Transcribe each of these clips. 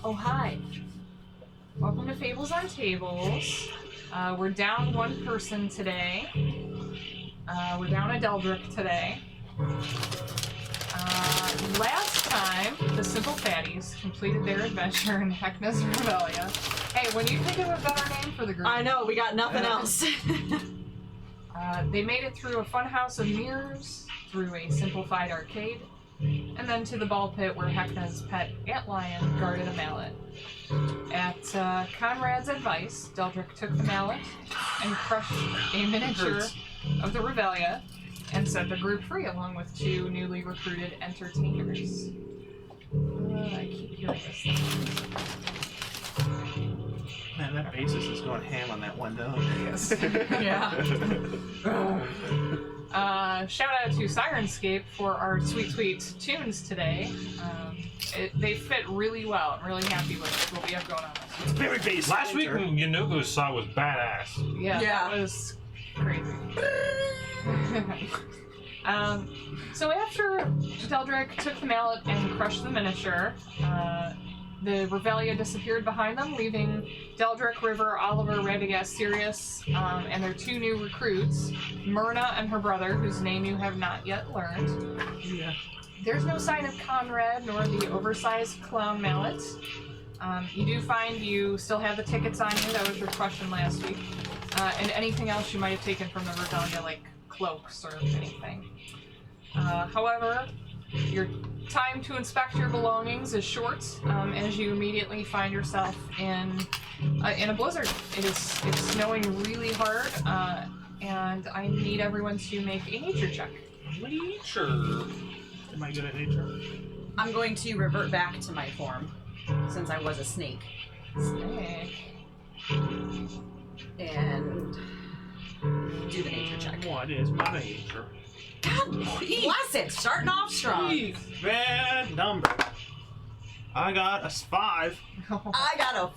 Oh, hi. Welcome to Fables on Tables. We're down one person today. We're down a Deldrick today. Last time, the Simple Fatties completed their adventure in Heckna's Rebellia. Hey, when you think of a better name for the group... I know, we got nothing else. They made it through a funhouse of mirrors, through a simplified arcade, and then to the ball pit where Heckna's pet antlion guarded a mallet. At Conrad's advice, Deldrick took the mallet and crushed a miniature of the Revelia and set the group free along with two newly recruited entertainers. I keep hearing this thing. Man, that bassist is going ham on that one note. Yes. Yeah. Shout out to Sirenscape for our sweet tunes today. They fit really well. I'm really happy with what we have going on. It's very bass. Last week when Yanugu saw was badass. Yeah, that was crazy. So after Deldrick took the mallet and crushed the miniature, the Revelia disappeared behind them, leaving Deldrick, River, Oliver, Radagast, Sirius, and their two new recruits, Myrna and her brother, whose name you have not yet learned. Yeah. There's no sign of Conrad nor the oversized clown mallet. You do find you still have the tickets on you. That was your question last week. And anything else you might have taken from the Revelia, like cloaks or anything. However, your time to inspect your belongings is short, as you immediately find yourself in a blizzard. It's snowing really hard, and I need everyone to make a nature check. Nature. Am I good at nature? I'm going to revert back to my form, since I was a snake. Snake. And do the nature check. What is my nature? God bless it! Starting off strong. Bad number. I got a 5. I got a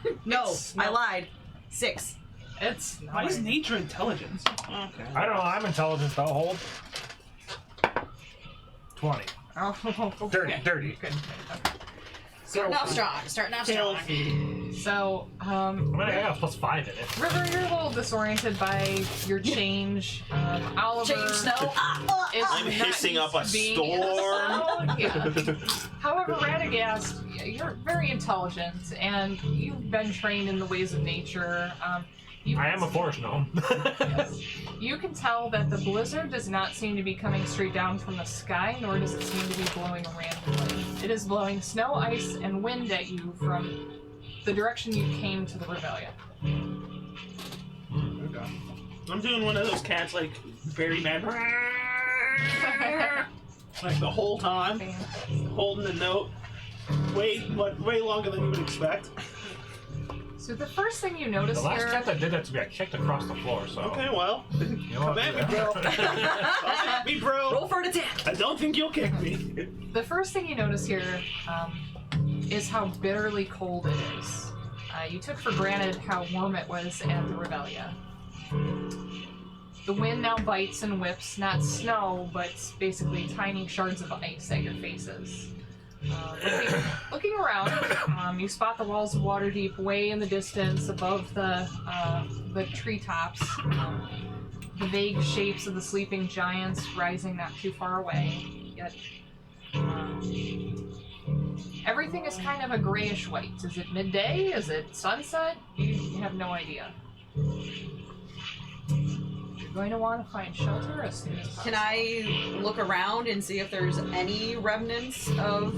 4! No, I lied. 6. It's Why is nature intelligence? Okay. I don't know, I'm intelligent though. Hold. 20. Oh, okay. Dirty. Good. Starting off strong. So, I got a +5 in it. River, you're a little disoriented by your change. Oliver Change snow. is I'm not hissing used up a to being storm. in the snow. Yeah. However, Radagast, you're very intelligent, and you've been trained in the ways of nature. I am a forest gnome. Yes. You can tell that the blizzard does not seem to be coming straight down from the sky, nor does it seem to be blowing randomly. It is blowing snow, ice, and wind at you from the direction you came to the Revelia. Okay. I'm doing one of those cats, like, very mad. Like the whole time. Holding the note. Way longer than you would expect. So the first thing you notice The last here... time I did that to me, I kicked across the floor, so... Okay, well. You know Come what? at me, bro. Come at me, bro. Roll for an attack. I don't think you'll kick me. The first thing you notice here is how bitterly cold it is. You took for granted how warm it was at the Revelia. The wind now bites and whips, not snow, but basically tiny shards of ice at your faces. Looking around, you spot the walls of Waterdeep way in the distance above the treetops. The vague shapes of the sleeping giants rising not too far away. Yet, everything is kind of a grayish white. Is it midday? Is it sunset? You have no idea. You're going to want to find shelter as soon as possible. Can I look around and see if there's any remnants of...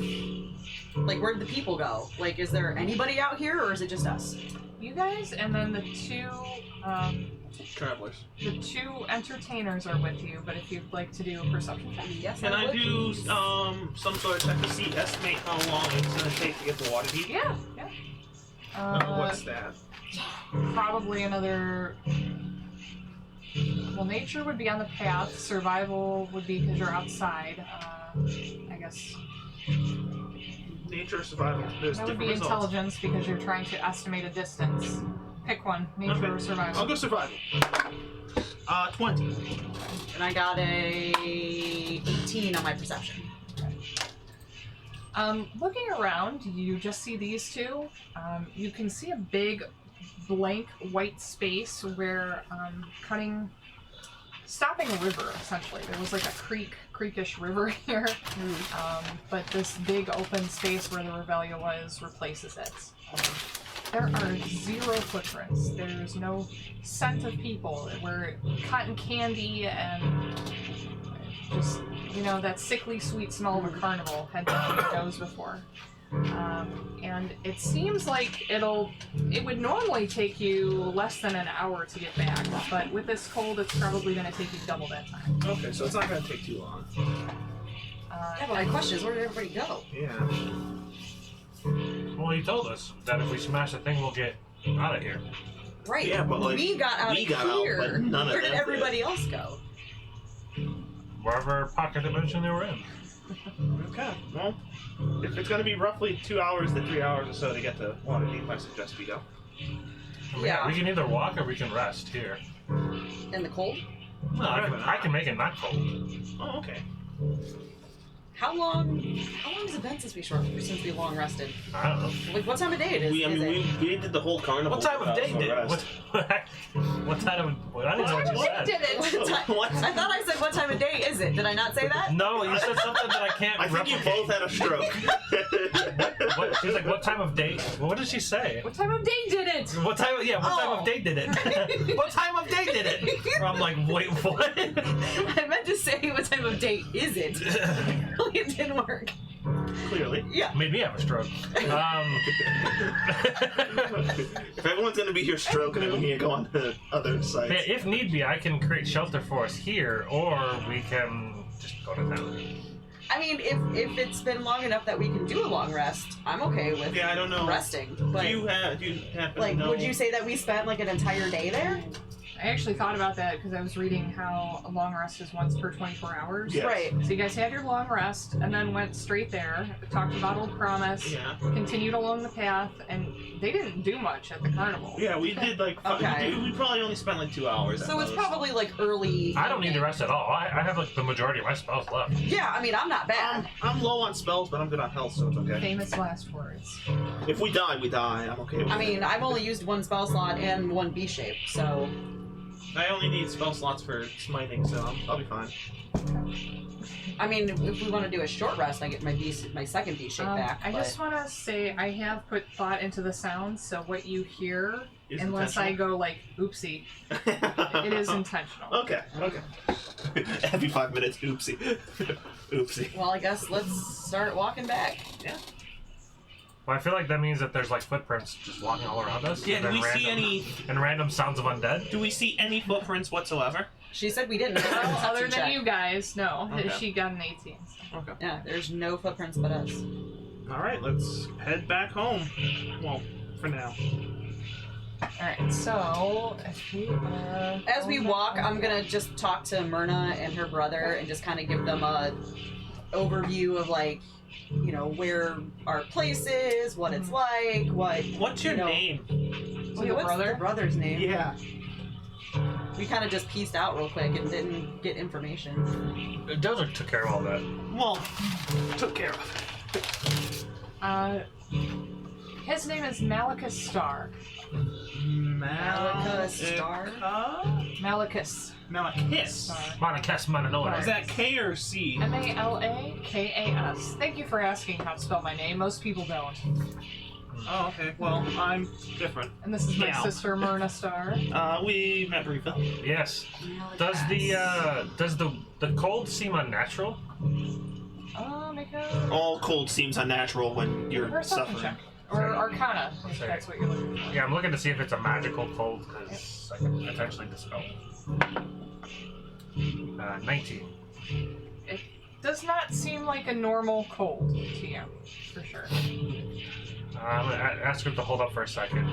Like, where'd the people go? Like, is there anybody out here, or is it just us? You guys, and then the two Travelers. the two entertainers are with you, but if you'd like to do a perception check. Yes, Can I would. do some sort of check to see, estimate how long it's going to take to get the water deep? Yeah. What's that? Probably another... Well, nature would be on the path. Survival would be because you're outside. I guess Nature or survival? There's that would different be results. intelligence because you're trying to estimate a distance. Pick one, nature or survival. I'll go survival. 20. And I got a 18 on my perception. Looking around, you just see these two. You can see a big blank white space where stopping a river, essentially. There was like a creekish river here. But this big open space where the Revelia was replaces it. There are 0 footprints. There's no scent of people. Where cotton candy and just, that sickly sweet smell of a carnival had been those before. And it seems like it would normally take you less than an hour to get back, but with this cold, it's probably going to take you double that time. Okay, so it's not going to take too long. Yeah, but my question is, where did everybody go? Yeah. Well, he told us that if we smash the thing, we'll get out of here. Right. Yeah, but like, we got out we of got out, here. but none of where did them everybody did. else go? Wherever pocket dimension they were in. Okay, well, if it's going to be roughly 2 hours to 3 hours or so to get to Waterdeep, I suggest we go. Yeah. We can either walk or we can rest here. In the cold? No, I can make it not cold. Oh, okay. How long has it been since we long rested? I don't know. Like, what time of day it is? We did the whole carnival. What time of day without did some it? rest. What time of... I didn't know what you said. Did it? What I thought I said, what time of day is it? Did I not say that? No, you said something that I can't I think you replicate. both had a stroke. She's like, what time of day? What did she say? What time of day did it? What time of day did it? What time of day did it? I'm like, wait, what? I meant to say, what time of day is it? It didn't work. Clearly. Yeah. Made me have a stroke. If everyone's gonna be here stroking it, we need to go on to other sites. Yeah, if need be, I can create shelter for us here, or we can just go to town. I mean, if it's been long enough that we can do a long rest, I'm okay with Yeah, I don't know. resting. Do But you happen like, to know? would you say that we spent like an entire day there? I actually thought about that because I was reading how a long rest is once per 24 hours. Yes. Right. So you guys had your long rest and then went straight there, talked about Old Promise, Yeah. continued along the path, and they didn't do much at the carnival. Yeah, we did like. Okay. We probably only spent like 2 hours. So it's probably like early. I don't need to rest at all. I have like the majority of my spells left. Yeah, I mean, I'm not bad. I'm low on spells, but I'm good on health, so it's okay. Famous last words. If we die, we die. I'm okay with I mean, I've only used one spell slot and one B shape, so. I only need spell slots for smiting, so I'll be fine. I mean, if we want to do a short rest, I get my second B shape back. I but- just want to say I have put thought into the sounds, so what you hear, Is unless I go like, oopsie, it is intentional. Okay. Every 5 minutes, oopsie. Oopsie. Well, I guess let's start walking back. Well, I feel like that means that there's like footprints just walking all around us. Yeah, and do then we see any? And random sounds of undead. Do we see any footprints whatsoever? She said we didn't. Well, other than check. you guys, no. Okay. She got an 18. So. Okay. Yeah, there's no footprints but us. All right, let's head back home. Well, for now. Alright, so if we As we walk, I'm gonna just talk to Myrna and her brother and just kind of give them a overview of like, you know, where our place is, what it's like, What's your You know- name? So your what's brother? the brother's name? Yeah. We kind of just pieced out real quick and didn't get information. Dozer took care of all that. Well, took care of. His name is Malachus Star. Malika Star? Malachus Malachus. Star. Monacast Mananoa. Is that K or C? Malakas. Thank you for asking how to spell my name. Most people don't. Oh, okay. Well, I'm different. And this is my Yeah. sister, Myrna Star. We met briefly. Yes. Does the cold seem unnatural? Make a All cold seems unnatural when you're perception suffering. check. Or Arcana, if Sure. that's what you're looking for. Yeah, I'm looking to see if it's a magical cold because I can potentially dispel it. 19. It does not seem like a normal cold to you, for sure. I'm gonna ask her to hold up for a second.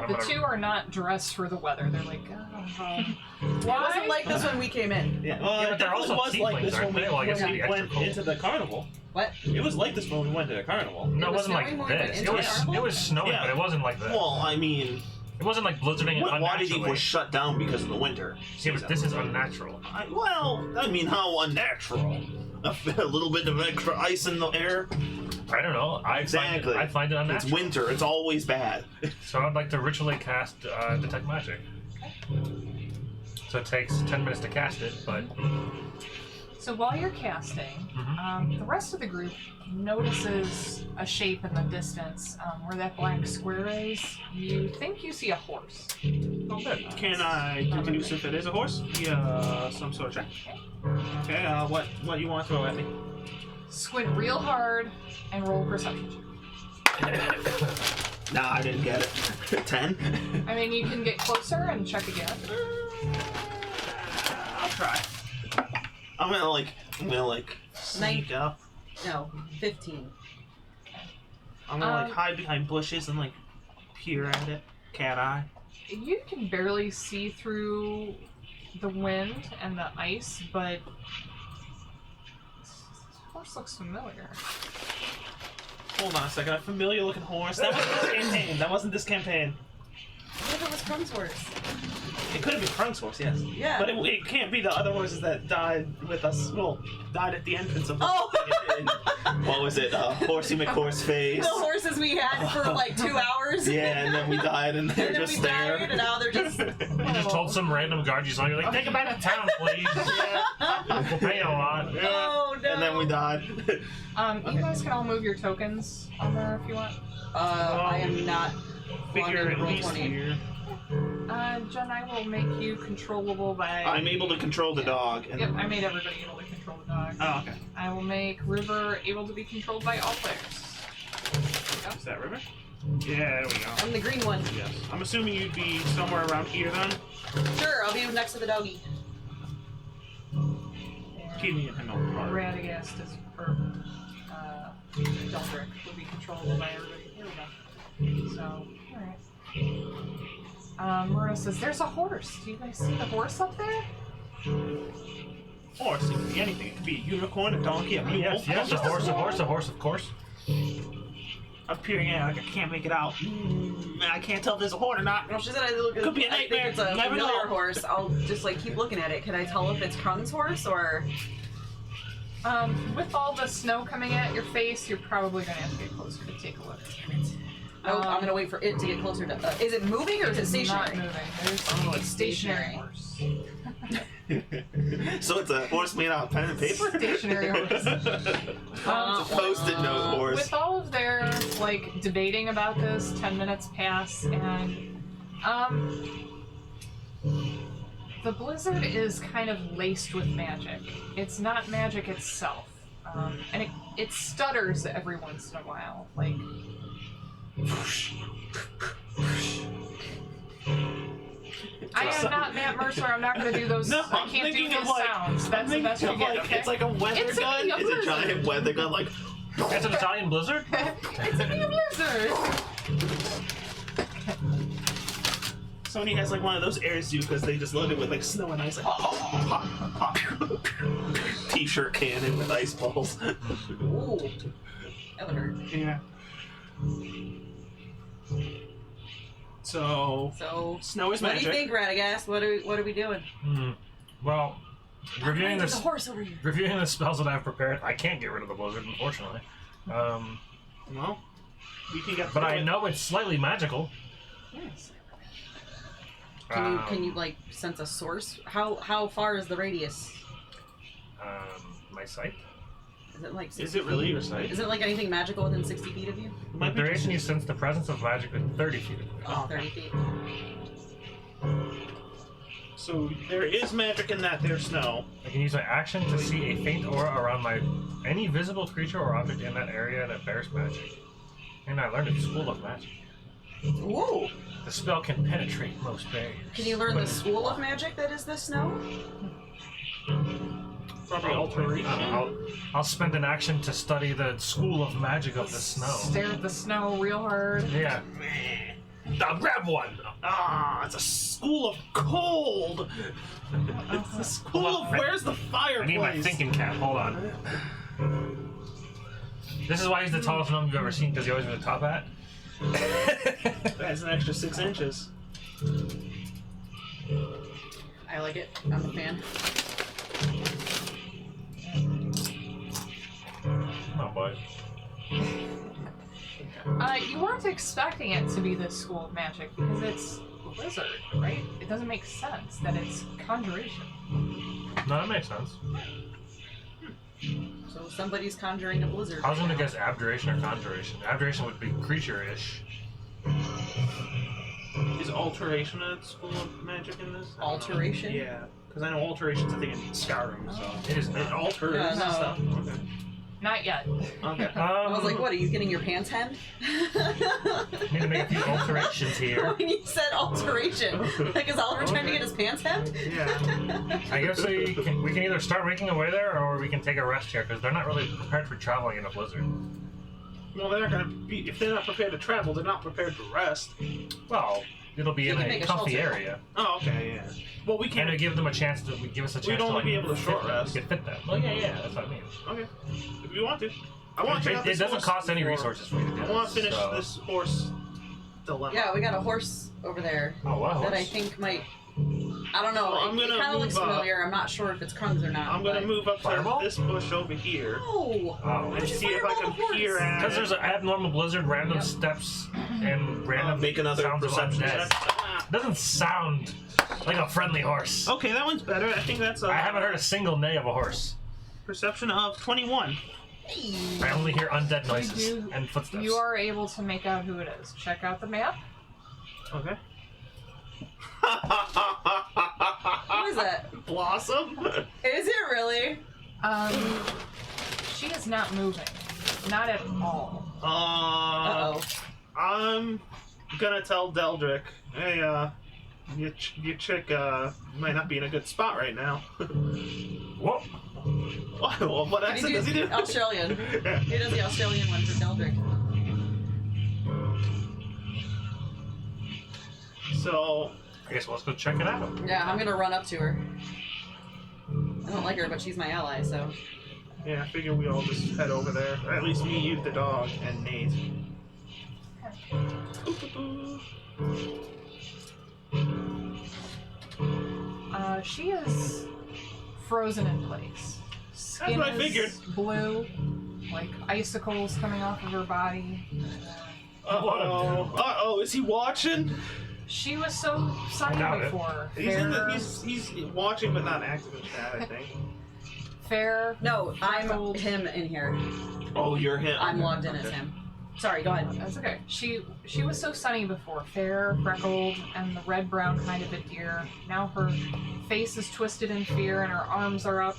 The two are not dressed for the weather. They're like, It wasn't like this when we came in. Yeah, Yeah, it but they're definitely also was like tieflings, this when aren't we, they? Well, I guess when it'd we be extra went cold. into the carnival. What? It was like this when we went to the carnival. No, it was wasn't like snowing when we went this. into It the was carnival? it was snowing, Yeah. but it wasn't like this. Well, I mean, It wasn't like blizzarding and Waterdeep unnaturally. was shut down because of the winter. Yeah, but this is unnatural. I mean, how unnatural? a little bit of extra ice in the air. I don't know. Exactly. I find it unnatural. It's winter. It's always bad. So I'd like to ritually cast Detect Magic. So it takes 10 minutes to cast it, but... So while you're casting, the rest of the group notices a shape in the distance where that black square is. You think you see a horse. Oh, good. Can I deduce if it is a horse? Yeah, some sort of check. Okay, what you want to throw at me? Squint real hard and roll a perception check. Nah, I didn't get it. 10? I mean, you can get closer and check again. I'll try. I'm gonna sneak up. No, 15. I'm gonna hide behind bushes and peer at it. Cat eye. You can barely see through the wind and the ice, but this horse looks familiar. Hold on a second. A familiar looking horse. That wasn't this campaign. That wasn't this campaign. What if it was Crumb's horse? It could have been Crunk's horse, yes. Yeah. But it can't be the other horses that died with us. Well, died at the entrance of the What was it? Horsey McHorseface. The horses we had for 2 hours. Yeah, and then we died, and they're And then just we there. died, and now they're just. You just told some random guard you're like, take it back to town, please. We'll pay you a lot. Oh no. And then we died. You guys can all move your tokens on there if you want. I am not. figure at roll least 20. here. Jen, I will make you controllable by... I'm able to control the dog. And Yep, I made everybody able to control the dog. Oh, okay. I will make River able to be controlled by all players. Is that River? Yeah, there we go. I'm the green one. Yes. I'm assuming you'd be somewhere around here then. Sure, I'll be next to the doggy. Keeping him apart. Radagast is or Deldrick will be controllable by everybody. Here we go. So, alright. Myrna says, there's a horse. Do you guys see the horse up there? Horse, it could be anything. It could be a unicorn, a donkey, a mule. Yes, a horse, of course. I'm peering at it, I can't make it out. I can't tell if there's a horn or not. Well, she said I look. Could be a I think nightmare. it's a Never familiar know. horse. I'll just keep looking at it. Can I tell if it's Krung's horse or? With all the snow coming at your face, you're probably going to have to get closer to take a look. Damn it. Oh, I'm gonna wait for it to get closer to. Is it moving or is it stationary? Not moving. There's Oh, a it's stationary stationary. horse. So it's a horse made out of pen and paper? Stationary horse. It's a post-it note horse. With all of their debating about this, 10 minutes pass, and the blizzard is kind of laced with magic. It's not magic itself, and it stutters every once in a while, I am not Matt Mercer. I'm not going to do those. No, I I'm can't do thinking of those sounds. That's the best you get. Okay? It's like a weather It's a gun. video. It's a giant weather gun, It's an Italian blizzard? It's a new blizzard. Sony has one of those air because they just load it with snow and ice. T-shirt cannon with ice balls. Ooh, that would hurt. Yeah. So snow is What magic. do you think, Radagast? What are we doing? Well, reviewing There's this, a horse over here. reviewing the spells that I've prepared, I can't get rid of the blizzard, unfortunately. Well, we can get. But through I it. know it's slightly magical. Yes. Can you sense a source? How far is the radius? My sight. Is it 60 Is it really feet? your sight? Is it anything magical within 60 feet of you? It might be Duration, you just- sense the presence of magic within 30 feet. Oh, 30 feet. So there is magic in that there snow. I can use my action to see a faint aura around any visible creature or object in that area that bears magic. And I learned at School of Magic. Ooh! The spell can penetrate most barriers. Can you learn the school of magic that is the snow? Probably alteration. I'll spend an action to study the School of Magic of the snow. Stare at the snow real hard. Yeah. I'll grab one! It's a school of cold. It's the school Hold of on, where's the I fireplace? need my thinking cap. Hold on. This is why he's the tallest gnome you've ever seen, because he always wears a top hat. That's an extra 6 inches. I like it. I'm a fan. boy. You weren't expecting it to be this school of magic because it's blizzard, right? It doesn't make sense that it's conjuration. No, that makes sense. So somebody's conjuring a blizzard. I was gonna guess abjuration or conjuration. Abjuration would be creature-ish. Is alteration a school of magic in this? I don't know. Alteration? Yeah, because I know alteration's a thing in Skyrim, so It is it not. alters Yeah, no. stuff. Okay. Not yet. Okay. I was like, what, are you getting your pants hemmed? Need to make a few alterations here. When you said alteration, like, is Oliver trying to get his pants hemmed? Yeah. I guess we can either start making our way there, or we can take a rest here, because they're not really prepared for traveling in a blizzard. Well, they're not gonna be. If they're not prepared to travel, they're not prepared to rest. Well, it'll be You in can a make a comfy shelter. area. Oh, okay, yeah. Well, we And can't. to give them a chance to give us a chance We'd to only like, be able to fit short them. rest. We could fit them. Well, yeah, that's what I mean. Okay. If you want to. I want to check out It this doesn't horse cost any before- resources for you to do I want to finish so. this horse dilemma. Yeah, we got a horse over there Oh, wow. that I think might. I don't know. Well, I'm it gonna kind of looks move up. familiar. I'm not sure if it's Krung's or not. I'm gonna but... move up to Fireball? this bush over here Oh! Oh. and see if I can peer at. Because there's an abnormal blizzard, random Yep. steps, and random Make another sounds of perception undead. check. Doesn't sound like a friendly horse. Okay, that one's better. I think that's a I haven't heard a single neigh of a horse. perception of 21. I only hear undead noises You do- and footsteps. You are able to make out who it is. Check out the map. Okay. Who is that? Blossom? Is it really? She is not moving. Not at all. Uh-oh. I'm gonna tell Deldrick, hey, your chick, might not be in a good spot right now. Whoa! What Can accent does he do? Australian. He does the Australian one for Deldrick. So, I guess let's go check it out. Yeah, I'm gonna run up to her. I don't like her, but she's my ally, so. yeah, I figure we all just head over there. Or at least me, you, the dog, and Nate. She is frozen in place. Skin what I is figured. blue, like icicles coming off of her body. Uh-oh, is he watching? She was so sunny doubt it. before. He's in the, Fair, he's watching but not active in chat, I think. fair. No, I'm Freckled. him in here. Oh, you're him. I'm logged in as him. Sorry, go ahead. That's okay. She was so sunny before, fair, freckled, and the red-brown kind of a deer. Now her face is twisted in fear and her arms are up.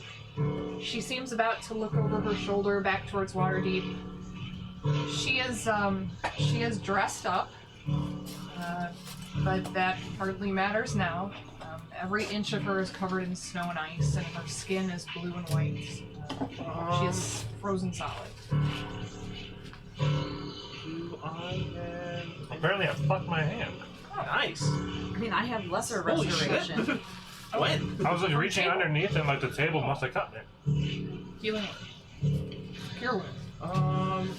She seems about to look over her shoulder back towards Waterdeep. She is dressed up, but that hardly matters now. Every inch of her is covered in snow and ice, and her skin is blue and white. She is frozen solid. Do I have... Apparently, I fucked my hand. Nice. I mean, I have lesser Holy restoration. shit. When? I was like reaching underneath, and like the table must have cut me. Healing. Cure wound.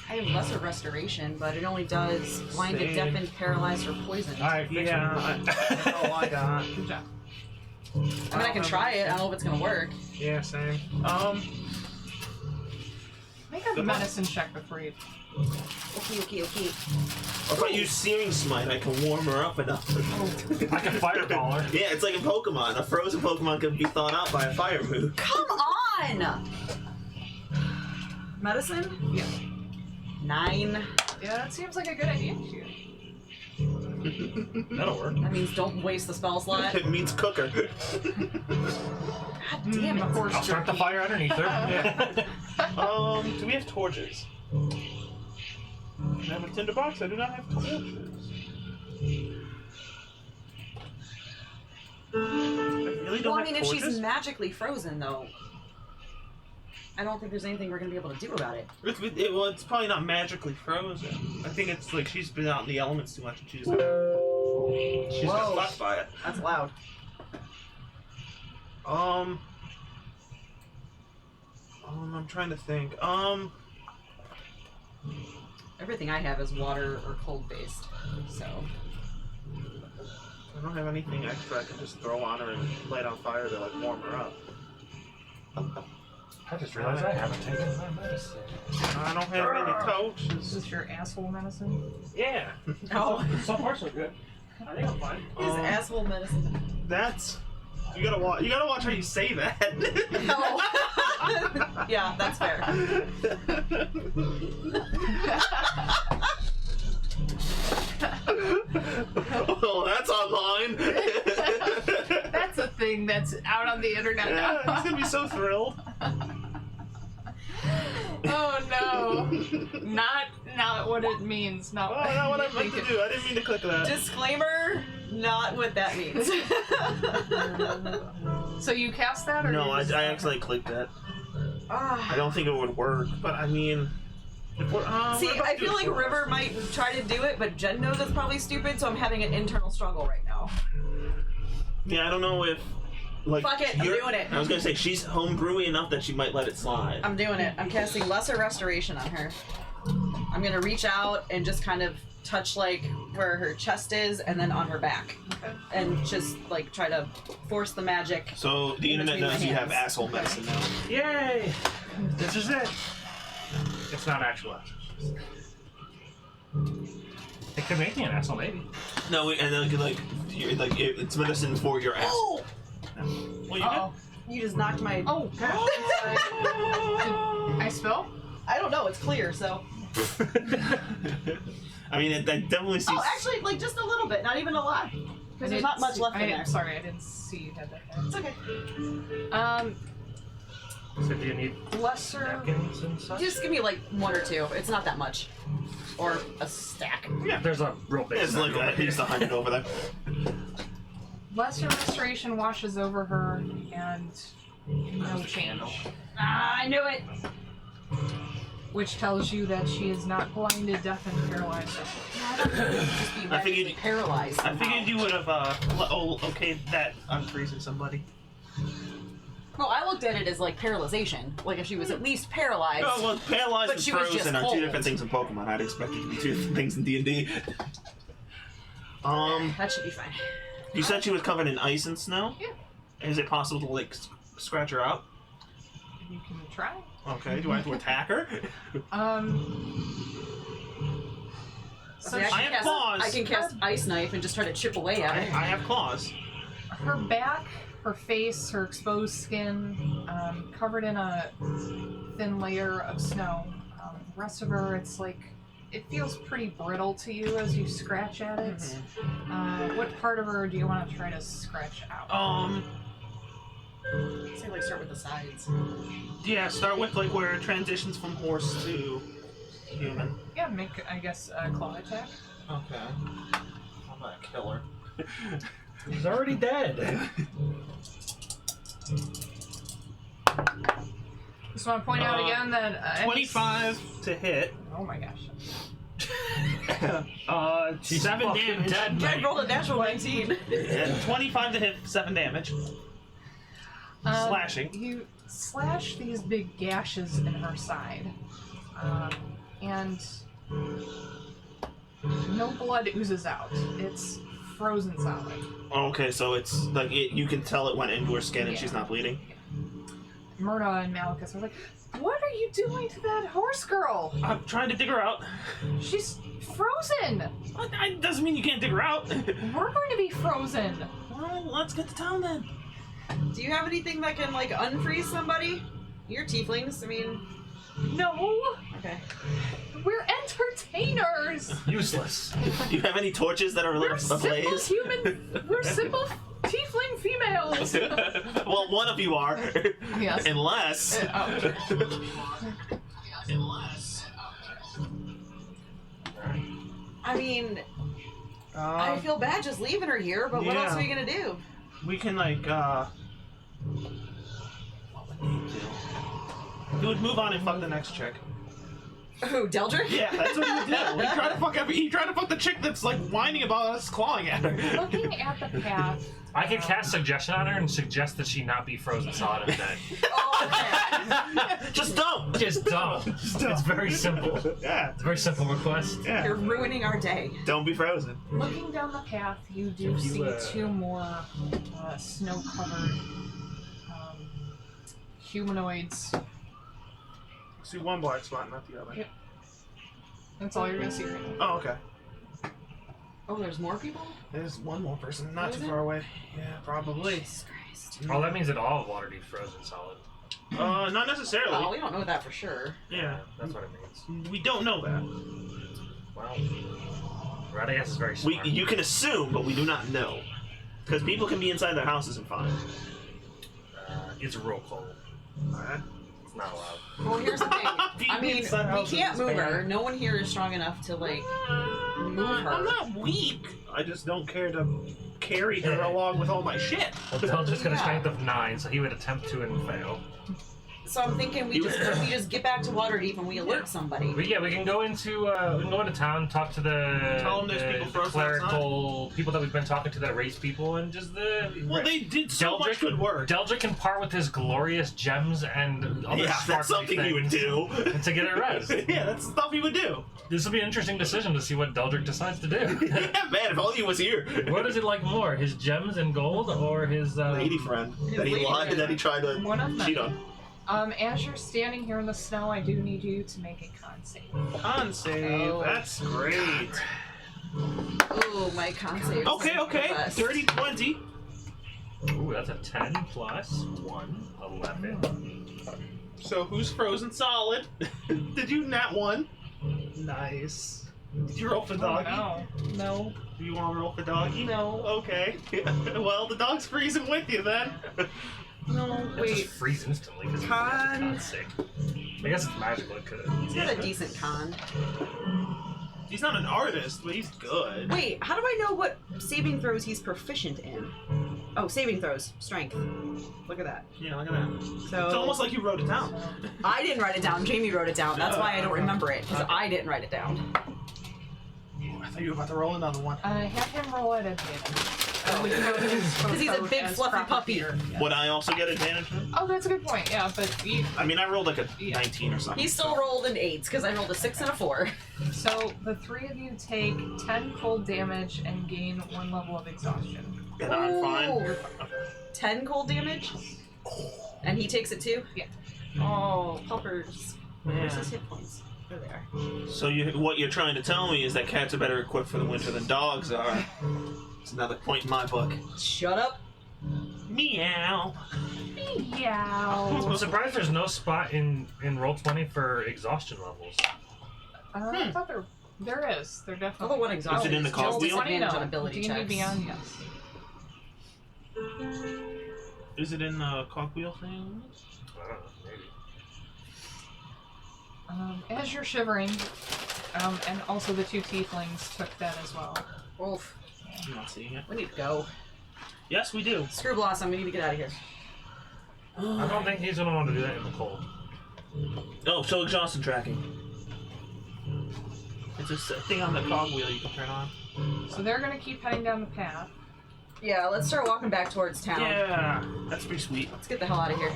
I have lesser restoration, but it only does blinded, Same. deafened, paralyzed, or poisoned. Alright, Yeah, that's all I got. Good job. I mean, I can try it. I don't know if it's gonna work. Yeah, same. Make a Good medicine check before you. Okay. If I use Searing Smite, I can warm her up enough. I can fireball her. Yeah, it's like in Pokemon. A frozen Pokemon can be thawed out by a fire move. Come on! Medicine? Yeah. 9. Yeah, that seems like a good idea to you. That'll work. That means don't waste the spell slot. It means cooker. God damn A it. horse I'll start the jerky. fire underneath her. Do we have torches? I have a tinderbox. I do not have torches. I really don't Well, I have mean, if torches. she's magically frozen, though, I don't think there's anything we're gonna be able to do about it. Well, it's probably not magically frozen. I think it's like she's been out in the elements too much and she's Whoa. got fucked by it. That's loud. I'm trying to think. Everything I have is water or cold based, so. I don't have anything extra I can just throw on her and light on fire to like warm her up. I just realized I haven't taken my medicine. I don't have any Is couches. this your asshole medicine? Yeah. Oh. Some parts are good. I think I'm fine. His asshole medicine. That's. You gotta watch. You gotta watch how you say that. Oh. Yeah, that's fair. Oh, that's online. That's a thing that's out on the internet now. Yeah, he's gonna be so thrilled. Oh no. Not what it means. Not Oh, not what I you meant think to do. I didn't mean to click that. Disclaimer, not what that means. So you cast that, or No, you I just- accidentally clicked that. I Ah. don't think it would work. But I mean, if we're, See, we're about I to do feel like this. River might try to do it, but Jen knows it's probably stupid, so I'm having an internal struggle right now. Yeah, I don't know if like. Fuck it, I'm you're- doing it. I was gonna say she's homebrewy enough that she might let it slide. I'm doing it. I'm casting Lesser Restoration on her. I'm gonna reach out and just kind of touch like where her chest is and then on her back. Okay. And just like try to force the magic. So the In internet between my knows you have hands. asshole medicine now. Yay! This is it. It's not actual asshole. It could make me an asshole, maybe. No, and then it's medicine for your ass. Oh! Well, you Uh-oh. You just knocked my. Oh god. I spill? I don't know. It's clear, so. I mean, it definitely seems. Oh, actually, like just a little bit, not even a lot. Because there's not much left in there. Sorry, I didn't see you had that there. It's okay. So do you need Lesser. napkins and such? Just give me like one or two. It's not that much. Or a stack. Yeah, there's a real big It's like at least 100 over there. Lesser restoration washes over her, and no change. Ah, I knew it. Which tells you that she is not blinded, deaf, and paralyzed. Just be I figured- magically paralyzed. I figured you would have okay that unfreezing somebody. Well, I looked at it as like paralyzation. Like if she was at least paralyzed. Oh, well, paralyzed But and she was just frozen are cold. two different things in Pokemon. I'd expect it to be two different things in D&D. That should be fine. You said she was covered in ice and snow? Yeah. Is it possible to, like, scratch her out? You can try. Okay, do I have to attack her? So Okay, I have claws. I can cast Ice Knife and just try to chip away at I it. have claws. her back, her face, her exposed skin, covered in a thin layer of snow. The rest of her, it's like, it feels pretty brittle to you as you scratch at it. What part of her do you want to try to scratch out? Say like start with the sides. Yeah, start with like where it transitions from horse to human. Yeah, make, I guess, a claw attack. Okay. I'm gonna kill her. He's already dead. Just want to point out again that 25 to hit. Oh my gosh. She's 7 fucking damage. dead, I mate. rolled a natural 19. 25 to hit, 7 damage. Slashing. You slash these big gashes in her side, and no blood oozes out. It's frozen solid. Okay, so it's, like, you can tell it went into her skin and Yeah. she's not bleeding? Myrna and Malachus are like, "What are you doing to that horse girl? I'm trying to dig her out. She's frozen. That doesn't mean you can't dig her out. We're going to be frozen." Well, let's get to town then. Do you have anything that can like unfreeze somebody? You're tieflings. I mean, No, okay. we're entertainers. Useless. Do you have any torches that are We're lit simple ablaze? We're simple tiefling females. Well, one of you are. Yes. Unless. I mean, I feel bad just leaving her here, but what yeah. else are you gonna do? We can like what would you do? He would move on and fuck the next chick. Who, Deldrick? Yeah, that's what he would do. He tried to fuck the chick that's like whining about us clawing at her. Looking at the path. I could cast suggestion on her and suggest that she not be frozen solid and dead. Oh, okay. Just don't! Just don't. It's very simple. Yeah. It's a very simple request. Yeah. You're ruining our day. Don't be frozen. Looking down the path, you do If you, see two more snow-covered humanoids See one black spot, not the other. Yep. That's all you're gonna see right now. Oh, okay. Oh, there's more people? There's one more person, not Is too it? far away. Yeah, probably. Jesus Christ. Oh, that means that all water deep's frozen solid. Not necessarily. Well, we don't know that for sure. Yeah, That's what it means. we don't know that. Well, Radius is very We, smart. you can assume, but we do not know. Because people can be inside their houses and fine. It's real cold. Alright. It's not allowed. Well, here's the thing. I mean, Inside we houses can't is move fine. her. No one here is strong enough to, like, move her. I'm not weak. I just don't care to carry her along with all my shit. Well, Delta's got a Yeah. strength of 9, so he would attempt to and fail. So I'm thinking we just get back to Waterdeep and we alert somebody. But yeah, we can go into town, talk to the Tell 'em there's people frozen clerical people that we've been talking to that race people, and just Well, they did so much good work. Deldrick can part with his glorious gems and other Yeah, that's sparkly something he would things do. and to get it res. Yeah, that's the stuff he would do. This will be an interesting decision to see what Deldrick decides to do. Yeah, man, if only he was here. What does he like more, his gems and gold, or his Lady friend that he lady lied, friend. that he tried to One of them. cheat on. As you're standing here in the snow, I do need you to make a con save. Con save. Oh. That's great. Oh, my con save. Okay. Dirty 20. Ooh, that's a 10 plus 1, 11. So who's frozen solid? Did you nat 1? Nice. Did you roll for doggy? Oh, no. Do you want to roll for doggy? No. Okay. Well, the dog's freezing with you then. No, It'll wait. just freeze instantly because Con. it's sick. I guess it's magical, it could. He's got a decent con. He's not an artist, but he's good. Wait, how do I know what saving throws he's proficient in? Oh, saving throws. Strength. Look at that. Yeah, look at that. So It's almost like you wrote it down. I didn't write it down. Jamie wrote it down. That's why I don't remember it, because I didn't write it down. I thought you were about to roll another one. Have him roll at advantage. Because he's a big fluffy puppy. Would I also get advantage? Oh, that's a good point. Yeah, but I mean, I rolled like a Yeah. 19 or something. He still rolled an 8 because I rolled a 6 and a 4. so the three of you take 10 cold damage and gain 1 level of exhaustion. And I'm fine. Ooh. 10 cold damage? And he takes it too? Yeah. Oh, puppers. Where's Yeah. his hit points? There they are. So what you're trying to tell me is that cats are better equipped for the winter than dogs are. It's another point in my book. Shut up. Meow. Meow. I'm surprised there's no spot in Roll20 for exhaustion levels. I thought there is. There definitely. Although one exhaustion Is it in the is just cogwheel? disadvantage on ability D&D checks. Beyond, yes. Is it in the cogwheel thing? I don't know, maybe. As you're shivering, and also the 2 tieflings took that as well. Oof. I'm not seeing it. We need to go. Yes, we do. Screw Blossom, we need to get out of here. I don't think he's gonna want to do that in the cold. Oh, so exhaustion tracking. It's a thing on the cogwheel you can turn on. So they're gonna keep heading down the path. Yeah, let's start walking back towards town. Yeah, that's pretty sweet. Let's get the hell out of here.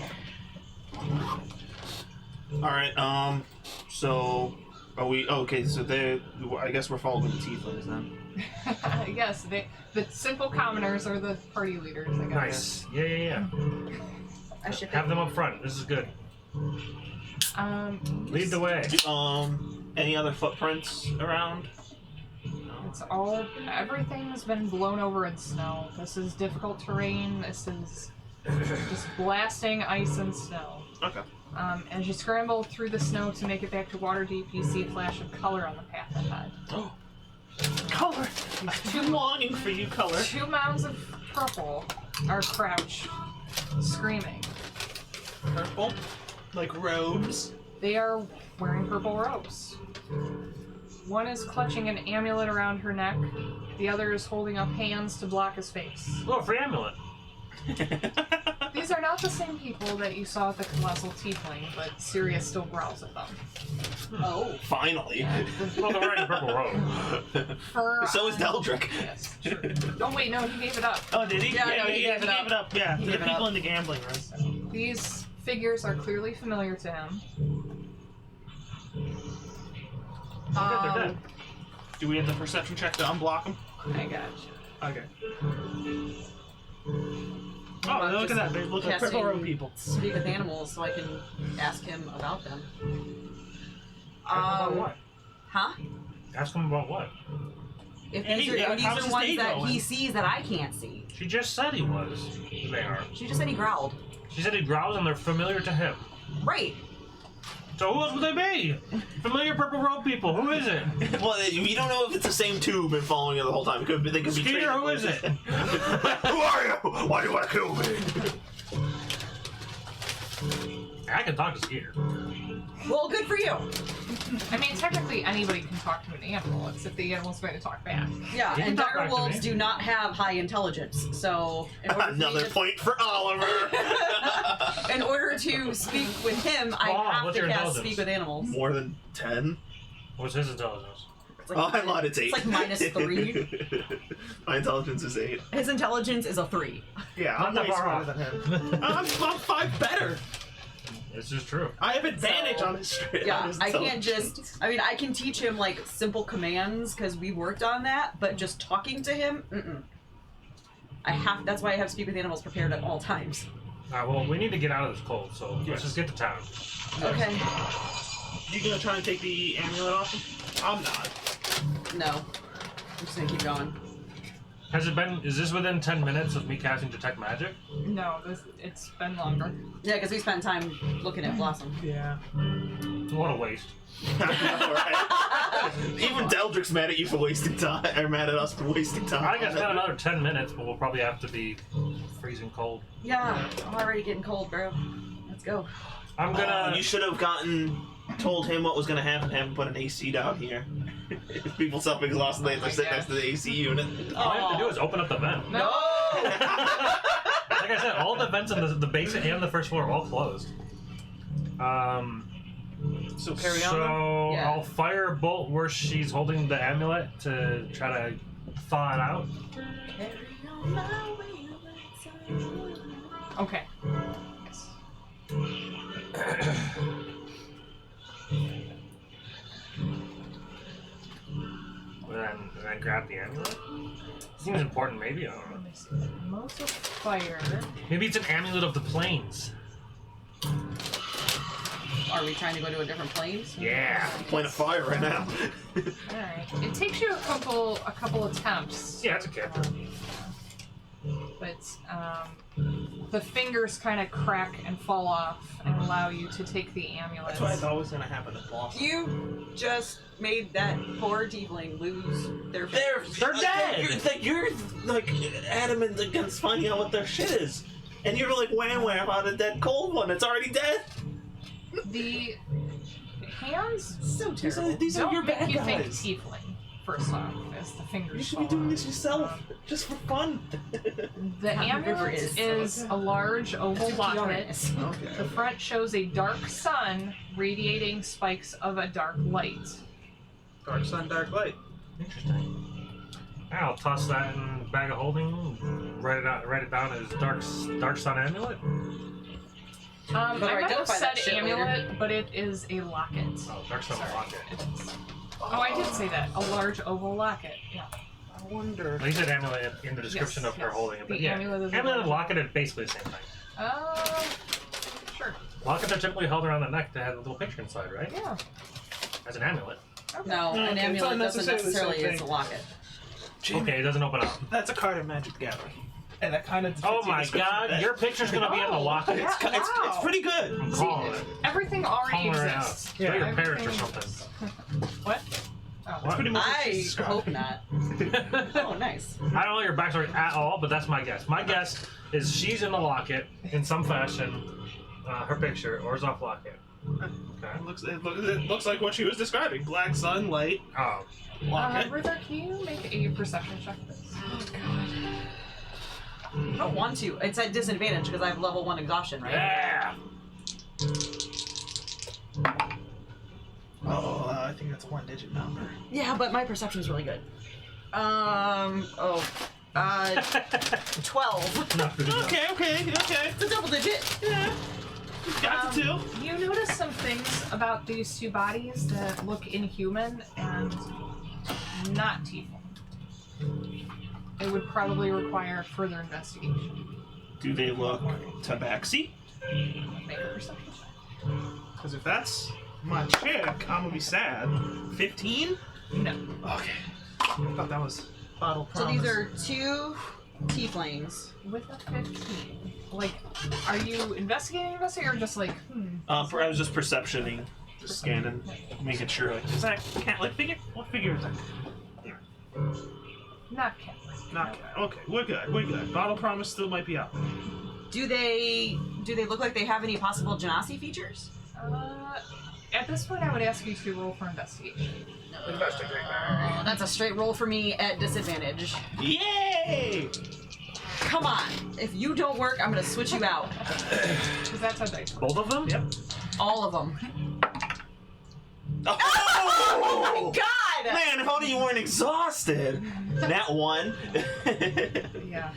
Alright, so are we okay, so I guess we're following the tieflings then. Yes, the simple commoners are the party leaders, I guess. Nice. Yeah. I should Have them up front. This is good. Lead the way. Any other footprints around? It's everything has been blown over in snow. This is difficult terrain. This is just blasting ice and snow. Okay. As you scramble through the snow to make it back to Waterdeep, you see a flash of color on the path ahead. Oh. Color. I'm longing for you, color. 2 mounds of purple are crouched, screaming. Purple, like robes. They are wearing purple robes. One is clutching an amulet around her neck. The other is holding up hands to block his face. Oh, free amulet. These are not the same people that you saw at the Colossal Tiefling, but Sirius still growls at them. Oh. Finally. Well, they're wearing purple robe. Fur So is on- Deldrick. Yes, true. Oh wait, no, he gave it up. Oh, did he? Yeah, no, he gave it up. gave it up. Yeah, He to the gave it people up. in the gambling room. These figures are clearly familiar to him. Good, they're dead. Do we have the perception check to unblock them? I gotcha. Okay. Oh, look at that. They look like casting purple road people. Speak with animals, so I can ask him about them. About what? Huh? Ask him about what? If And these he- are, these how's are his ones day that going? he sees that I can't see. She just said he was. They are. She just said he growled. She said he growls and they're familiar to him. Right. So who else would they be? Familiar purple road people. Who is it? Well, we don't know if it's the same tube and following it the whole time. They could be Skeeter, trading who is places. it? Who are you? Why do you want to kill me? I can talk to Skeeter. Well, good for you. I mean, technically anybody can talk to an animal, except the animal's going to talk back. Yeah, You can and talk dire back to wolves me. do not have high intelligence, so Another point for Oliver. in order to speak with him, I Wow, have what's to your cast intelligence? speak with animals. More than 10? What's his intelligence? It's like Oh, I lied. It's 8. It's like -3. My intelligence is 8. His intelligence is a 3. Yeah, Not I'm that way far smarter off. than him. I'm 5 better. This is true. I have advantage So, on his straight. Yeah, I can't just. I mean, I can teach him like simple commands because we worked on that, but just talking to him, I have. That's why I have speak with animals prepared at all times. Alright, well, we need to get out of this cold, so Yes. let's just get to town. Okay. You gonna try and take the amulet off him? I'm not. No, I'm just gonna keep going. Has it been, is this within 10 minutes of me casting Detect Magic? No, it's been longer. Yeah, because we spent time looking at Blossom. Yeah. What a waste. Even Deldrick's mad at you for wasting time, or mad at us for wasting time. I guess got another 10 minutes, but we'll probably have to be freezing cold. Yeah, I'm already getting cold, bro. Let's go. I'm gonna... You should have told him what was gonna happen. Have him put an AC down here. If people self-exhaust, they have to sit next to the AC unit. all I have to do is open up the vent. No! Like I said, all the vents in the basement and the first floor are all closed. So carry on. So Yeah. I'll fire a bolt where she's holding the amulet to try to thaw it out. Okay. Yes. And then grab the amulet. Seems important, maybe. I don't know. Let me see. Most of fire. Maybe it's an amulet of the plains. Are we trying to go to a different plane? Yeah. Playing a fire right now. Alright. It takes you a couple attempts. Yeah, it's a character. But the fingers kind of crack and fall off and allow you to take the amulet. That's what I thought was gonna happen to Blossom. You just made that poor tiefling lose their. They're dead! You're like adamant against finding out what their shit is, and you're like wham about a dead cold one. It's already dead. The hands So terrible. These are don't your make bad you think guys. tiefling. First off, as the fingers You should fall be doing off. this yourself, just for fun. The River amulet is a large oval locket. Okay. The front shows a dark sun radiating spikes of a dark light. Dark sun, dark light. Interesting. I'll toss that in the bag of holding. Write it down as dark sun amulet. Better I might have identify said that shit amulet, later. but it is a locket. Oh, dark sun Sorry. locket. Oh, I did say that. A large oval locket. Yeah. I wonder. Well, you said amulet in the description Yes, of her yes. holding it, but The yeah, amulet is a amulet and large- locket are basically the same thing. Sure. Lockets are typically held around the neck to have a little picture inside, right? Yeah. As an amulet. Okay. No, No, an it's amulet not doesn't necessarily the necessarily same is a thing. locket. Okay, it doesn't open up. That's a card of Magic the Gathering. And that kind of. Oh my god, your picture's gonna be on the Oh, locket. yeah. It's Wow. pretty good. I'm calling it. Everything already Calling her exists. out. They're your parents or Everything- something. What? Oh. What? Pretty much what I she's hope describing. not. Oh, nice. I don't know your backstory at all, but that's my guess. My guess is she's in the locket in some fashion, her picture, or is off locket. Okay. It looks like what she was describing. Black sun, light, Oh. locket. Ruther, can you make a perception check, please? I don't want to. It's at disadvantage because I have level 1 exhaustion, right? Yeah! I think that's a 1-digit number. Yeah, but my perception is really good. 12. Not good enough. Okay. It's a double digit. Yeah. Got to 2. You notice some things about these two bodies that look inhuman and not tiefling. It would probably require further investigation. Do they look tabaxi? Make a perception check. Because if that's my chick, I'm gonna be sad. 15? No. Okay. I thought that was bottle So promise. these are 2 tieflings. With a 15, like, are you investigating or just like, I was just perceptioning, just scanning, making sure. Like, Is that cat-like figure? What figure is that? not cat. Not cat. Okay, we're good. We're good. Bottle promise still might be out. Do they look like they have any possible Genasi features? At this point, I would ask you to roll for investigation. That's a straight roll for me at disadvantage. yay! Come on. If you don't work, I'm gonna switch you out. Because that's how dice roll. Both of them? Yep. All of them. Oh, Oh my god! man, if only you weren't exhausted. That one. Yeah.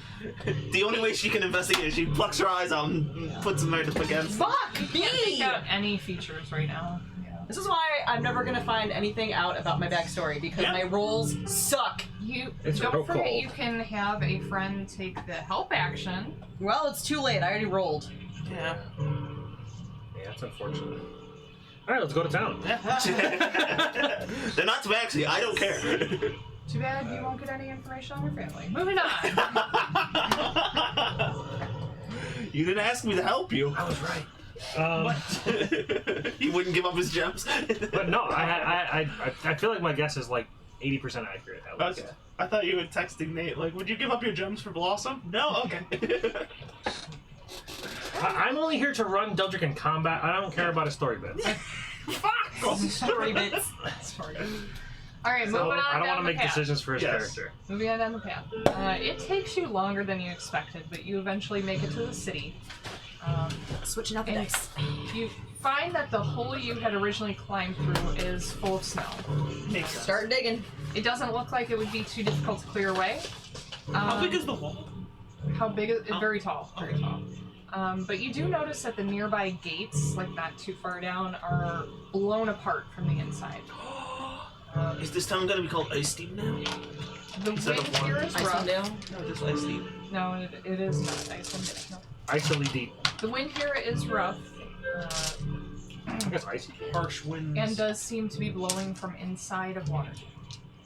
The only way she can investigate is she plucks her eyes out and puts them there to against. Fuck Can't me! pick out any features right now. Yeah. This is why I'm never gonna find anything out about my backstory because Yeah. my rolls suck. You It's don't real forget cold. you can have a friend take the help action. Well, it's too late. I already rolled. Yeah. Yeah, that's unfortunate. Alright, let's go to town. They're not tabaxi. I don't care. Too bad you won't get any information on your family. Moving on. You didn't ask me to help you. I was right. He wouldn't give up his gems. But no, I feel like my guess is like 80% accurate at least. Okay. I thought you were texting Nate, like, would you give up your gems for Blossom? No? Okay. I'm only here to run Deldrick in combat. I don't care about his story bits. Story bits. Sorry. All right, So moving on I don't down want to the make path. decisions for his Yes. character. Moving on down the path. It takes you longer than you expected, but you eventually make it to the city. Switching out the And dice. you find that the hole you had originally climbed through is full of snow. Makes sense. Start digging. It doesn't look like it would be too difficult to clear away. How big is the hole? How big is it? Very tall. Very tall. But you do notice that the nearby gates, like not too far down, are blown apart from the inside. Is this town gonna be called Ice Steam now? The Instead wind of one. here is Ice rough. them down. No, just Ice Steam. No, it is not Iceland. No. Icily deep. The wind here is rough, I guess icy. Harsh winds. and does seem to be blowing from inside of water.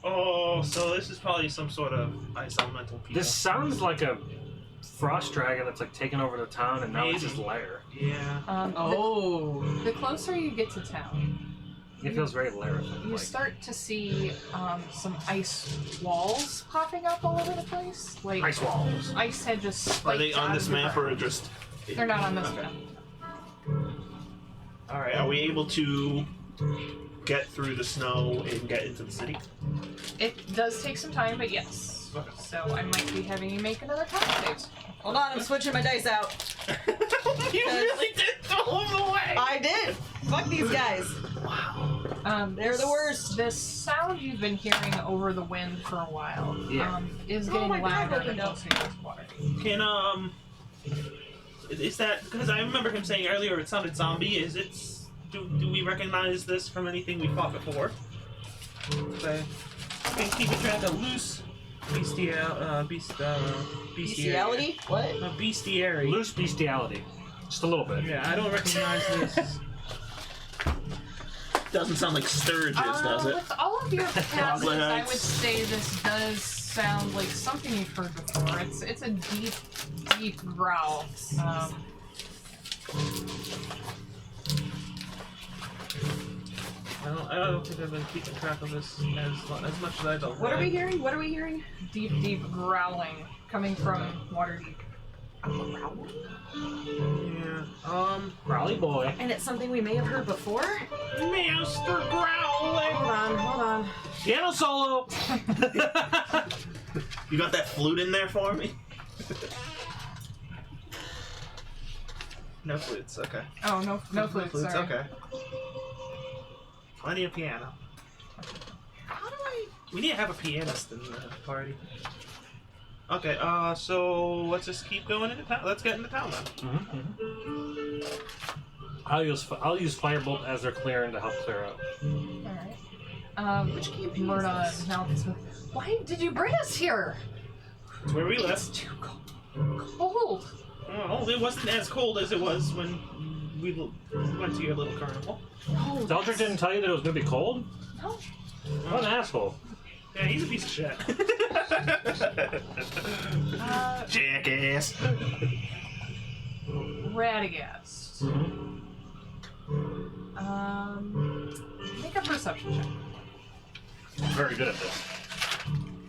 Oh, so this is probably some sort of ice elemental people. This sounds like a frost dragon that's like taken over the town and now it's his Maybe. lair. Yeah. Oh. The closer you get to town, It feels very lair. you start to see some ice walls popping up all over the place. Like Ice walls. ice had just Are spiked they on out this of the map ground. or just? They're not on this Okay. map. All right. Are we able to get through the snow and get into the city? It does take some time, but yes. Okay. So I might be having you make another con save. Hold on, I'm switching my dice out. You really did throw them away. I did. Fuck these guys. They're the worst. This sound you've been hearing over the wind for a while Yeah. is Oh getting my God, louder the opened up. closer you get to water. Can, is that, because I remember him saying earlier it sounded zombie, is it, do we recognize this from anything we fought before? Okay. Can keep track of loose Bestiality? What? bestiary. Loose bestiality. Just a little bit. Yeah, I don't recognize this. Doesn't sound like Sturgis, does it? With all of your passes, I Troglodytes. would say this does sound like something you've heard before. It's a deep, deep growl. I don't think I've been keeping track of this as much as I don't. What are we hearing? What are we hearing? Deep, deep growling coming from water deep. Yeah. Raleigh boy. And it's something we may have heard before? Master Growling! Hold on. Piano solo! You got that flute in there for me? No flutes, okay. Oh, no flutes, sorry. okay. Plenty of piano. How do I... We need to have a pianist in the party. Okay, so let's just keep going into town. Let's get into town then. I'll use firebolt as they're clearing to help clear out. Alright. Which campaign is Murda this? now. Why did you bring us here? It's where we live. It's too cold. Oh, it wasn't as cold as it was when we went to your little carnival. Oh, Eldrick didn't tell you that it was gonna be cold? No. What an asshole. Yeah, he's a piece of shit. Jackass. Radagast. Make a perception check. I'm very good at this.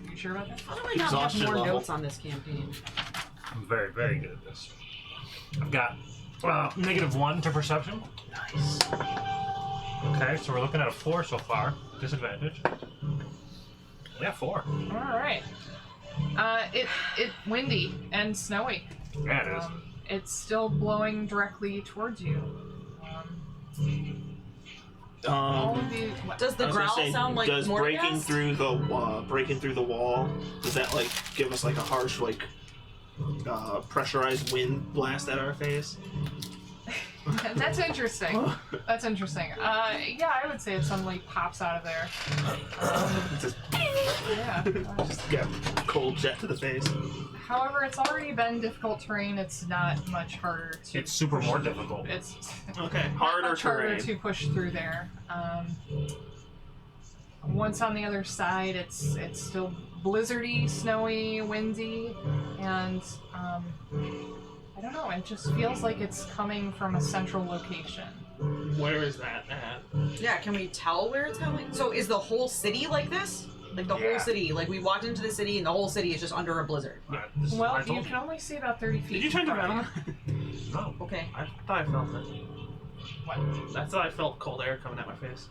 You sure about that? How do I not have Exhaustion more level. notes on this campaign? I'm very, very good at this. I've got -1 to perception. Nice. Okay, so we're looking at a 4 so far. Disadvantage. Yeah, 4. All right. It windy and snowy. Yeah, it is. It's still blowing directly towards you. All of you. What? Does the I was gonna growl say, sound like does breaking Morghast? through the wall, does that like give us like a harsh like pressurized wind blast at our face? That's interesting. That's interesting. Yeah, I would say it suddenly pops out of there. Just Yeah. just get cold jet to the face. However, it's already been difficult terrain. It's not much harder to. It's super more difficult. It's Okay, not harder much harder terrain. to push through there. Once on the other side, it's still blizzardy, snowy, windy, and I don't know. It just feels like it's coming from a central location. Where is that at? Yeah, can we tell where it's coming? So is the whole city like this? Like the whole Yeah. city? Like we walked into the city and the whole city is just under a blizzard? This is what Well, I you told can only see about 30 feet. Did you turn to in front venom? of you. No. Okay. I thought I felt it. What? I thought I felt cold air coming at my face.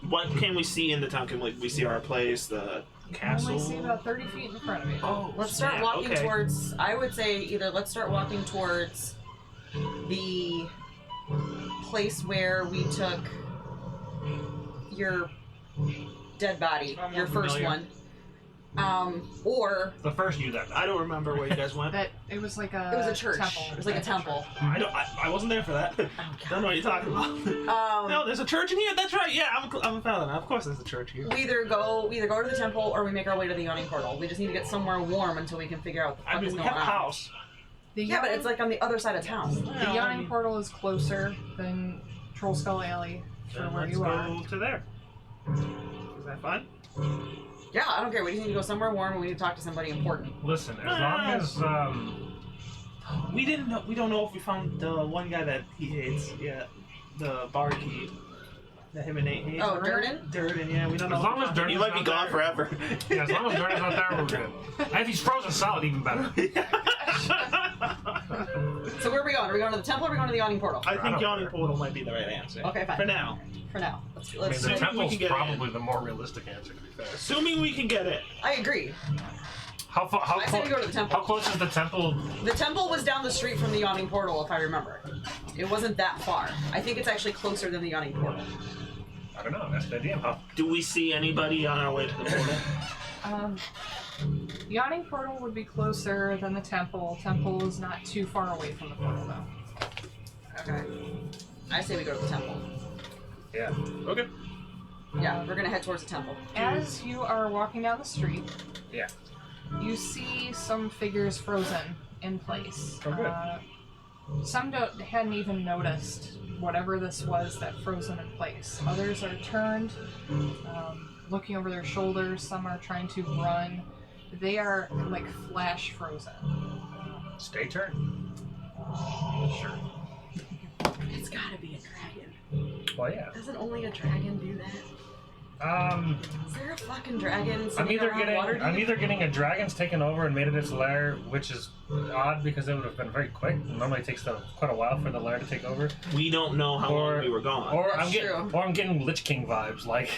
What can we see in the town? Can we see our place, the You can castle? only see about 30 feet in front of you. Oh, Let's start snap, walking okay. towards, I would say either let's start walking towards the place where we took your dead body, I'm your more first familiar. one. Or The first you that I don't remember where you guys went. That it was like a. it was a church. Temple. It was like a temple. I wasn't there for that. Don't know what you're talking about. No, there's a church in here. That's right. Yeah, I'm a paladin. Of course, there's a church here. We either go to the temple or we make our way to the Yawning Portal. We just need to get somewhere warm until we can figure out what the I fuck mean, is we going have a on. house. The Yeah, but Yawning- it's like on the other side of town. the Yawning Portal is closer than Troll Skull Alley for Then where let's you go are. to there. Is that fine? Yeah, I don't care. We just need to go somewhere warm and we need to talk to somebody important. Listen, as long as We didn't know. We don't know if we found the one guy that he hates. Yeah, the barkeep that him and Nate hate. Oh, Durden? Durden. Yeah, we don't know. As long as Durden- He might be Not gone there. forever. yeah, as long as Jordan's not there, we're good. And if he's frozen solid, even better. So where are we going? Are we going to the temple or are we going to the Yawning Portal? I I think don't Yawning care. Portal might be the right answer. Okay, fine. For now. For now. Let's I mean, let's the we temple's can get probably the more realistic answer, to be fair. Assuming we can get it. I agree. How I say we go to the temple. How close is the temple? The temple was down the street from the Yawning Portal, if I remember. It wasn't that far. I think it's actually closer than the Yawning Portal. I don't know. That's the idea. How? Do we see anybody on our way to the portal? Yawning Portal would be closer than the temple. Temple is not too far away from the portal, though. Okay. I say we go to the temple. Yeah. Okay. Yeah, we're gonna head towards the temple. As you are walking down the street, Yeah. you see some figures frozen in place. Oh, good. Some hadn't even noticed whatever this was that frozen in place. Others are turned, looking over their shoulders. Some are trying to run. They are like flash frozen. Stay turned. Sure. It's gotta be a dragon. Well, yeah. Doesn't only a dragon do that? Is there a fucking dragon I'm sitting either around getting Waterdeep? getting a dragon's taken over and made it its lair, which is odd because it would have been very quick. Normally it takes quite a while for the lair to take over. We don't know how long we were gone. Or That's true. I'm getting Lich King vibes, like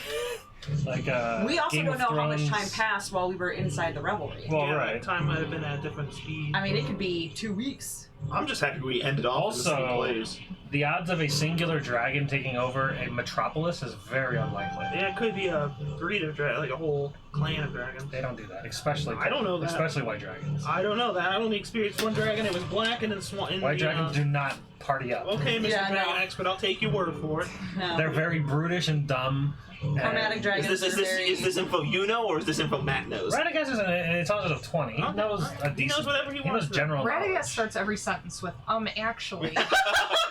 We also Game don't of know how much Thrones. time passed while we were inside the revelry. Well, yeah, right. Time might have been at a different speed. I mean, it could be 2 weeks. I'm just happy we ended off in the same Also, place. the odds of a singular dragon taking over a metropolis is very unlikely. Yeah, it could be a breed of dragon, like a whole clan of dragons. They don't do that, especially I don't know that. especially white dragons. I don't know that. I only experienced one dragon. It was black and then White dragons do not party up. Okay, Mr. Yeah, Dragon no. Expert, I'll take your word for it. No. They're very brutish and dumb. Chromatic dragons Is are very... this info you know, or is this info Matt knows? Radagast is an intelligence of 20. He Okay. knows a He decent. knows whatever he He wants. knows general Radagast knowledge. starts every sentence with actually.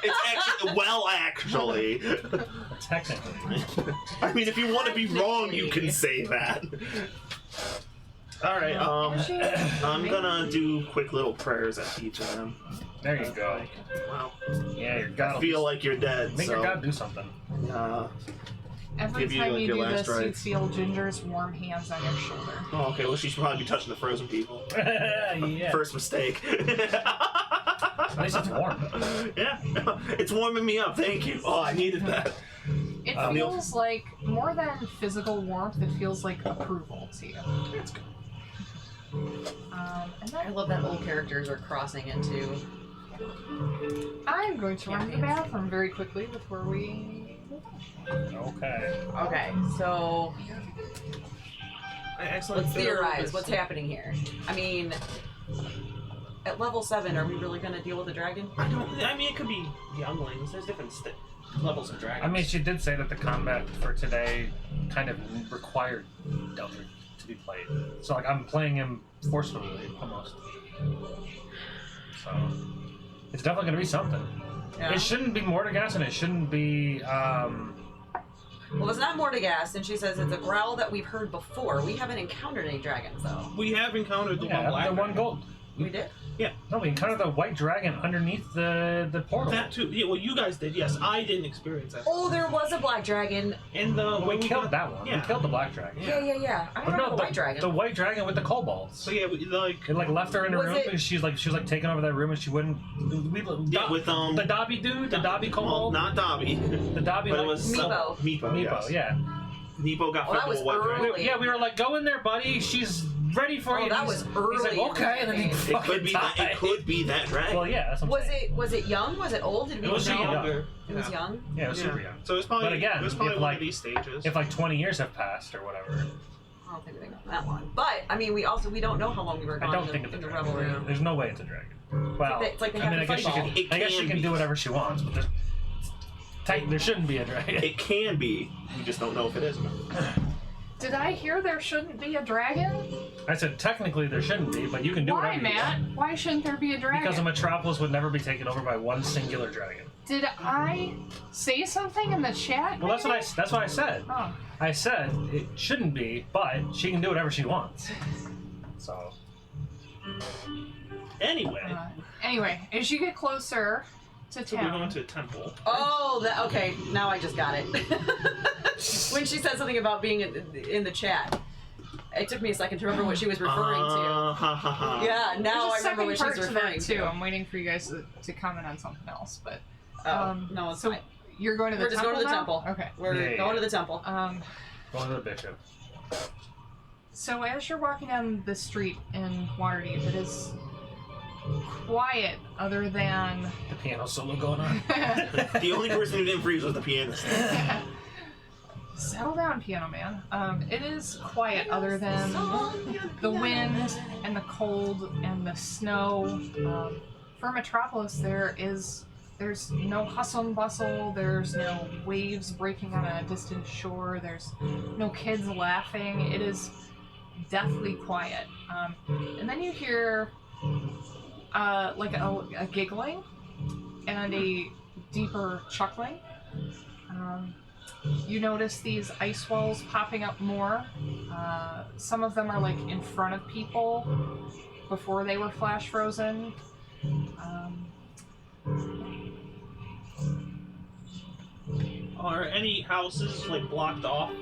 It's actually actually. Technically. I mean, if you want to be wrong, you can say that. All right. I'm gonna do quick little prayers at each of them. There you go. Wow. Yeah, your god. I feel like you're dead. Make so, your god do something. Every Give you, time like, you your do last this, you rites. feel Ginger's warm hands on your shoulder. Oh, okay. Well, she should probably be touching the frozen people. Yeah. First mistake. At least it's warm. Yeah, it's warming me up. Thank you. Oh, I needed that. It Neil. feels like, more than physical warmth, it feels like approval to you. It's good. And I then love that old characters are crossing into... I'm going to run to the Campaigns. bathroom very quickly before we... Okay. Okay, so Excellent. let's theorize what's happening here. I mean, at level 7, are we really going to deal with a dragon? I mean, it could be younglings. There's different levels of dragons. I mean, she did say that the combat for today kind of required Delta to be played. So, like, I'm playing him forcefully, almost. So, it's definitely going to be something. Yeah. It shouldn't be Mordecai, and it shouldn't be, Well, it's not Mordecai, and she says it's a growl that we've heard before. We haven't encountered any dragons, though. we have encountered the one black the one dragon. gold. We did? No, we encountered the white dragon underneath the portal. That too. Yeah, well, you guys did. Yes, I didn't experience that. Oh, there was a black dragon. And Well, we killed got, that one. Yeah. We killed the black dragon. Yeah. I remember the white dragon. The white dragon with the kobolds. So yeah, It like left her in a Was room it- because she was like taking over that room and she wouldn't. Yeah, with the Dobby dude, the Dobby Well, kobold, not Dobby, the Dobby but it like, was Meepo. Meepo. Meepo, Yes. yeah. Meepo got Oh, that fed to was a white dragon. early. We were like, go in there, buddy. She's ready for Oh, you. that And was he's early like, in the okay, and then he campaign. It could be that. died. It could be that dragon. Well, yeah, that's what I'm Was saying. was it young? Was it old? Did we It was know? younger. It was young? Yeah, it was Yeah. super young. So it was probably. But again, it was probably if, one like- of these stages. If like 20 years have passed or whatever, I don't think we've been gone that long. But, I mean, we don't know how long we were I gone don't in think the, it's a in the dragon. revelry. There's no way it's a dragon. Well, It's like they I have mean, I to guess she fight can. all. It I guess she can can be. do whatever she wants, but there shouldn't be a dragon. It can be. We just don't know if it is. Did I hear there shouldn't be a dragon? I said technically there shouldn't be, but you can do Why, whatever you Matt? want. Why shouldn't there be a dragon? Because a metropolis would never be taken over by one singular dragon. Did I say something in the chat? Well, that's what I said. Oh. I said it shouldn't be, but she can do whatever she wants. So anyway, Anyway, as you get closer to so we're going town, to a temple. Oh, okay. Now I just got it. When she said something about being in the chat, it took me a second to remember what she was referring to. Ha ha ha. Yeah, now I there's a remember what second she's part to referring that too. I'm waiting for you guys to comment on something else, but Oh, no, it's so fine. you're going to the We're just temple going to the now? temple. Okay. We're Yeah. going to the temple. going to the bishop. So as you're walking down the street in Waterdeep, it is quiet other than The piano solo going on. The only person who didn't freeze was the pianist. settle down, piano man. It is quiet other than the wind and the cold and the snow. For Metropolis, there's no hustle and bustle. There's no waves breaking on a distant shore. There's no kids laughing. It is deathly quiet. And then you hear like a giggling and a deeper chuckling. You notice these ice walls popping up more. Some of them are like in front of people before they were flash frozen. Are any houses like blocked off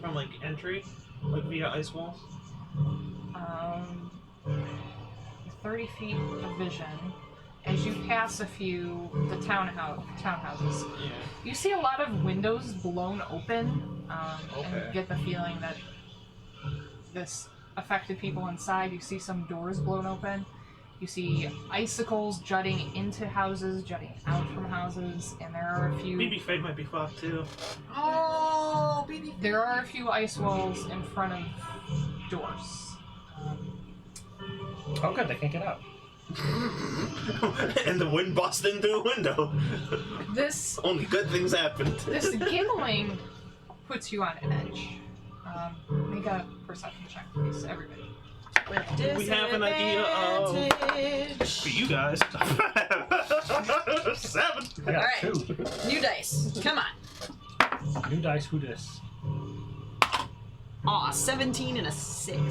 from like entry, like via ice walls? 30 feet of vision. As you pass a few, the townhouses, Yeah. you see a lot of windows blown open, Okay. and get the feeling that this affected people inside. You see some doors blown open, You see icicles jutting into houses, jutting out from houses, and there are a few. BB Faye might be fucked too. Oh, baby. There are a few ice walls in front of doors. Oh, good, they can't get out. And the wind busted in through the window. This Only good things happened. this giggling puts you on edge. Make a perception check, please, everybody. We have an idea of for you guys. 7. I got Alright. 2. New dice. Come on. New dice, who dis? Aw, 17 and a 6.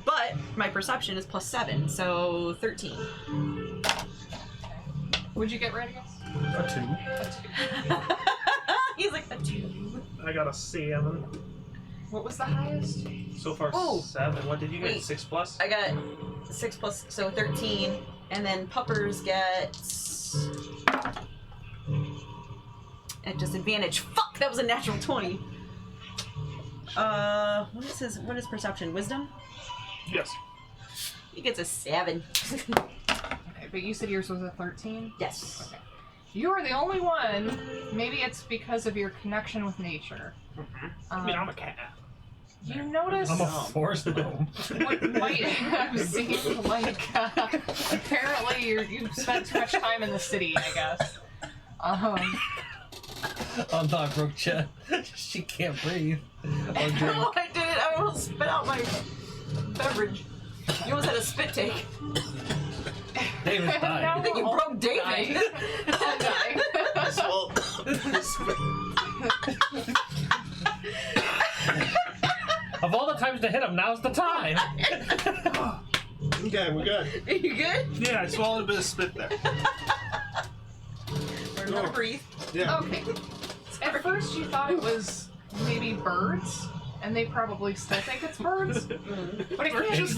But my perception is +7, so 13. Would you get right, I guess? A 2. A 2. He's like a 2. I got a 7. What was the highest? So far, Oh. 7. What did you get? Wait. 6 plus? I got 6 plus, so 13. And then Puppers gets at disadvantage. Fuck, that was a natural 20. What is perception? Wisdom? Yes. He gets a 7. Okay, but you said yours was a 13? Yes. Okay. You are the only one, maybe it's because of your connection with nature. I mean, I'm a cat. You notice I'm a force gnome. what might have seemed like apparently you've spent too much time in the city, I guess. Oh no, I broke Chet. She can't breathe. Or drink. No, I did it. I almost spit out my beverage. You almost had a spit take. David's Now dying. I think you we're all broke David. dying. All dying. Well, Of all the times to hit him, now's the time. okay, we're good. Are you good? Yeah, I swallowed a bit of spit there. Learn how to breathe. Yeah. Okay. At first you thought it was maybe birds, and they probably still think it's birds, but it can't It's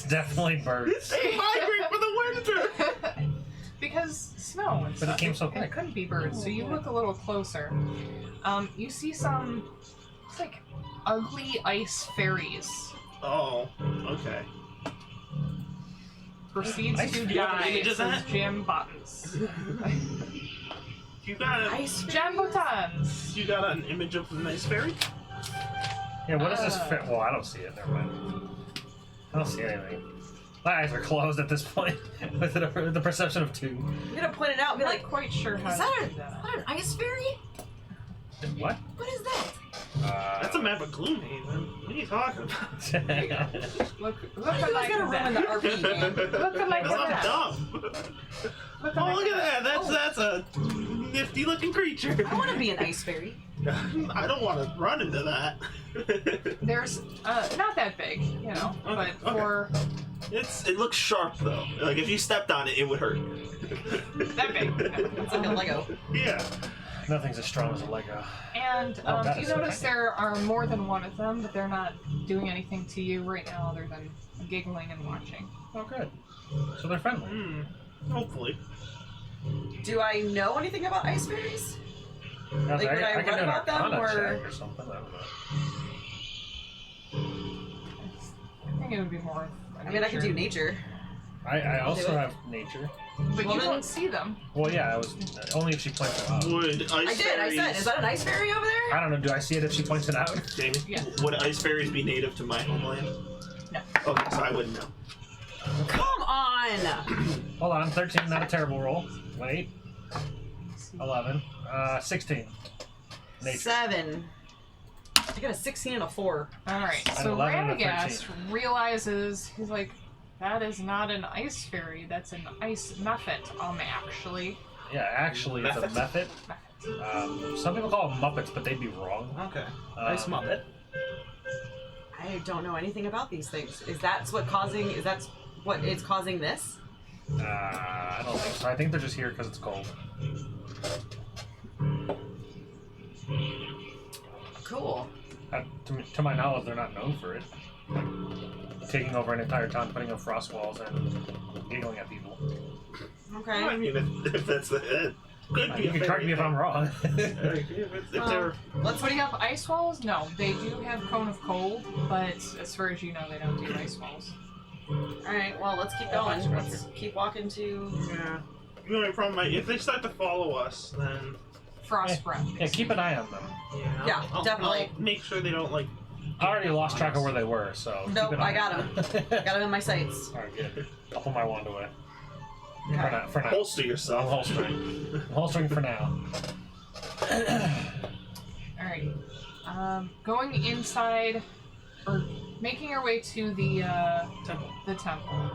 be definitely birds. They migrate for the winter. because snow and But it stuff. came so It quick. couldn't be birds, so you look a little closer. You see some, it's like ugly ice fairies. Oh, okay. Proceeds Ice to fairies? You have an die, image of says that? Jim Buttons. You got Ice Jim Buttons! you got an image of the nice fairy? Yeah, what is this fit? Well, I don't see it. Never mind. I don't see anything. My eyes are closed at this point with the perception of 2. I'm gonna point it out and I'm be not like, quite sure how is to that, do is that. that an ice fairy? What? What is that? That's a map of Gloomhaven. What are you talking about? Look Why do you at guys gotta ruin the that. RPG game? Look at like I'm that. dumb. Look Oh, look at that. That's a nifty looking creature. I want to be an ice fairy. I don't want to run into that. There's not that big, you know, Okay, but for It looks sharp though. Like if you stepped on it, it would hurt. that big. It's like a Lego. Yeah. Nothing's as strong as a Lego. And Oh, that you is so notice tiny. there are more than one of them, but they're not doing anything to you right now other than giggling and watching. Oh, good. So they're friendly. Hopefully. Do I know anything about ice fairies? Like, would I can read do an about them, Arcana or- check or something. I don't know. I think it would be more. I mean, I could do nature. I I'll do also it. have nature. But Well, you then- don't see them. Well, yeah, I was only if she points it out. Would ice I did. fairies? I said, is that an ice fairy over there? I don't know. Do I see it if she points it out? Jamie? Yeah. Would ice fairies be native to my homeland? No. Okay, so I wouldn't know. Come on. Hold on. 13. Not a terrible roll. Wait. 11. 16. Nature. 7. I got a 16 and a 4. Alright, An so 11 and a Radagast realizes, he's like, that is not an ice fairy, that's an ice mephit, actually. Yeah, actually, it's a method. Some people call them Muppets, but they'd be wrong. Okay. Nice Muppet. I don't know anything about these things. Is that what is causing this? I don't think so. I think they're just here because it's cold. Cool. To my knowledge, they're not known for it. Taking over an entire town, putting up frost walls, and giggling at people. Okay. I mean, if that's the could be You a can correct me if I'm wrong. if they're Let's Putting up ice walls? No, they do have Cone of Cold, but as far as you know, they don't do ice walls. Alright, well, let's keep going. Let's keep walking to... Yeah. The only problem, if they start to follow us, then Frost breath. Yeah, keep an eye on them. Yeah, definitely. I'll make sure they don't I already lost track of where they were, so. Nope, keep an eye I got on them. Got them in my sights. Alright, good. I'll put my wand away. Okay. For now. Holster I'm yourself. holstering. I'm holstering for now. Alright. Going inside, or making our way to the temple. temple.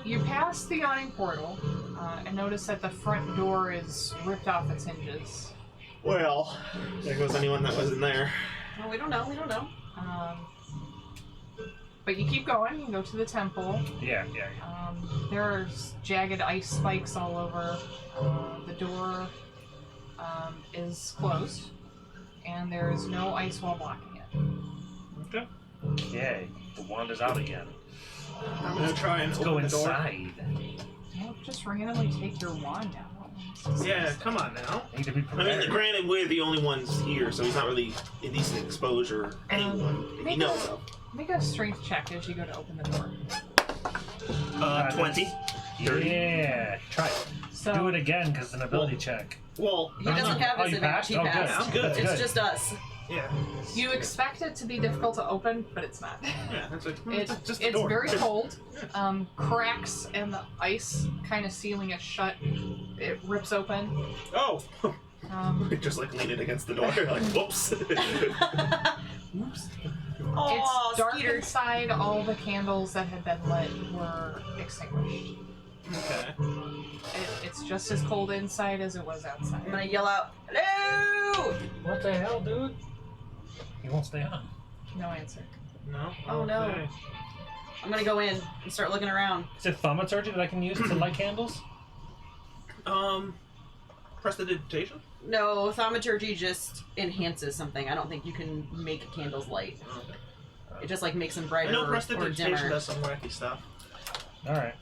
You pass the Yawning portal, and notice that the front door is ripped off its hinges. Well, there goes anyone that wasn't there. Well, we don't know. We don't know. But you keep going, you go to the temple. Yeah. There's jagged ice spikes all over. The door is closed, and there is no ice wall blocking it. Okay. Okay. The wand is out again. I'm gonna try and Let's go open the door. inside. Don't just randomly take your wand out. Yeah, come on now. Need to be I mean, prepared. granted, we're the only ones here, so he's not really a decent exposure. Anyone he make knows of. Make a strength check as you go to open the door. 20. 30. Yeah. Try it. So Do it again, because it's an ability check. Well, He doesn't have Oh, his you advantage. He passed? Oh, good. passed. good. It's Good. just us. Yeah. you expect it to be difficult to open, but it's not. Yeah, that's like, It's just the door. very cold. Cracks and the ice kind of sealing it shut. It rips open. Oh! just like leaning against the door, like, whoops. Oh, It's dark Skeeter. inside. All the candles that had been lit were extinguished. Okay. It's just as cold inside as it was outside. I'm gonna yell out, "Hello!" What the hell, dude? He won't stay on. No answer. No? Oh, no. Okay. I'm gonna go in and start looking around. Is it thaumaturgy that I can use to light candles? Prestidigitation? No, thaumaturgy just enhances something. I don't think you can make candles light. Okay. It just like makes them I brighter know or prestidigitation dimmer. does some wacky stuff. Alright.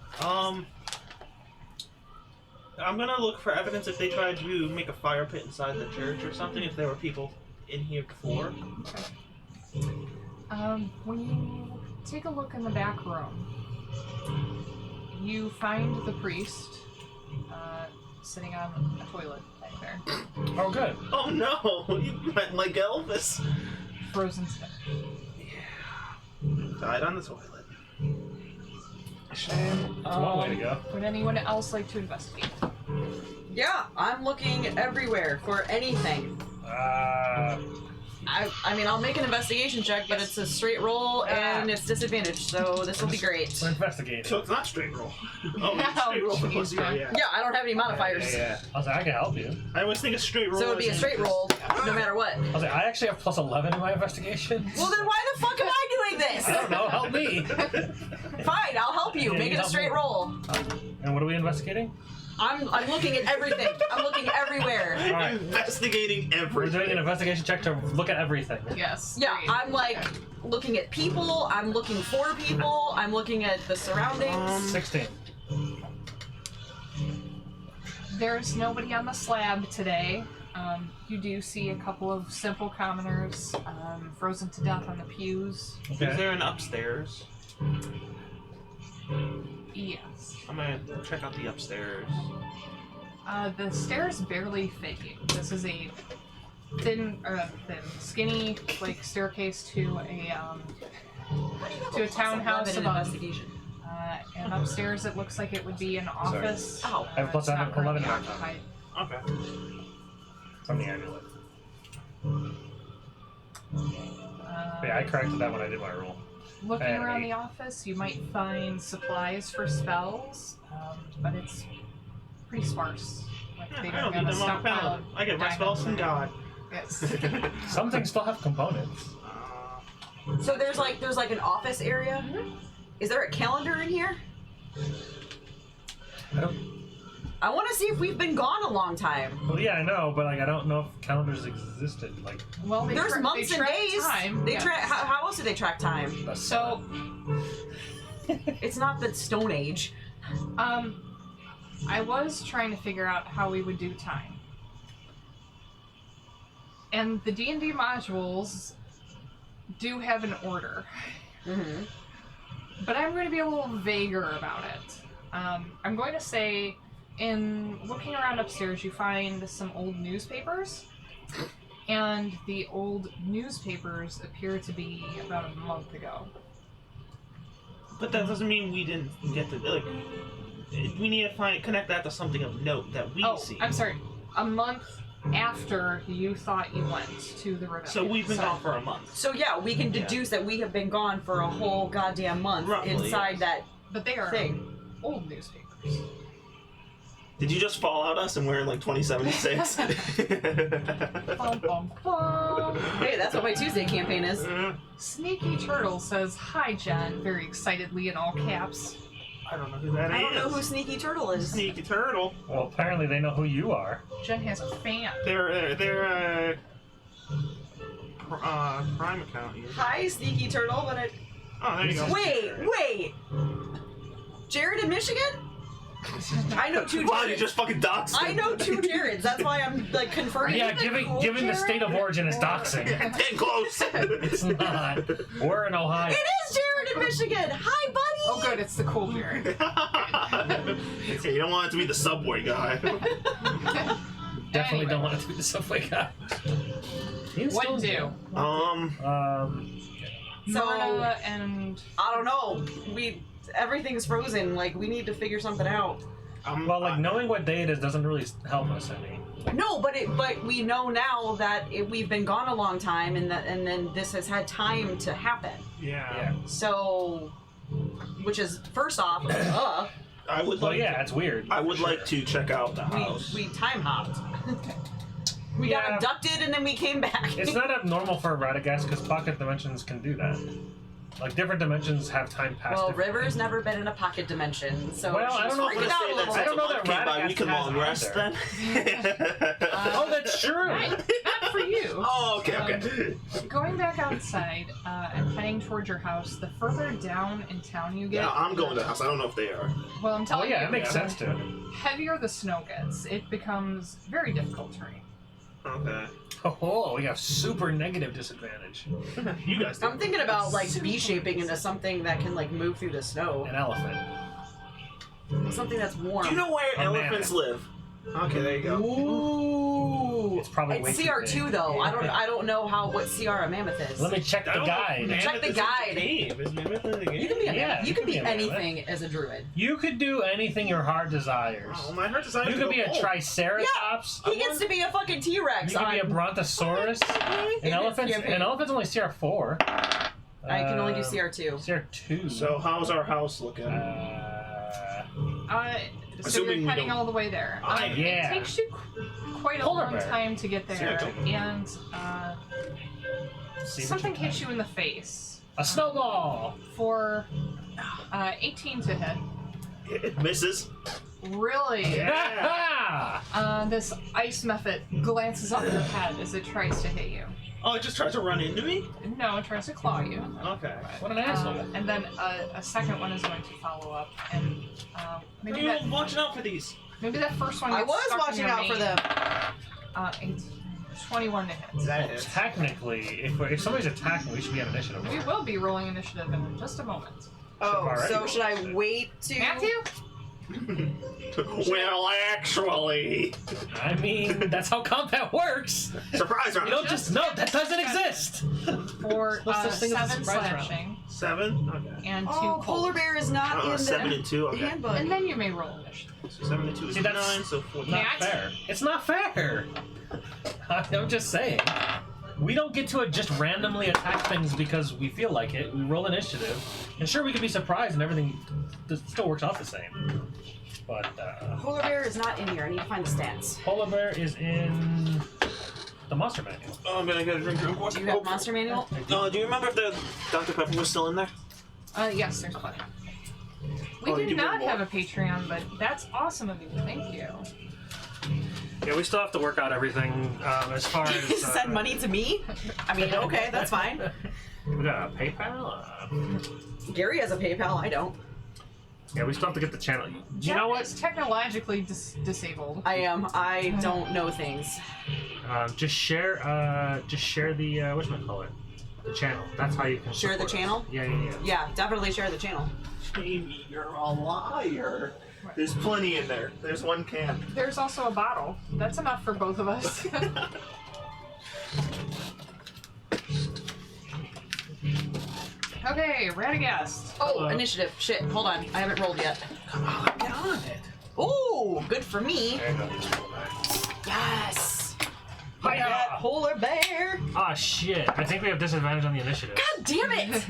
I'm gonna look for evidence if they tried to make a fire pit inside the church or something, if there were people in here before. When you take a look in the back room, you find the priest sitting on a toilet back there, Oh, good. Oh no! You went like Elvis. frozen to death. Died on the toilet. That's one way to go. Would anyone else like to investigate? Yeah, I'm looking everywhere for anything. I mean, I'll make an investigation check, but it's a straight roll and it's disadvantaged, so this will be great. We're investigating. So it's not straight roll. Oh, No, it's straight roll for jeez, plus zero, man. yeah. Yeah, I don't have any modifiers. Yeah. I was like, I can help you. I always think a straight roll. So it would be a is- straight roll, no matter what. I was like, I actually have plus 11 in my investigation. Well, then why the fuck am I doing I don't this? know, help me. Fine, I'll help you. Yeah, Make you it a help straight me. roll. And what are we investigating? I'm looking at everything. I'm looking everywhere. Alright. Investigating We're everything. doing an investigation check to look at everything. Yes. Yeah, great. I'm like looking at people. I'm looking for people. I'm looking at the surroundings. 16. There's nobody on the slab today. You do see a couple of simple commoners frozen to death on the pews. Is there an upstairs? Yes. I'm gonna check out the upstairs. The stairs barely fit you. This is a thin, skinny, like staircase to a townhouse 11 above. investigation. And upstairs, it looks like it would be an office. Ow. I have plus it's not 11 currently in my occupied. Okay. From the amulet. Yeah, I corrected that when I did my roll. Looking And around 8. the office, you might find supplies for spells, but it's pretty sparse. Like they I don't don't have need a them on stockpile. pallet. I get my spells from God. Yes. Some things still have components. So there's like an office area. Is there a calendar in here? I don't. I want to see if we've been gone a long time. Well, yeah, I know, but like I don't know if calendars existed. Like Well, they There's tra- months they and track days. Time. They yes. track. How else do they track time? the So, It's not the Stone Age. I was trying to figure out how we would do time. And the D&D modules do have an order. Mm-hmm. but I'm going to be a little vaguer about it. I'm going to say, in looking around upstairs, you find some old newspapers, and the old newspapers appear to be about a month ago. But that doesn't mean we didn't get to like. We need to connect that to something of note that we see. I'm sorry. A month after you thought you went to the rebellion. So we've been gone for a month. So yeah, we can deduce that we have been gone for a whole goddamn month Roughly, inside that But they are thing. old newspapers. Did you just fall out us and we're in like 2076? Bum, bum, bum. Hey, that's what my Tuesday campaign is. Sneaky Turtle says, "Hi, Jen," very excitedly in all caps. I don't know who that is. I don't know who Sneaky Turtle is. Sneaky Turtle. Well, apparently they know who you are. Jen has a fan. They're Prime account. Here. Hi, Sneaky Turtle, but I... Oh, there you go. Wait! Jared in Michigan? I know two Wow, you Jareds. just fucking doxed him. I know two Jareds, that's why I'm like confirming. Yeah, Is it cool, given the state of Jared? origin is doxing. Getting close. It's not. We're in Ohio. It is Jared in Michigan! Hi, buddy! Oh, good, it's the cool Jared. Yeah, you don't want it to be the subway guy. Definitely Anyway. don't want it to be the subway guy. What do? So, Myrna and I don't know. Everything's frozen. Like, we need to figure something out. well, like knowing what day it is doesn't really help us any. No, but we know now that we've been gone a long time, and then this has had time to happen. Yeah. So, which is first off, I would Well, like. yeah, it's weird. I would for like sure. to check out the house. we time hopped. We Yeah. got abducted and then we came back. It's not abnormal for a Radagast because pocket dimensions can do that. Like different dimensions have time passed. Well, differently. River's never been in a pocket dimension, so Well, I she's don't know if freaking I'm out Say a that little. I since don't a know month that came by, we Radagast can has long rest then. Oh, that's true. Right? Not for you. Oh, okay. Going back outside and heading towards your house, the further down in town you get, Yeah, I'm going to the house. I don't know if they are. well, I'm Oh telling yeah, you, it makes sense to. heavier the snow gets, it becomes very difficult terrain. Okay. Oh, we have super negative disadvantage. You guys. I'm thinking about like V-shaping into something that can like move through the snow. An elephant. Something that's warm. Do you know where A elephants live? Okay, there you go. Ooh. It's probably way It's too CR2 big. though. I don't know what CR a mammoth is. Let me check the guide. Check the guide. Is Mammoth in the game? You can be a Yeah, mammoth. You you can could be be a mammoth. anything as a druid. You could do anything your heart desires. Oh, my heart desires You to could go be a home. Triceratops. He gets to be a fucking T-Rex. You could be a on- Brontosaurus. An elephant's only CR4. I can only do CR2. CR2. So, how's our house looking? So Assuming we you're heading don't- all the way there. yeah. It takes you quite a Polar long bear. time to get there, Yeah. and See what something you hits can. you in the face. A snowball. For 18 to hit. It misses. Really? Yeah. This ice method glances off your head as it tries to hit you. Oh, it just tries to run into me? No, it tries to claw you. Okay. What an asshole. And then a second one is going to follow up, and maybe Are you that watching out for these? first one. I gets was stuck in watching your out for mane. them. 18, 21 to hit. That hits. Technically, if somebody's attacking, we should be on initiative. We will be rolling initiative in just a moment. Oh, already so rolled should I it. wait to... Matthew? Well, actually. I mean, that's how combat works. Surprise round. You don't just know that doesn't exist. For What's this thing as a 7 surprise round? slashing 7? Okay. and 2 Oh, cold. Polar Bear is not in 7 the and 2. Okay. handbook. And then you may roll initiative. So 7 and 2 is See, that's 9, so 14. Not Matt? fair. It's not fair. I'm just saying. We don't get to just randomly attack things because we feel like it. We roll initiative. And sure, we can be surprised and everything still works out the same. But, Polar Bear is not in here. I need to find the stats. Polar Bear is in the monster manual. Oh, I'm gonna get a drink real quick. Do you have Monster Manual? Do you remember if the Dr. Pepper was still in there? Yes, there's plenty. We Oh, you do do not more. have a Patreon, but that's awesome of you. Thank you. Yeah, we still have to work out everything as far as... Send money to me? I mean, okay, that's fine. We got a PayPal? Gary has a PayPal. I don't. Yeah, we still have to get the channel. You Jeff know what? is technologically disabled. I am. I don't know things. Just share the whatchamacallit? the channel. That's how you can Share the support us. channel? Yeah. Yeah, definitely share the channel. Jamie, you're a liar. There's plenty in there. There's one can. There's also a bottle. That's enough for both of us. Okay, Radagast. Oh, Hello. initiative. Shit, hold on. I haven't rolled yet. Come on, get on it. Ooh, good for me. There you go. Yes. Hiya! That polar bear. Ah, shit. I think we have disadvantage on the initiative. God damn it.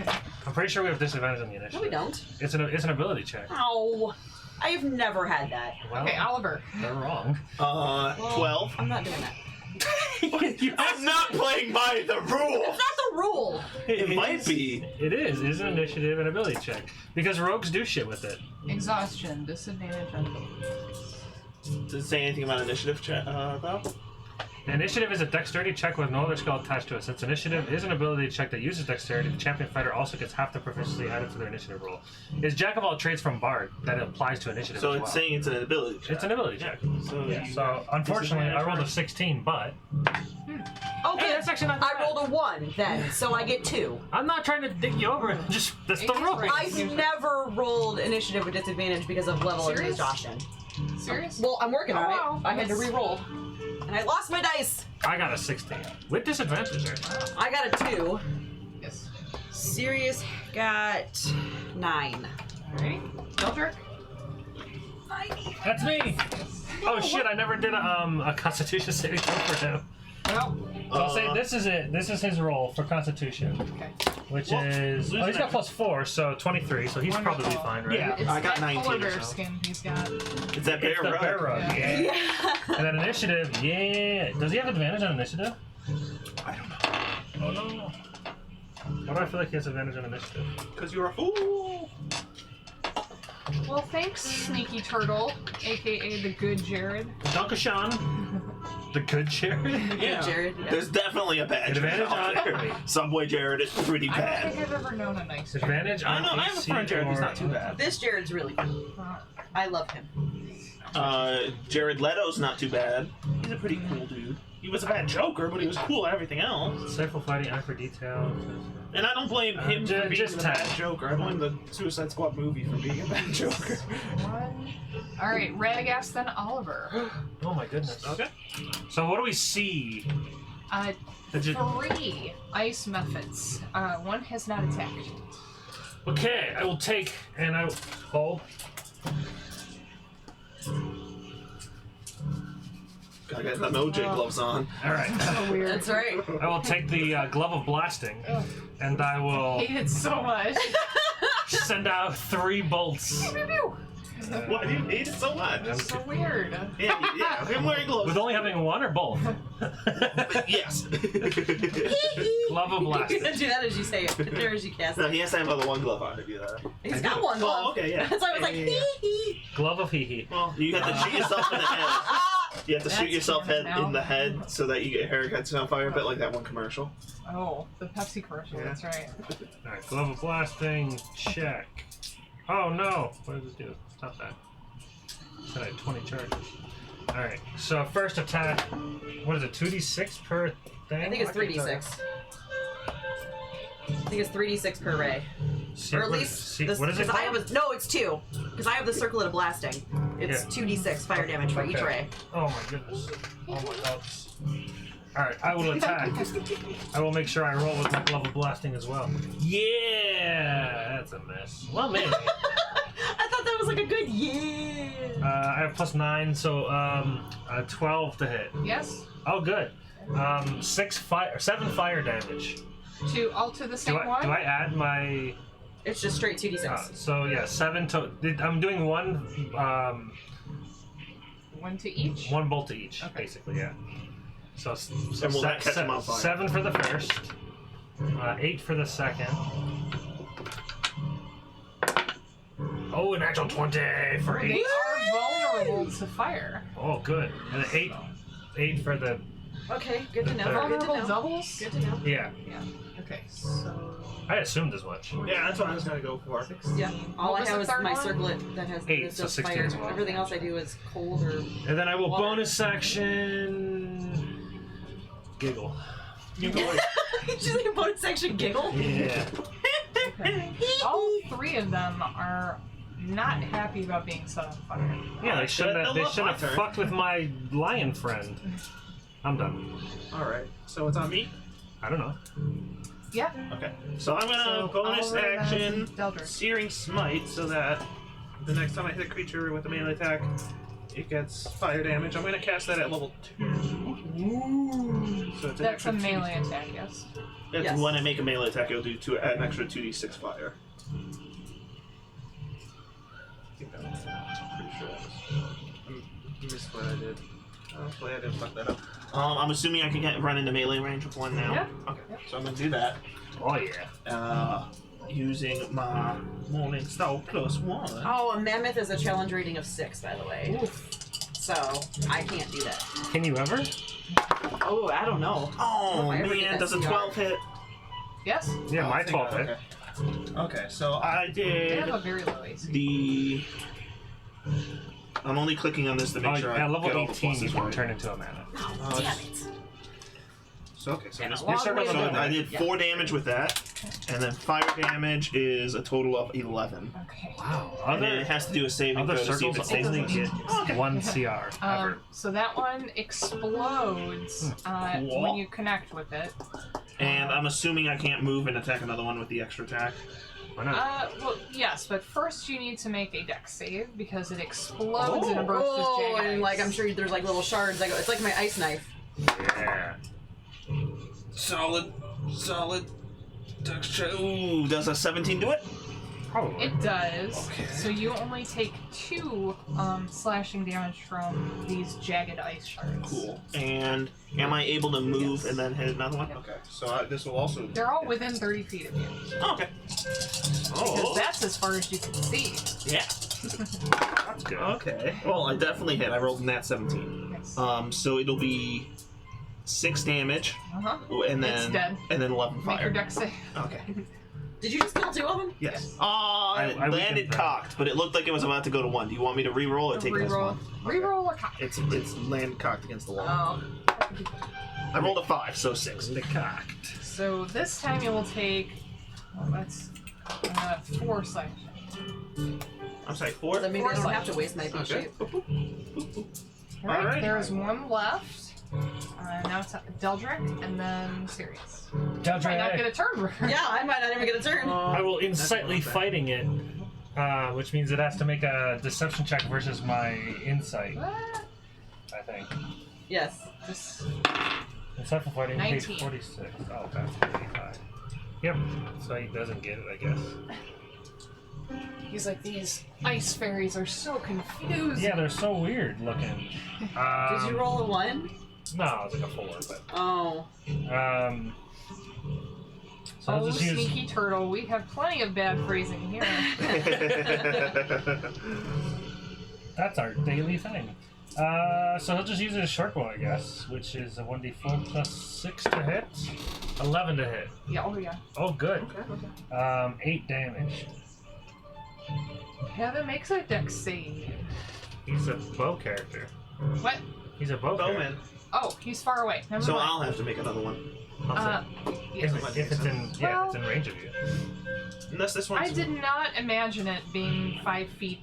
I'm pretty sure we have disadvantage on the initiative. No, we don't. It's an ability check. Ow. I've never had that. Well, Okay, Oliver. they're wrong. 12. I'm not doing that. I'm not playing by the rules. That's not the rule. It might be. It is. It is an initiative and ability check. Because rogues do shit with it. Exhaustion. Disadvantage on Does it say anything about initiative, though? Initiative is a dexterity check with no other skill attached to it. Since initiative is an ability check that uses dexterity, the champion fighter also gets half the proficiency added to their initiative roll. It's jack of all trades from Bard that applies to initiative So as it's well. saying it's an ability check. It's an ability check. So, Yeah. you So got unfortunately, I rolled a disadvantage 16, but Okay, Hey, that's actually not I bad. rolled a 1 then, so I get 2. I'm not trying to dig you over. Just that's the It is rule. right. I've never rolled initiative with disadvantage because of level of Serious? exhaustion. Serious? Well, I'm working on Oh, it. wow. I had to That's- re-roll. And I lost my dice. I got a 16 with disadvantage there. I got a 2. Yes. Sirius got 9. Alrighty. Eldrick. That's me. Oh shit! I never did a Constitution saving throw for him. Well, So I'll say this is it. This is his roll for Constitution, okay. which Well, is lose he's got that. plus 4, so 23. So he's probably Wonderful. fine, right? Yeah. It's I got that 19 polar or bear so. skin he's got. It's that bear It's the rug. bear rug. Yeah. Yeah. And then initiative. Yeah. Does he have advantage on initiative? I don't know. Oh no. Why do I feel like he has advantage on initiative? Because you're a fool. Well, thanks, Sneaky Turtle, aka the Good Jared. Dunkashan. The good Jared. Yeah. Jared, yeah. There's definitely a bad Advantage Jared out on- there. Subway Jared is pretty I don't bad. think I've ever known a nice Jared. Advantage I on know, I have a AC friend Jared who's or- not too bad. This Jared's really good. I love him. Jared Leto's not too bad. He's a pretty cool dude. He was a bad Joker, but he was cool at everything else. Careful fighting, eye for detail. And I don't blame him ju- for being just the bad tag. Joker. I blame the Suicide Squad movie for being a bad Joker. One. Alright, Radagast, then Oliver. Oh my goodness. Okay. So what do we see? Did you- 3 ice methods. One has not attacked. Okay, I will take and I will hold. Gotta get the no J gloves on. All right. So weird. That's right. I will take the glove of blasting, and I will Hate it so much. send out 3 bolts. Pew, pew, pew. Why do you hate it so much? It's so weird. Yeah, him wearing gloves. With only having one or both. Yes. Glove of You blasting. can do that as you say it, or as you cast No, it. he has to have other one glove on to do that. He's got one glove. Oh, okay, yeah. That's why I was like, Yeah, yeah, hee. Glove of hee hee. Well, you have to shoot yourself in the head. You have to shoot That's yourself canon head now. in the head so that you get hair catching on fire, a bit like that one commercial. Oh, the Pepsi commercial, Yeah. that's right. All right, glove of blasting. Check. Oh no! What does it do? Stop that. Said I had 20 charges. All right. So first attack. What is it? 2d6 per thing. I think it's 3d6. I think it's 3d6 per ray. Or at least, what is it? because I have called? no, it's 2. Because I have the circlet of blasting. It's Yeah. 2d6 fire damage for each Okay. ray. Oh my goodness. Oh my god. Alright, I will attack. I will make sure I roll with my glove of blasting as well. Yeah! That's a miss. Well, maybe. I thought that was like a good yeah. I have plus 9, so 12 to hit. Yes? Oh, good. 7 fire damage. All to the same Do one? I add my... It's just straight 2d6. so yeah, 7 to... I'm doing one One to each? one bolt to each, Okay. basically, yeah. So, And will that catch him on fire? 7 for the first, 8 for the second. Oh, an actual 20 for 8. They are vulnerable to fire. Oh, good. And an 8 for the... Okay, good to know. Third. Good to Vulnerable know. doubles? Good to know. Yeah, Yeah. Okay, so... I assumed as much. Yeah, that's what I was gonna go for. 16. Yeah. All What I was have the is third my one? circlet that has 8, that so does 16 fire. as well. Everything else I do is cold or And then I will Water. bonus action... Giggle. You go like, She's like a bonus action giggle. Yeah. Okay. All three of them are not happy about being set on fire. Yeah, they shouldn't have, They'll love my turn. fucked with my lion friend. I'm done. Alright, so it's on me? I don't know. Yeah. Okay. So I'm gonna So bonus Oliver, then action Deldrick. Searing Smite so that the next time I hit a creature with a melee attack, it gets fire damage. I'm gonna cast that at level 2. So it's an That's a extra melee 2d6. attack, yes. It's Yes. when I make a melee attack, it'll do an extra 2d6 fire. I think that was pretty sure that was. I missed what I did. Hopefully I didn't fuck that up. I'm assuming I can run into melee range with one now. Yeah. Okay. Yep. So I'm gonna do that. Oh yeah. Using my Morning Star +1. Oh, a mammoth is a challenge rating of 6, by the way. So I can't do that. Can you ever? Oh, I don't know. Oh If I ever get man, that does a CR. 12 hit? Yes. Yeah, Oh, my I think 12 hit. Okay, so I They have did a very low AC. the. I'm only clicking on this to make sure at I level get all the 18, you pluses can right. turn into a mana. Oh, damn it. So okay, so And just a long so way to go. I did Yeah. 4 damage with that, and then fire damage is a total of 11. Okay. Wow. And then it has to do a saving Other throw to see if circles it stays only in get 1 CR ever. So that one explodes Cool. when you connect with it. And I'm assuming I can't move and attack another one with the extra attack. Why not? Well, yes, but first you need to make a dex save because it explodes in a burst of Oh, jagged and ice. like I'm sure there's like little shards. Like it's like my ice knife. Yeah. Solid dex check. Ooh, does a 17 do it? Probably. It does. Okay. So you only take 2 slashing damage from these jagged ice shards. Cool. And am I able to move Yes. and then hit another one? Yep. Okay. So this will also. They're all within 30 feet of you. Oh, okay. Because that's as far as you can see. Yeah. That's good. Okay. Well, I definitely hit. I rolled nat 17. Yes. So it'll be 6 damage, Uh-huh. and It's then dead. 11 Make your fire. dex save. Okay. Did you just kill 2 of them? Yes. I It weakened landed that. cocked, but it looked like it was about to go to 1. Do you want me to re-roll or take it as Reroll. 1? Reroll a cock. It's land cocked against the wall. Oh. I rolled a 5, so 6. Cocked. So this time you will take. Well, that's 4 slashing. I'm sorry, Does 4? that mean I don't have to waste my beat Okay. shape? Alright, Alright. there's 1 left. Now it's Deldrick and then Sirius. Might not get a turn. Yeah, I might not even get a turn. I will That's insightly not bad. fighting it, which means it has to make a deception check versus my insight, What? I think. Yes. Just Insightful fighting, page 19. 46. Oh, that's 85. Yep, so he doesn't get it, I guess. he's like, these ice fairies are so confused. Yeah, they're so weird looking. Did you roll a 1? No, it's like a 4, but. Oh. So I'll Oh, just use. sneaky turtle. We have plenty of bad phrasing here. That's our daily thing. So he'll just use it as short bow, I guess, which is a 1d4 plus 6 to hit, 11 to hit. Yeah, oh yeah. Oh, good. Okay. 8 damage. Heaven makes a dex save. He's a bow character. What? He's a bow Bowman. Oh, he's far away. Never So mind. I'll have to make another one. Yes. If it's in, yeah, if it's in range of you, Unless this I one's. did not imagine it being 5 feet.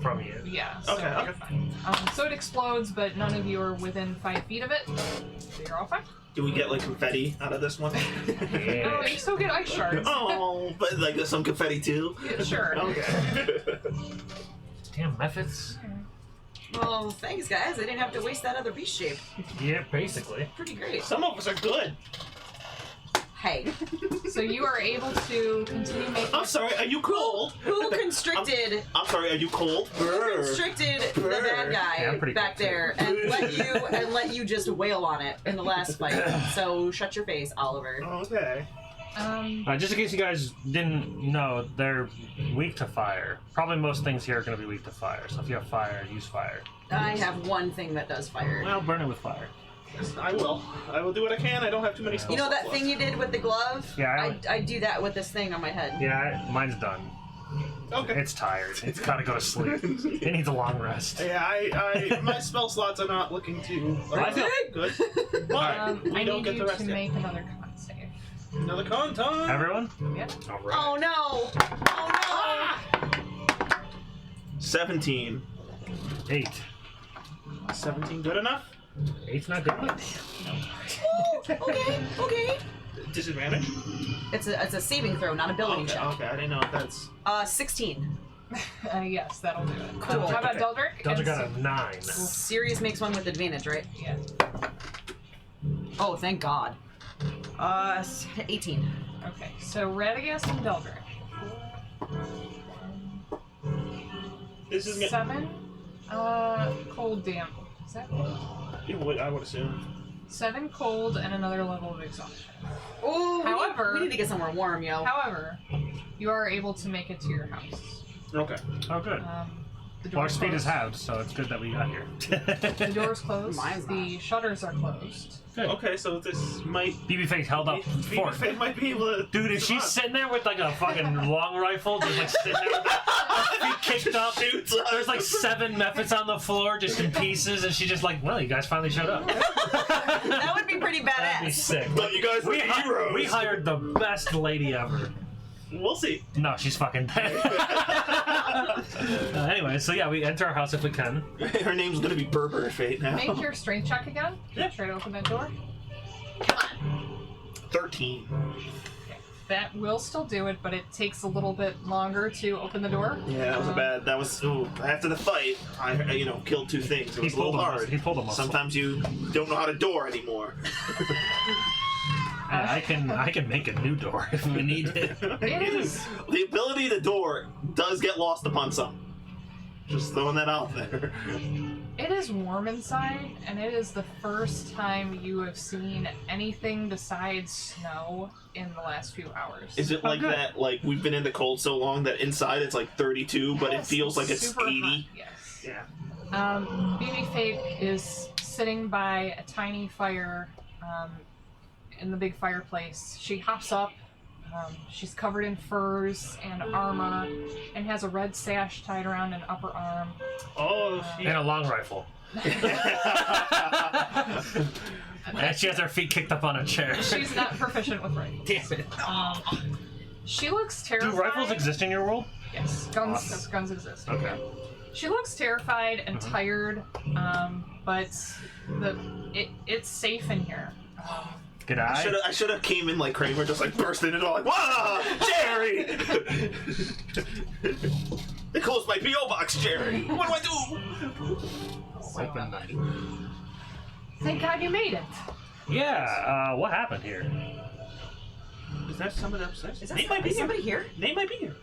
from you. Yeah. So Okay, you're okay. fine. So it explodes, but none of you are within 5 feet of it. So you're all fine. Do we get like confetti out of this one? Oh, you still get ice shards. Oh, but like there's some confetti too? Yeah, sure. Okay. Damn methods. Well, thanks, guys. I didn't have to waste that other beast shape. Yeah, basically. Pretty great. Some of us are good. Hey. So you are able to continue making. I'm sorry, are you cold? Who constricted I'm sorry, are you cold? Who constricted the bad Yeah, I'm guy pretty back cool, too. there and let you just wail on it in the last fight? So shut your face, Oliver. Okay. Just in case you guys didn't know, they're weak to fire. Probably most things here are going to be weak to fire. So if you have fire, use fire. I have one thing that does fire. Well, burn it with fire. Yes, I will. I will do what I can. I don't have too many spells. You know that left. thing you did with the glove? Yeah, I do that with this thing on my head. Yeah, mine's done. Okay. It's tired. It's got to go to sleep. It needs a long rest. Yeah, my spell slots are not looking too I feel good. But I we don't need get you the rest to yet. make another con save. Another con time. Everyone? Yeah. All right. Oh no! Oh 17. 8. 17 good enough? 8's not good enough. no! Okay. Disadvantage. It's a saving throw, not ability Okay, check. okay, I didn't know if that's. 16. Yes, that'll do it. Cool. How about Deldrick? Deldrick got a 9. Sirius makes one with advantage, right? Yeah. Oh, thank God. 18. Okay, so Radagast and Deldrick. This is gonna. 7. Cold damn. Is that cold? I would assume. 7 cold and another level of exhaustion. Oh, However- we need to get somewhere warm, yo. However, you are able to make it to your house. Okay. Oh, good. The Well, our door's speed is closed. halved, so it's good that we got here. The door's closed. Mine's The shutters are closed. Good. Okay, so this might. BB Face held up fort. Faith might be able to. Dude, if she's sitting there with like a fucking long rifle, just like sitting there with her feet kicked up, there's like 7 methods on the floor just in pieces, and she just like, well, you guys finally showed up. That would be pretty That'd be badass. sick. But you guys were heroes. We hired the best lady ever. We'll see. No, she's fucking dead. Anyway, so yeah, we enter our house if we can. Her name's gonna be Berber Fate now. Make your strength check again. Yeah. Try to open that door. 13. That will still do it, but it takes a little bit longer to open the door. Yeah, that was a bad. That was after the fight. I killed 2 things. It was a little hard. He pulled a muscle. Sometimes you don't know how to door anymore. I can make a new door if we need it. It is. The ability to door does get lost upon some. Just throwing that out there. It is warm inside, and it is the first time you have seen anything besides snow in the last few hours. Is it like good. that? Like we've been in the cold so long that inside it's like 32, but it Yes, feels like it's super 80. hot, yes. Yeah. BB Fate is sitting by a tiny fire in the big fireplace. She hops up. She's covered in furs and armor and has a red sash tied around an upper arm. Oh, she. And a long rifle. And she has her feet kicked up on a chair. She's not proficient with rifles. Damn it. She looks terrified. Do rifles exist in your world? Yes, guns exist. Okay. She looks terrified and tired, but it's safe in here. Good I eye. should have came in like Kramer, just like bursting into like, "Wow, Jerry!" They closed my PO box, Jerry. What do I do? Open night. Thank God you made it. Yeah. What happened here? Is that someone upstairs? Is that Nate might be somebody here. here? Nate might be here.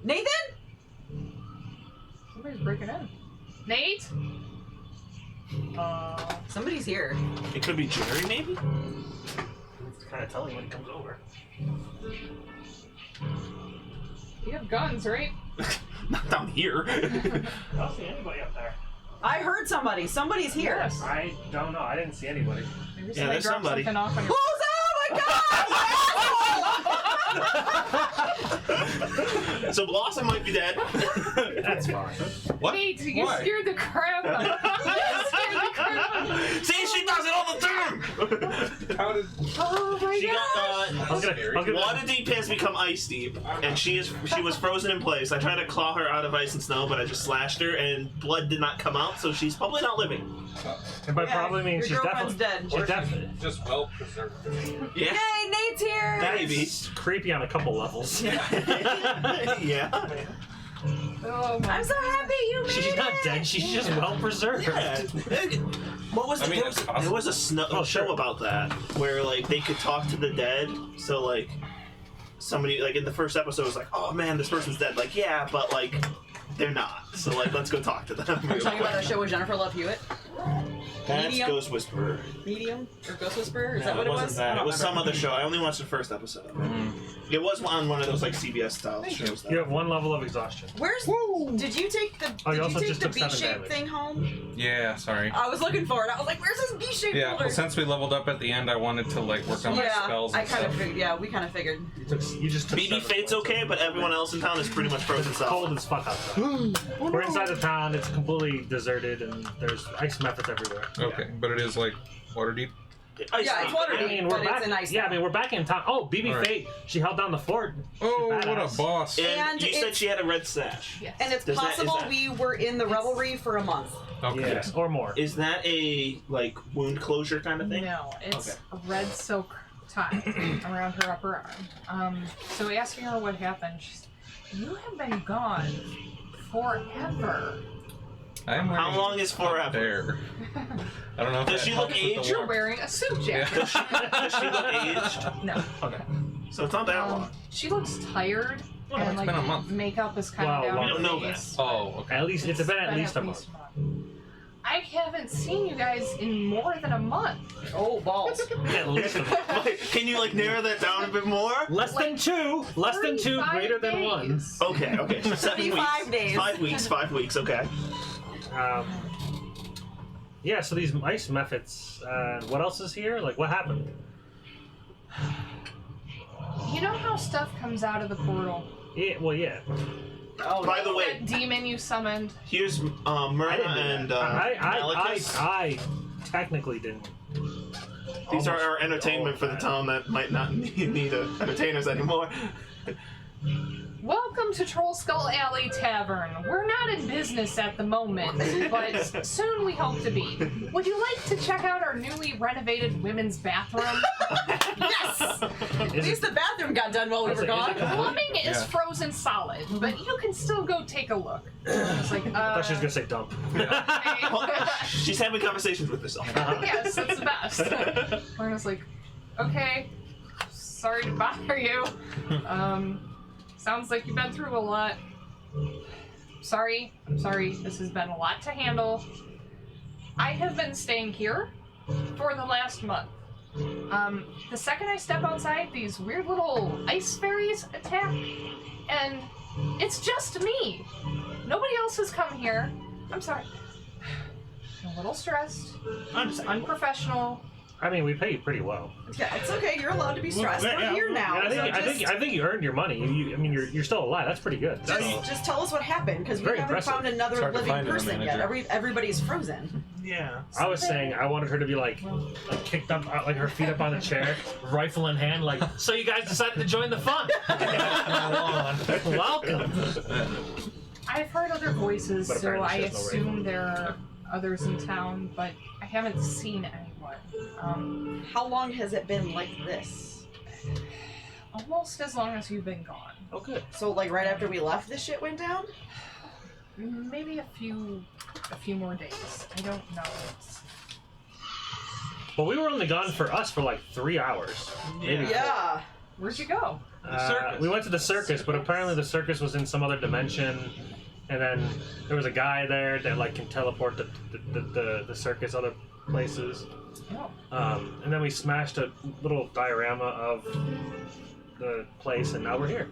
Nathan? Somebody's breaking in. Nate? Somebody's here. It could be Jerry, maybe. It's kind of telling when he comes over. You have guns, right? Not down here. I don't see anybody up there. I heard somebody. Somebody's here. Yes. I don't know. I didn't see anybody. Maybe Yeah, there's dropped somebody. something off on your... Who's So Blossom might be dead. That's fine. What? Nate, you Why? scared the crap out of me. You scared the crap out of me. See, she does it all the time. How did? Oh my She God. got I was gonna water deep has become ice deep, and she was frozen in place. I tried to claw her out of ice and snow, but I just slashed her, and blood did not come out, so she's probably not living. and by Yeah, probably means your she's girlfriend's definitely dead. she's definitely Just well preserved. Yeah, Yay, Nate's here! maybe. It's creepy on a couple levels. Yeah. Oh my I'm so happy you made She's not it! dead. She's just well preserved. Yeah. What was I mean, there it's was, possible. there was a show sure. about that where like they could talk to the dead. So like somebody like in the first episode was like, "Oh man, this person's dead." Like, yeah, but like they're not. So like let's go talk to them. We're talking about that show with Jennifer Love Hewitt? That's Medium? Ghost Whisperer. Medium? Or Ghost Whisperer? Is No, that what it wasn't was? that. I don't It was some remember. other show. I only watched the first episode of it. It was on one of those like CBS style shows. You have 1 level of exhaustion. Where's... Did you take the Oh, you Did also you take just the took 7 B-shaped damage. thing home? Yeah, sorry. I was looking for it. I was like, where's this B-shaped Yeah, folder? well, since we leveled up at the end, I wanted to like work on my yeah, spells I and kind of stuff. figured. Yeah, we kind of figured. You just took BB 7 Fate's points. okay, but everyone else in town is pretty much frozen It's solid. cold as fuck outside. We're inside the town. It's completely deserted, and there's ice methods everywhere. Okay, but it is like water deep. Ice Yeah, it's League, water yeah. deep. I mean, but we're back. it's an ice Yeah, I now. mean, we're back in town. Oh, BB Alright. Fate, she held down the fort. Oh, She's what a badass. boss! And you said it's- she had a red sash. Yes. And it's Does that- is possible that- we were in the revelry for a month. Okay. Yes, or more. Is that a like wound closure kind of thing? No, it's Okay. a red silk tie around her upper arm. So asking her what happened, she's, you have been gone forever. I'm How wearing long is forever? There. I don't know. If Does that she look helps with the aged? You're warmth. wearing a suit jacket. Does she look aged? No. Okay. So it's not that long. She looks tired. Well, and it's like been a month. makeup is kind Wow, of down wow. her We don't know face. Oh, okay. At least it's been at least a month. I haven't seen you guys in more than a month. Oh, balls. At least a month. Wait, can you like narrow that down a bit more? Less than two. Less than two. 35 Greater than one. days. Okay, okay. So 7 weeks. 35 days. 5 weeks. 5 weeks. Okay. Yeah. So these ice methods. What else is here? Like, what happened? You know how stuff comes out of the portal? Yeah. Well, yeah. Oh, By the way, That demon you summoned? here's I Myrna didn't do and that. Malachus. I technically didn't. These are Almost our entertainment for the town that might not need entertainers anymore. Welcome to Troll Skull Alley Tavern. We're not in business at the moment, but soon we hope to be. Would you like to check out our newly renovated women's bathroom? yes! At Is least it, the bathroom got done while we were Is gone. it- Plumbing is Yeah. frozen solid, but you can still go take a look. It's like, I thought she was gonna say dump. okay. She's having conversations with herself. Yes, that's the best. Lorna's like, okay, sorry to bother you. Sounds like you've been through a lot. I'm sorry, this has been a lot to handle. I have been staying here for the last month. The second I step outside, these weird little ice fairies attack, and it's just me. Nobody else has come here. I'm sorry. I'm a little stressed, unprofessional. I mean, we pay you pretty well. Yeah, it's okay. You're allowed to be stressed. Yeah, We're here now. And so I think you earned your money. I mean, you're still alive. That's pretty good. just tell us what happened, because we Very haven't impressive. found It's another hard to living find in a person yet. manager. Everybody's frozen. Yeah. I was saying I wanted her to be like kicked up, like her feet up on the chair, rifle in hand, like, so you guys decided to join the fun. Welcome. I've heard other voices, But so apparently I she has no assume radio. there are others in town, but I haven't seen anyone. How long has it been like this? Almost as long as you've been gone. Oh, good. So, like, right after we left, this shit went down? Maybe a few more days. I don't know. Well, we were only gone for us for like 3 hours. Maybe Yeah. Where'd you go? circus. We went to the circus, but apparently the circus was in some other dimension, and then there was a guy there that like can teleport the circus other places. Oh. And then we smashed a little diorama of the place, and now we're here.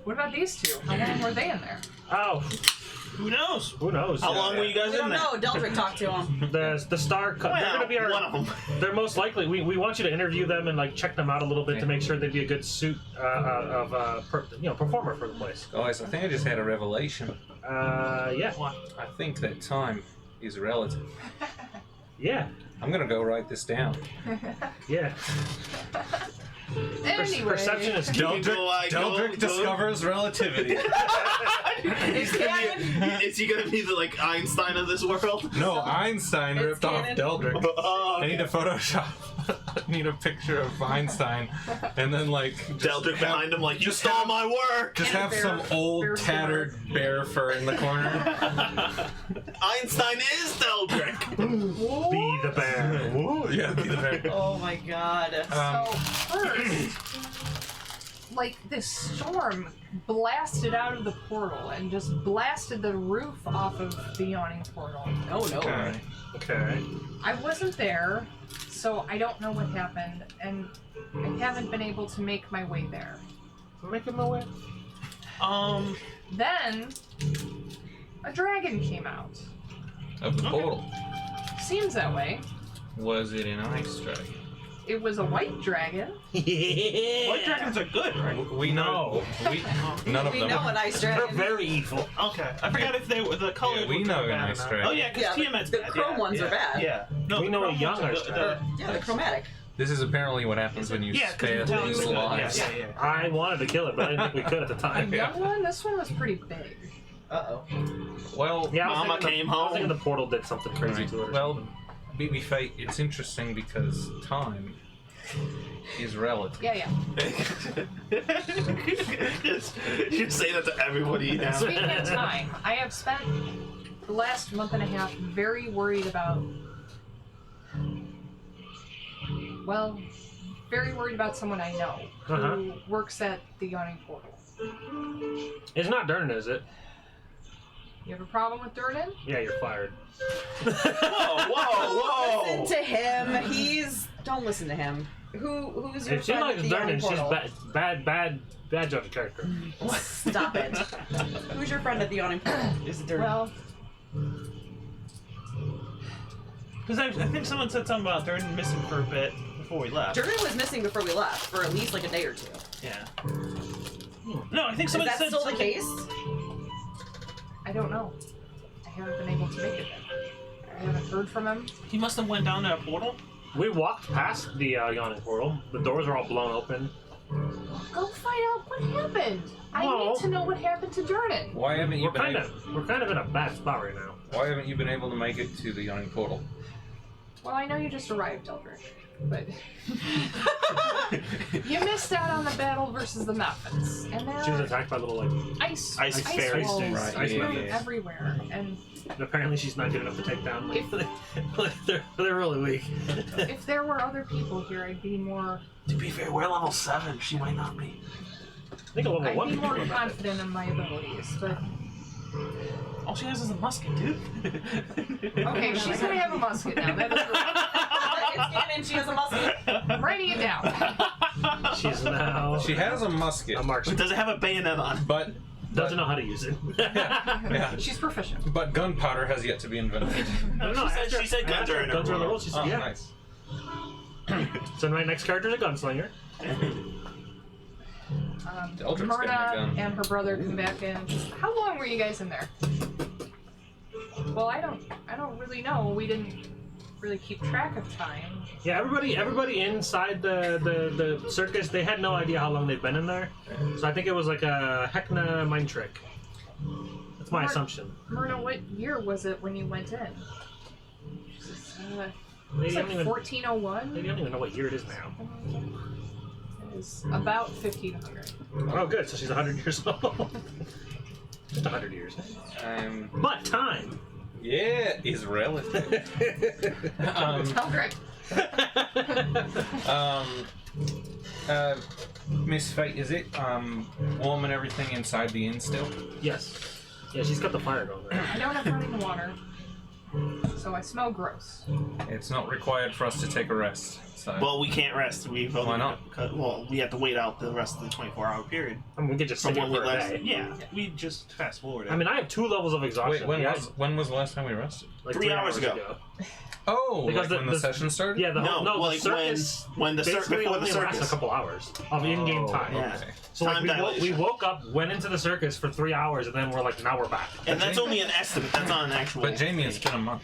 What about these two? How long were they in there? Oh, Who knows? who knows? How long were you guys We in don't there? know. Deldrick talked to him. The star. They're gonna be our. one of them. They're most likely. We want you to interview them and like check them out a little bit to make sure they'd be a good suit performer for the place. Guys, I think I just had a revelation. Yeah. I think that time is relative. Yeah. I'm gonna go write this down. Yeah. Anyway, Perception is You can go, Deldrick discovers relativity. It's canon. Is he gonna be the like Einstein of this world? No, Einstein It's ripped off canon. Deldrick. Oh, I need to Photoshop. I need a picture of Einstein, and then like Deldrick behind him, like you just stole my work. Just And a have bear- some old bear tattered bear fur in the corner. Einstein is Deldrick. Be the bear. Ooh, yeah, be the bear. Oh my god. so first, like this storm blasted out of the portal and just blasted the roof off of the Yawning portal. Oh no. Okay. Okay. I wasn't there, so I don't know what happened, and I haven't been able to make my way there. Making my way. Then, a dragon came out. Of the portal. Seems that way. Was it an ice dragon? It was a white dragon. Yeah. White dragons are good, right? We know. None of We them. know an ice They're dragon. very evil. Okay. I forgot if they were the color. Yeah, we know an ice dragon. Oh yeah, because Yeah, Tiamat's the bad. chrome yeah. ones yeah. are bad. Yeah. No, We the know what chrome young ones are are Yeah, the chromatic. This is apparently what happens when you Yeah, because spare things lives. yeah. I wanted to kill it, but I didn't think we could at the A time. young one? This one was pretty big. Uh-oh. Well, Yeah, I was Mama thinking came I was home. thinking the portal did something crazy right. to it. Or Well, something. BB Fate, it's interesting because time is relative. Yeah. You say that to everybody now. Speaking of time, I have spent the last month and a half very worried about. Well, very worried about someone I know who works at the Yawning portal. It's not Durnan, is it? You have a problem with Durnan? Yeah, you're fired. Whoa! Listen to him. Don't listen to him. Who's your If she friend likes at the Durnan, Yawning she's portal? bad judge of character. Stop it. Who's your friend at the Yawning portal? Is it Durnan? Well, Because I think someone said something about Durden missing for a bit before we left. Durnan was missing before we left for at least like a day or two. Yeah. No, I think Is someone that said still the something- case? I don't know. I haven't been able to make it there. I haven't heard from him. He must have went down that portal. We walked past the Yawning portal. The doors are all blown open. Go find out what happened. I No. need to know what happened to Durnan. Why haven't you We're kind of in a bad spot right now. Why haven't you been able to make it to the Yawning portal? Well, I know you just arrived, Eldrick, but you missed out on the battle versus the Muffins, and She was there attacked by little like. ice fairies. walls Right, Ice yeah, grew yeah, yeah. everywhere, and And apparently she's not good enough to take down. Like, they're really weak. if there were other people here, I'd be more To be fair, we're level 7. She might not be. I think a level I'd one. be would more be better. confident in my abilities, but All she has is a musket, dude. okay, she's gonna have a musket now. That is It's canon. She has a musket. I'm writing it down. She's now She has a musket, a marksman. Does it have a bayonet on? but Doesn't know how to use it. yeah, She's proficient. but gunpowder has yet to be invented. No, she said guns are in her Guns are in the rules. rules. She said, Oh, yeah. nice. So my next character is a gunslinger. Eldrick's getting a gun. Myrna and her brother come back in. How long were you guys in there? Well, I don't really know. We didn't really keep track of time. Yeah, everybody inside the circus, they had no idea how long they've been in there. So I think it was like a Heckna mind trick. That's my assumption. Myrna, what year was it when you went in? They It's don't like even 1401. they don't even know what year it is now. It is about 1500. Oh, good. So she's 100 years old. Just 100 years. But time. Yeah, is relative. Oh, great. Miss Fate, is it warm and everything inside the inn still? Yes. Yeah, she's got the fire going there. I don't have running water, so I smell gross. It's not required for us to take a rest. So. Well, we can't rest. We've only Why not? Well, we have to wait out the rest of the 24-hour period. I mean, we could just From sit when here we for a last. day. Yeah, we just fast forward. I mean, I have 2 levels of exhaustion. wait, Yeah, when was the last time we rested? like 3 hours ago. Oh, Because like when the session started? Yeah, the no, whole, no, like the circus when the basically before the only lasts a circus. couple hours of in-game Oh, time. Yeah. okay. So like Time we dilation. woke up, went into the circus for 3 hours, and then we're like, now we're back. And that's only an estimate. That's not an actual. But Jamie, it's been a month.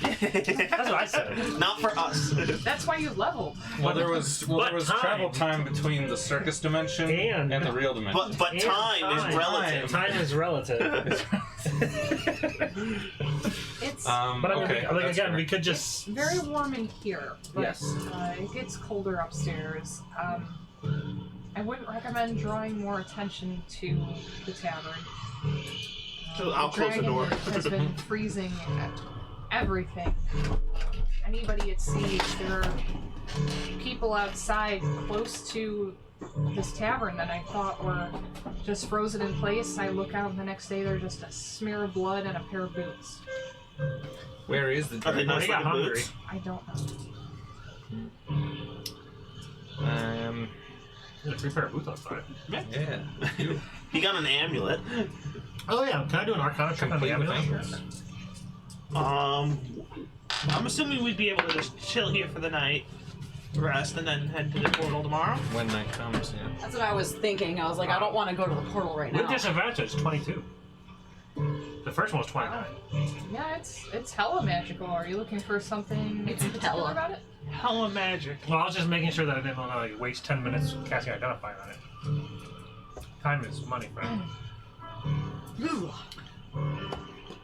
That's what I said. Not for us. That's why you leveled. Well, there was time. travel time between the circus dimension And- the real dimension. But And time is relative. Time is relative. It's But I mean, okay, like that's again, fair. we could just. very warm in here, but Yes. it gets colder upstairs. I wouldn't recommend drawing more attention to the tavern. So I'll close the dragon door. has been freezing everything. Anybody at sea, there are people outside close to this tavern that I thought were just frozen in place. I look out and the next day they're just a smear of blood and a pair of boots. Where is the Are they dragon? nice They got looking hungry. boots? I don't know. Yeah, 3 pair of boots outside. Yeah. He got an amulet. Oh yeah, can I do an Arcana check on the Complete with amulet? anchors. I'm assuming we'd be able to just chill here for the night, rest, and then head to the portal tomorrow. When night comes, yeah. That's what I was thinking. I was like, I don't want to go to the portal right With now. disadvantage, 22. The first one was 29. Yeah, it's hella magical. Are you looking for something It's in particular hella. about it? Hella magic. Well, I was just making sure that I didn't want to like waste 10 minutes casting Identify on it. Time is money, friend.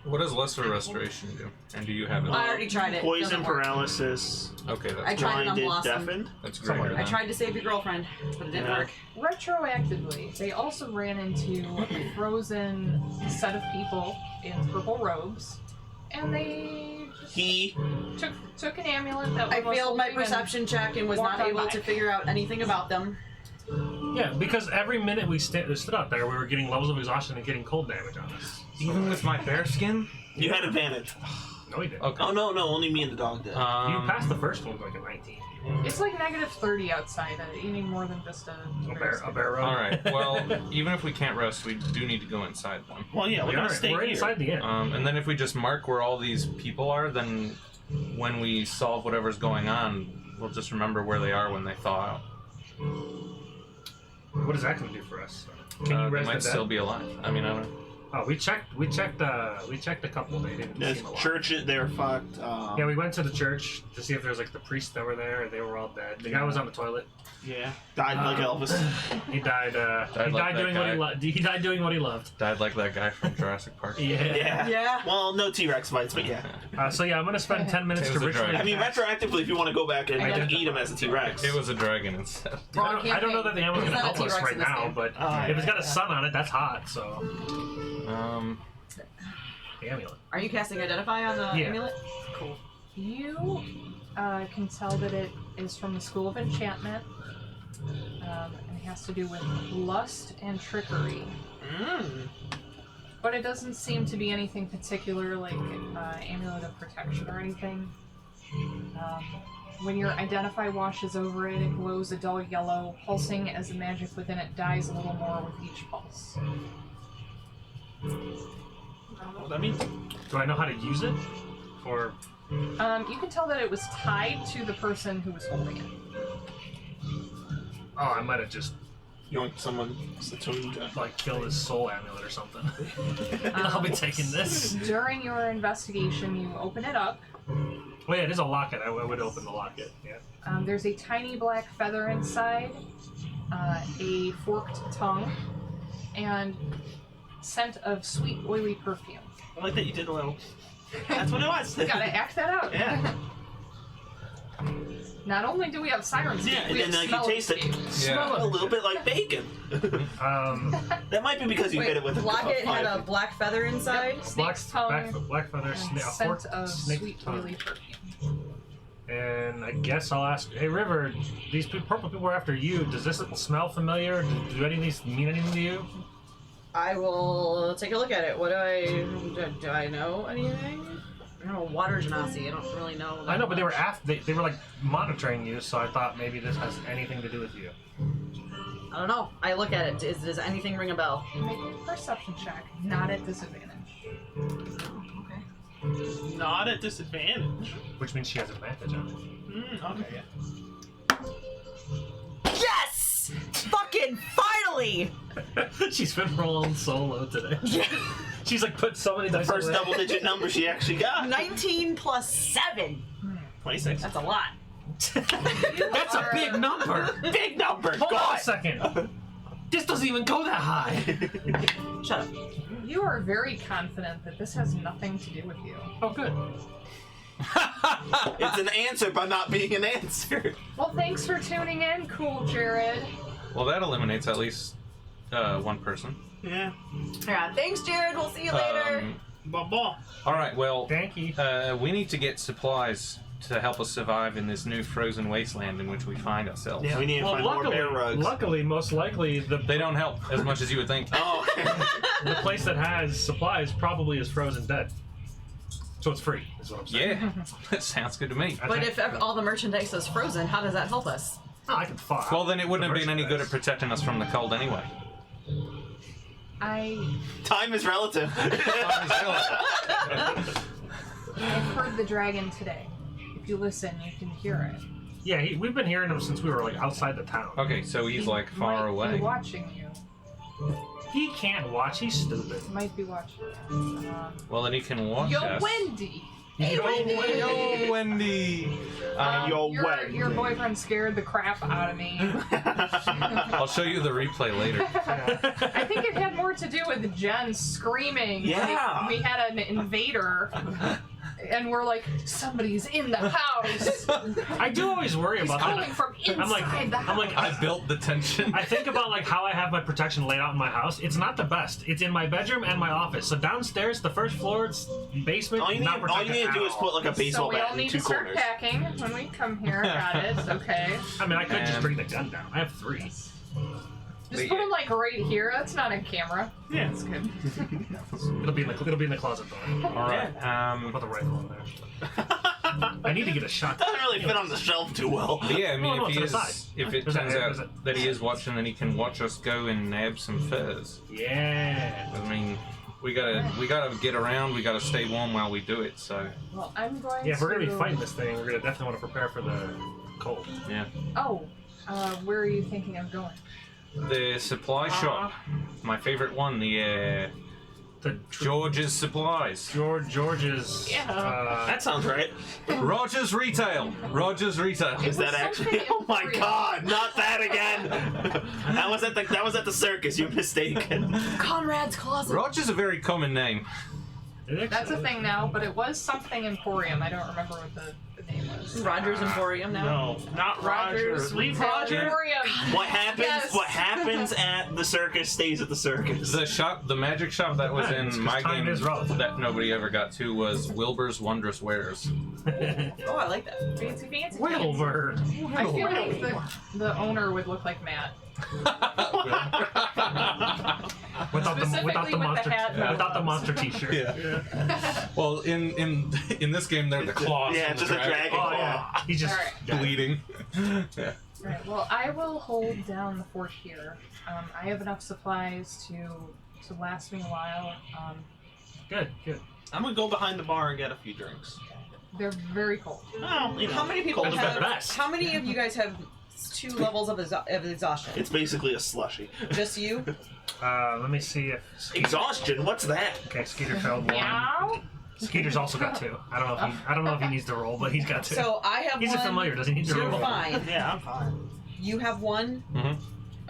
What does Lesser Restoration do? And do you have it? I already tried it. Poison, Doesn't work. paralysis, Okay, I that's tried it on blinded, Blossom. deafened. that's Somewhere. greater I than. tried to save your girlfriend, but it didn't Yeah. work. Retroactively, they also ran into a frozen set of people in purple robes, and they just He took an amulet that I was failed my holding and- perception check and was walked not on able by. to figure out anything about them. Yeah, because every minute we stood out there, we were getting levels of exhaustion and getting cold damage on us. Even with my bear skin? you had advantage. No, we didn't. Okay. Oh no, only me and the dog did. You passed the first one with like a 19. It's like -30 outside. You need more than just a A bear row. Alright, well, even if we can't rest, we do need to go inside then. Well, yeah, we're gonna stay We're here. inside the inn. And then if we just mark where all these people are, then when we solve whatever's going on, we'll just remember where they are when they thaw out. What is that going to do for us? Can you They res might the still dead? be alive. I mean, I don't. Oh, we checked a couple. They didn't The seem alive. churches, they're fucked. Yeah, we went to the church to see if there was like the priests that were there. They were all dead. The guy was on the toilet. Yeah, died like Elvis. He died. Died He like died that doing what he guy. loved. He died doing what he loved. Died like that guy from Jurassic Park. Yeah. Yeah. Well, no T-Rex fights, but yeah. So yeah, I'm gonna spend 10 minutes It to was a ritually. dragon. I mean, cast- retroactively, if you want to go back and Identify. eat him as a T-Rex. It was a dragon instead. Well, I don't know that the animal's It's gonna not a help us T-Rex right in this now, game. but Oh, if it's got yeah. a sun on it, that's hot. So the amulet. Are you casting Identify on the Yeah. amulet? Cool. You can tell that it is from the School of Enchantment. And it has to do with lust and trickery. But it doesn't seem to be anything particular, like amulet of protection or anything. When your Identify washes over it, it glows a dull yellow, pulsing as the magic within it dies a little more with each pulse. I don't know what that means. Do I know how to use it? Or You can tell that it was tied to the person who was holding it. oh, I might have just Yoink someone attuned. like killed his soul amulet or something. I'll be taking this. During your investigation, you open it up. Oh yeah, it is a locket. I would open the locket. Yeah. There's a tiny black feather inside, a forked tongue, and scent of sweet, oily perfume. I like that you did a little. That's what it was. You gotta act that out. Yeah. Not only do we have sirens, Yeah, we and have then smell you taste it. escape. Smell a little bit like bacon. That might be because you Wait, hit it with a Locket had a five. black feather inside. Yep, snake's tongue, black feather, and a scent forked of snake sweet, tongue. oily perfume. And I guess I'll ask, hey River, these purple people are after you. Does this smell familiar? Do any of these mean anything to you? I will take a look at it. What do I know anything? I don't know, water genasi. I don't really know. I know, but they were they were like monitoring you, so I thought maybe this has anything to do with you. I don't know. I look at it. Does anything ring a bell? Make a perception check, not at disadvantage. Okay. Not at disadvantage. Which means she has advantage on Okay, yeah. Yes! Fucking finally! it. She's been rolling solo today. She's like put so many dice First away. double-digit number she actually got. 19 plus 7. 26. That's a lot. That's a big number. Big number. Hold on God. a second. This doesn't even go that high. Shut up. You are very confident that this has nothing to do with you. Oh, good. It's an answer by not being an answer. Well, thanks for tuning in, cool Jared. Well, that eliminates at least one person. Yeah. Yeah, thanks, Jared. We'll see you later. Ball. All right. Well, Thank you. we need to get supplies to help us survive in this new frozen wasteland in which we find ourselves. Yeah, we need to find more bear rugs. luckily, most likely, They don't help as much as you would think. Oh. the place that has supplies probably is frozen dead. So it's free, is what I'm saying. Yeah, that sounds good to me. But if all the merchandise is frozen, how does that help us? I can fire. Well, then it wouldn't have been any good at protecting us from the cold anyway. Time is relative. I've heard the dragon today. If you listen, you can hear it. Yeah, we've been hearing him since we were like outside the town. Okay, so he's like He far might away. Be watching you. He can't watch. He's stupid. Might be watching. Well, then he can watch Yo, us. Wendy. Hey, Wendy. Yo, Wendy. Yo, Wendy. Your boyfriend scared the crap out of me. I'll show you the replay later. I think it had more to do with Jen screaming. Yeah. Like, we had an invader, and we're like, somebody's in the house. I do always worry He's about calling that. from inside the house. I'm like, I built the tension. I think about like how I have my protection laid out in my house. It's not the best. It's in my bedroom and my office. So downstairs, the first floor, it's basement. All you not need protected to do at is all. put like a so baseball we all bat in need two to start corners. packing when we come here. Got it. Okay. I mean, I could just And- bring the gun down. I have 3. Just put them like right here. That's not on camera. Yeah. That's good. It'll be in the closet door. All right. I'll put the rifle in there. I need to get a shot. Doesn't really fit on the shelf too well. But yeah, I mean, No, if to he the is, side. if it There's a- turns there's out a- that he is watching, then he can watch us go and nab some furs. Yeah. I mean, we gotta get around. We gotta stay warm while we do it. So Well, I'm going Yeah, if we're gonna be to- fighting this thing, we're gonna definitely want to prepare for the cold. yeah, Oh, where are you thinking of going? the supply shop, my favorite one, the The George's Supplies. George's. Yeah. That sounds right. Rogers Retail. Rogers Retail. Is that was actually? something Oh my in God! Not that again. That was at the circus. You're mistaken. Conrad's Closet. Rogers is a very common name. That's a thing now, but it was something Emporium. I don't remember what the name was. Rogers Emporium now. No, not Rogers. Leave Retail Roger. Emporium. What happens? Yes. What happens at the circus stays at the circus. The shop, the magic shop that was Yeah, it's in 'cause my time game is relative. that nobody ever got to was Wilbur's Wondrous Wares. Oh, I like that. Fancy, fancy. Wilbur. I feel like the owner would look like Matt. Without the Specifically with monster, the hat and without the gloves. monster T-shirt. Yeah. Well, in this game, they're the claws. Yeah, from just the a dragon. Oh yeah, he's just Alright. bleeding. Yeah. Right. Well, I will hold down the fort here. I have enough supplies to last me a while. good. I'm gonna go behind the bar and get a few drinks. They're very cold. Oh, you know, How many people cold Better have? than us. How many of you guys have 2 levels of exhaustion? It's basically a slushy. Just you? Let me see if Exhaustion? What's that? okay. Skeeter failed 1. Meow. Skeeter's also got 2. I don't know if he needs to roll, but he's got 2. So I have He's one. a familiar. Does he need to You're roll? fine. Yeah, I'm fine. You have 1. Mhm.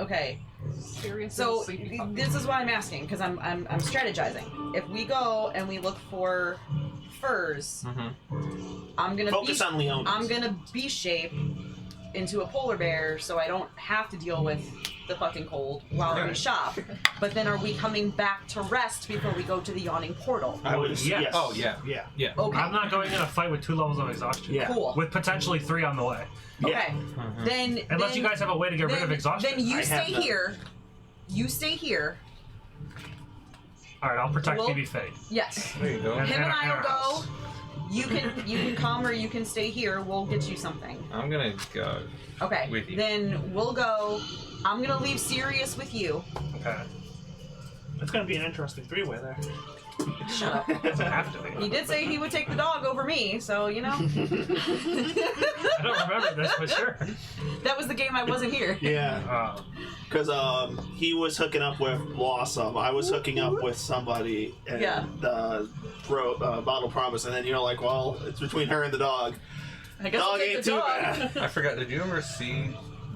Okay. Seriously. So sleepy puppy. this is why I'm asking because I'm strategizing. If we go and we look for furs, Mm-hmm. I'm gonna Focus on Leonis. I'm gonna be shape into a polar bear so I don't have to deal with the fucking cold while we Right. shop. But then are we coming back to rest before we go to the yawning portal? I would Yes. yes. Oh yeah. Yeah. Yeah. Okay. I'm not going in a fight with 2 levels of exhaustion. Yeah. Cool. With potentially 3 on the way. Okay. Yeah. Mhm. Then Unless then, you guys have a way to get rid of exhaustion. Then you I have stay that. here. You stay here. All right, I'll protect Well- BB Fate. Yes. There you go. Him and I our will go. house. You can come or you can stay here. We'll get you something. I'm gonna go. Okay. With you. Then we'll go. I'm gonna leave Sirius with you. Okay. It's gonna be an interesting 3-way there. Shut up. Doesn't have to He be. did say he would take the dog over me, so you know. I don't remember this for sure. That was the game I wasn't here. Yeah. Because he was hooking up with Blossom. I was hooking up with somebody. And, Yeah. Bottle Promise, and then you're like, well, it's between her and the dog. I guess I'll Dog take ain't the too dog. bad. I forgot. Did you ever see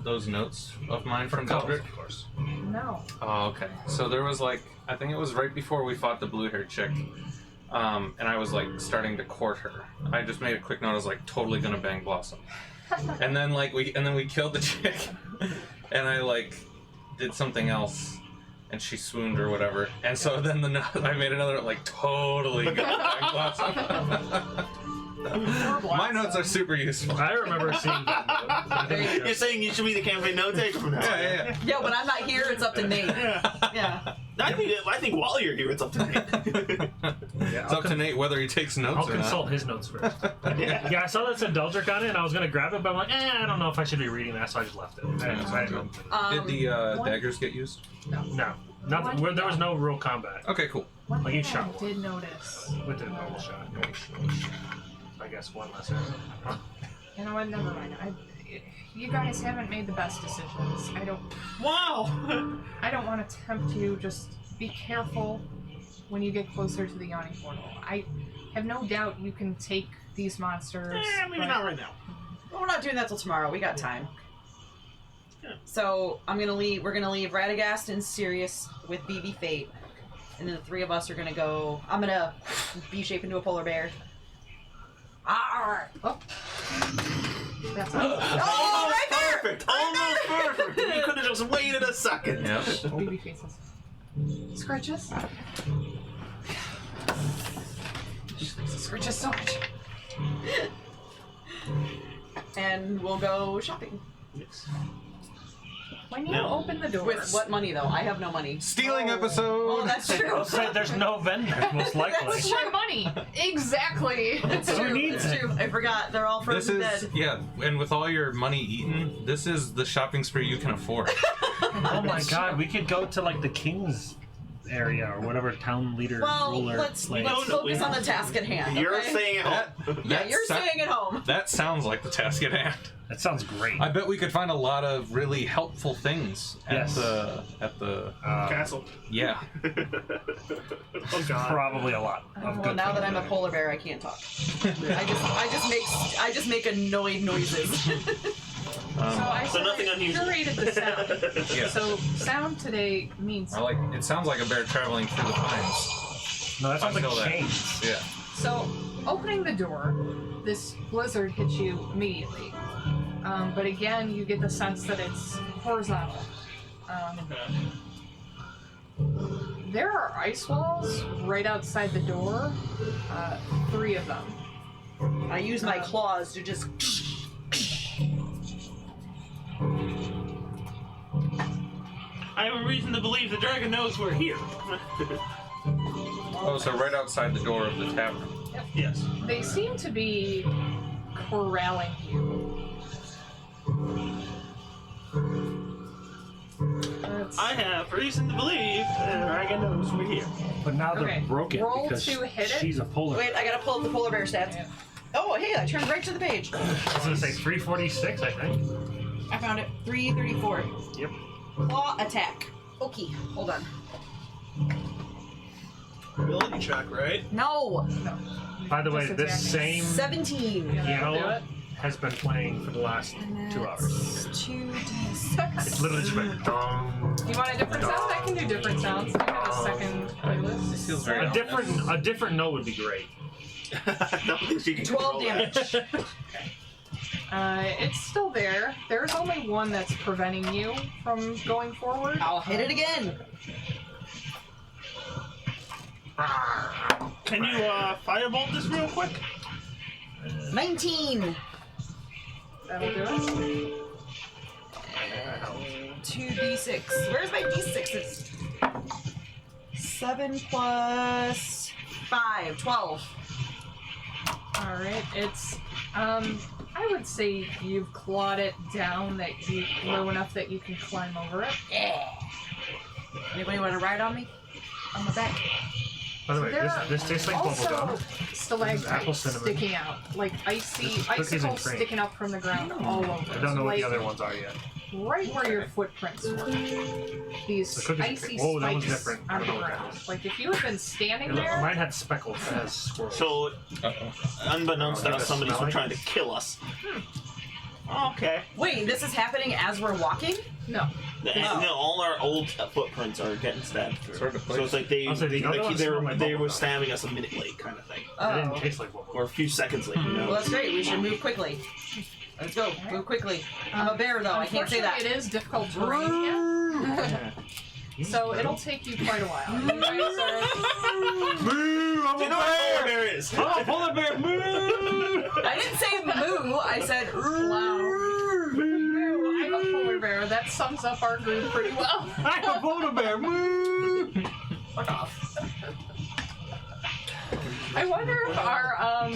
those notes of mine from Delbert? Of course. No. Oh, okay. So there was like, I think it was right before we fought the blue-haired chick, and I was like starting to court her. I just made a quick note. I was like, totally gonna bang Blossom, and then we killed the chick, and I like did something else, and she swooned or whatever. And so then I made another like totally gonna bang Blossom. My notes are super useful. I remember seeing that. There you You're saying you should be the campaign note taker from now. Yeah. Yeah, when I'm not here, it's up to Nate. Yeah. I think while you're here, it's up to me. Yeah, It's up to Nate whether he takes notes I'll or consult not. his notes first. Yeah. Yeah, I saw that said Deldrick on it, and I was gonna grab it, but I'm like, I don't know if I should be reading that, so I just left it. Yeah, So I didn't- Did the daggers get used? no, nothing. Where there was no real combat. Okay, cool. One Like you thing shot I one. did notice. With the normal shot. I guess one less. You know what? Never mind. you guys haven't made the best decisions. Wow! I don't want to tempt you. Just be careful when you get closer to the Yawning portal. I have no doubt you can take these monsters. Maybe but- not right now. Well, we're not doing that till tomorrow. We got time. Yeah. So we're gonna leave Radagast and Sirius with BB Fate. And then the three of us are gonna go. I'm gonna B-shape into a polar bear. Arr! Oh. That's Oh, Almost right there! perfect! Almost perfect! You could have just waited a second. Yep. baby faces. Scratches. She likes to scratch us so much. And we'll go shopping. Yes. When you No. open the door, With what money though? I have no money. Stealing Oh, episode. that's true. I'll say there's no vendor, most likely. What's my money? Exactly. It's Who true. needs It's it? true. I forgot. They're all This frozen is dead. and with all your money eaten, this is the shopping spree you can afford. Oh my god, we could go to like the king's area or whatever town leader Well, ruler. let's place. No, focus on the task at hand. You're okay? staying at home. Yeah, you're staying at home. That sounds like the task at hand. That sounds great. I bet we could find a lot of really helpful things at Yes. the Castle. yeah. Oh god. Probably a lot of Well, good now that things I'm a there. polar bear, I can't talk. I just make annoyed noises. So I So nothing unusual. curated the sound. Yeah. So sound today means Or like it sounds like a bear traveling through the pines. No, that sounds Until like that. chains. Yeah. so opening the door, this blizzard hits you immediately. But again, you get the sense that it's horizontal. There are ice walls right outside the door, 3 of them. I use my claws to just. I have a reason to believe the dragon knows we're here. Oh, so right outside the door of the tavern. Yes. They seem to be corralling you. I have reason to believe the dragon knows we're here. But now they're Okay, broken roll because to hit it. she's a polar. Wait, I gotta pull up the polar bear stats. Yeah. Oh, hey, I turned right to the page. I was gonna say 346, I think. I found it. 334. Yep. Claw attack. Okay, hold on. Ability check, right? No! No. By the way, Just this attacking. same 17. Yeah, that'll do piano it. has been playing for the last 2 hours. 2d6. It's literally just been dong. You want a different sound? I can do different sounds. I have a second playlist. This feels very A different note would be great. I don't think she can 12 control that. damage. It's still there. There's only one that's preventing you from going forward. I'll hit it again. Can you firebolt this real quick? 19. That'll do it. 2d6. Where's my d6s? 7 plus 5. 12. Alright, it's, I would say you've clawed it down that you low enough that you can climb over it. Yeah. Anybody want to ride on me? On my back. By the way, There this tastes like also bubblegum. apple stalactites cinnamon. sticking out, like icy This cookies and icicles cream. sticking up from the ground all over. I don't know what the Like, other ones are yet. right where your footprints were. These The cookies and icy cream. Whoa, that one's spikes different. I on don't the know what that ground. is. Like if you had been standing there, Mine had speckles. It has swirls. So, Uh-oh. unbeknownst to Does us, it somebody's smell like trying to kill us. Okay. Wait, this is happening as we're walking? no. And, all our old footprints are getting stabbed through. Sort of So it's like they, I'll say the other like ones they, smell were, like they were bubblegum. stabbing us a minute late, kind of thing, It didn't Oh. taste like bubblegum. or a few seconds late. Who Well, knows? that's great. We should move quickly. Let's go. Move quickly. I'm a bear, though. I can't say that. Unfortunately, it is difficult terrain here. So it'll take you quite a while. You guys are Moo! I'm Do you know what polar bear is? I'm a polar bear! Moo! I didn't say moo. I said wow. I'm a polar bear. That sums up our group pretty well. I'm a polar bear! Moo! Fuck off. I wonder if our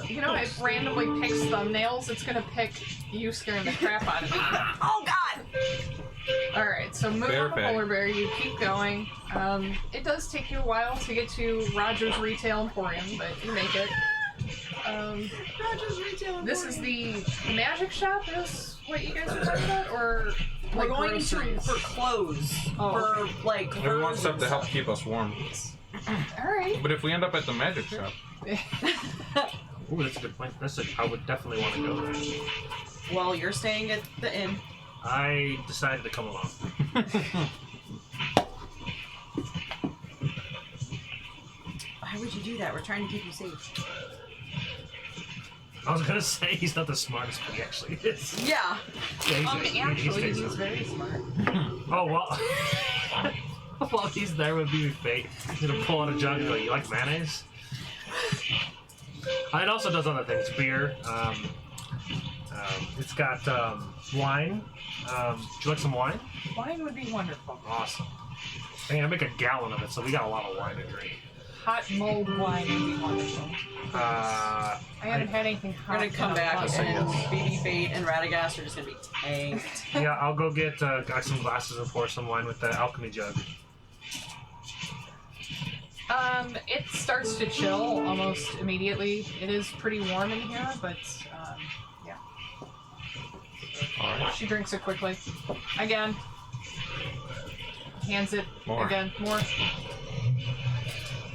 you know, it randomly picks thumbnails. It's gonna pick you scaring the crap out of me. Oh, God. All right, so move Bear on a pig. polar bear. You keep going. It does take you a while to get to Roger's Retail Emporium, but you make it. Rogers Retail This is the magic shop. Is what you guys are talking about, or We're like going groceries? for clothes. Oh, For like. We want stuff to furs help keep us warm. All right. But if we end up at the magic shop, Ooh, that's a good point. I would definitely want to go there. Well, you're staying at the inn. I decided to come along. Why would you do that? We're trying to keep you safe. I was gonna say he's not the smartest, but he actually is. Yeah. Yeah, Actually, stays he's there. very smart. Oh well. While he's there with BB Fate, he's gonna pull out a jug and go, "You like mayonnaise?" It also does other things. Beer. It's got wine. Would you like some wine? Wine would be wonderful. Awesome. I make a gallon of it, so we got a lot of wine to drink. Hot mulled wine would be wonderful. I haven't had anything We're hot. gonna come in a back while. and BB Fate and Radagast are just gonna be tanked. Yeah, I'll go get some glasses and pour some wine with the alchemy jug. It starts to chill almost immediately. It is pretty warm in here, but yeah. alright. She drinks it quickly. Again. Hands it More. again. More.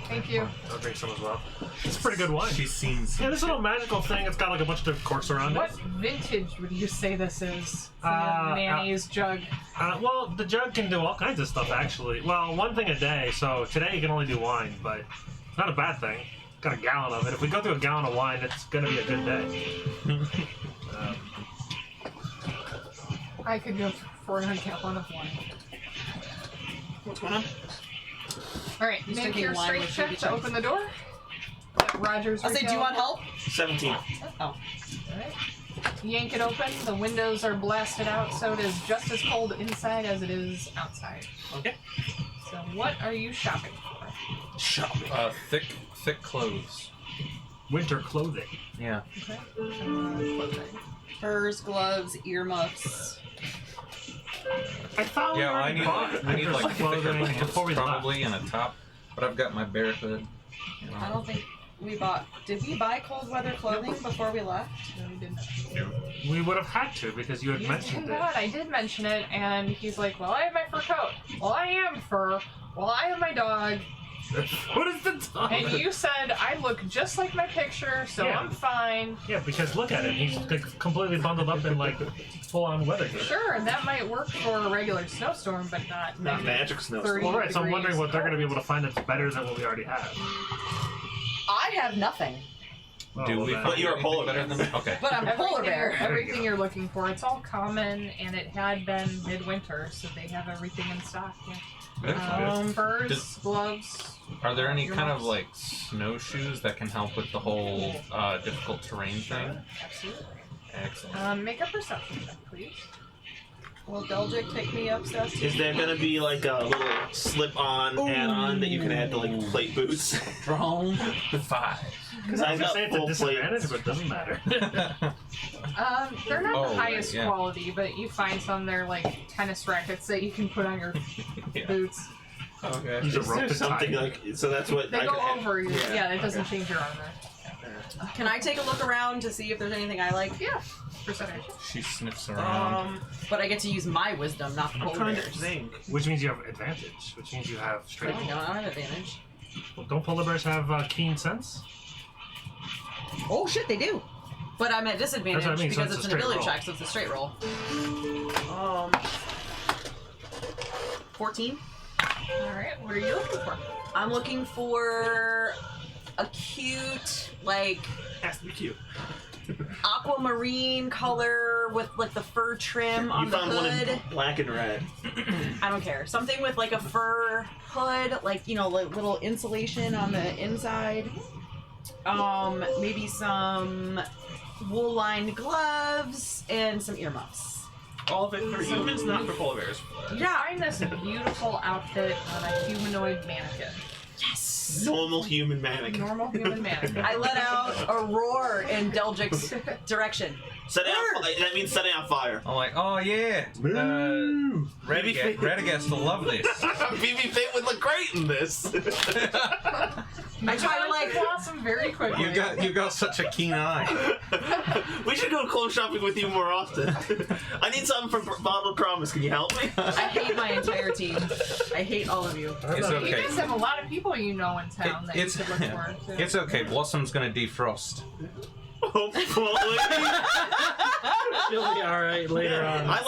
Thank you. I'll drink some as well. It's a pretty good wine. She's seen some Yeah, this little magical thing, it's got like a bunch of different corks around What it. vintage would you say this is? For Uh, the mayonnaise jug. Well, the jug can do all kinds of stuff, actually. Well, one thing a day, so today you can only do wine, but it's not a bad thing. Got a gallon of it. If we go through a gallon of wine, it's going to be a good day. I could go for a gallon of wine. What's going on? Alright, He's make drinking your wine strength with check baby to checks. open the door. Let Rogers I'll say, do you want help? 17. Oh. Alright. Yank it open. The windows are blasted out, so it is just as cold inside as it is outside. Okay. So what are you shopping for? Shopping. thick clothes. Winter clothing. Yeah. Okay. Clothing. Furs, gloves, earmuffs. I thought Yeah, well, I need winter like thicker clothing pants before we left. probably and a top, but I've got my bare hood. You know. I don't think we bought. Did we buy cold weather clothing before we left? No, we did not. We would have had to because you had You mentioned did it. not. I did mention it, and he's like, well, I have my fur coat. Well, I am fur. Well, I have my dog. What is the time? And you said I look just like my picture, so Yeah. I'm fine. Yeah, because look at him. He's like, completely bundled up in like full-on weather gear. Sure, that might work for a regular snowstorm, but not Not maybe magic snow. 30 Well, right. So I'm wondering degrees what they're going to be cold. able to find that's better than what we already have. I have nothing, Oh, Do well, we then- find But you're a anything polar better bear. than okay. but I'm a polar bear. Everything you're looking for. It's all common, and it had been midwinter, so they have everything in stock. Yeah. Furs, Does- gloves. Are there any Your kind of mouse. like snowshoes that can help with the whole difficult terrain thing? Absolutely. Excellent. Make a perception check, please. Will Delgic take me upstairs? Is there gonna be like a little slip-on add-on that you can add to like plate boots? Strong 5. Because I I've was got gonna say it's a full disadvantage, plates. but it doesn't matter. They're not Oh, the right, highest yeah. quality, but you find some. They're like tennis rackets that you can put on your Yeah. boots. Okay. Use a Is rope there to something tie. like so? That's what They I go could add. over you. Yeah, it doesn't change your armor. Can I take a look around to see if there's anything I like? Yeah, percentage. She sniffs around. But I get to use my wisdom, not the I'm polar trying to bears. think. Which means you have advantage. Which means you have straight. No, I don't have advantage. Well, don't polar bears have keen sense? Oh shit, they do. But I'm at disadvantage That's what I mean, so because it's it's a an straight ability roll. check, so it's a straight roll. 14. All right, what are you looking for? I'm looking for a cute, like, Has to be cute. aquamarine color with like the fur trim on You the found one hood. in black and red. I don't care. Something with like a fur hood, like, you know, like little insulation on the inside. Maybe some wool-lined gloves and some earmuffs. All of it for humans, not for polar bears. Yeah. Find this beautiful outfit on a humanoid mannequin. Yes. Normal human mannequin. Normal human mannequin. I let out a roar in Deljic's direction. Setting on, that means setting on fire. I'm like, oh yeah. Radagast will love this. BB Fate would look great in this. I try to like. blossom very quickly. You got such a keen eye. We should go clothes shopping with you more often. I need something for Bottled Promise. Can you help me? I hate my entire team. I hate all of you. It's You okay. guys have a lot of people you know in town that It's you could look for. Too. it's okay. Blossom's gonna defrost. Hopefully. She'll be all right later on. I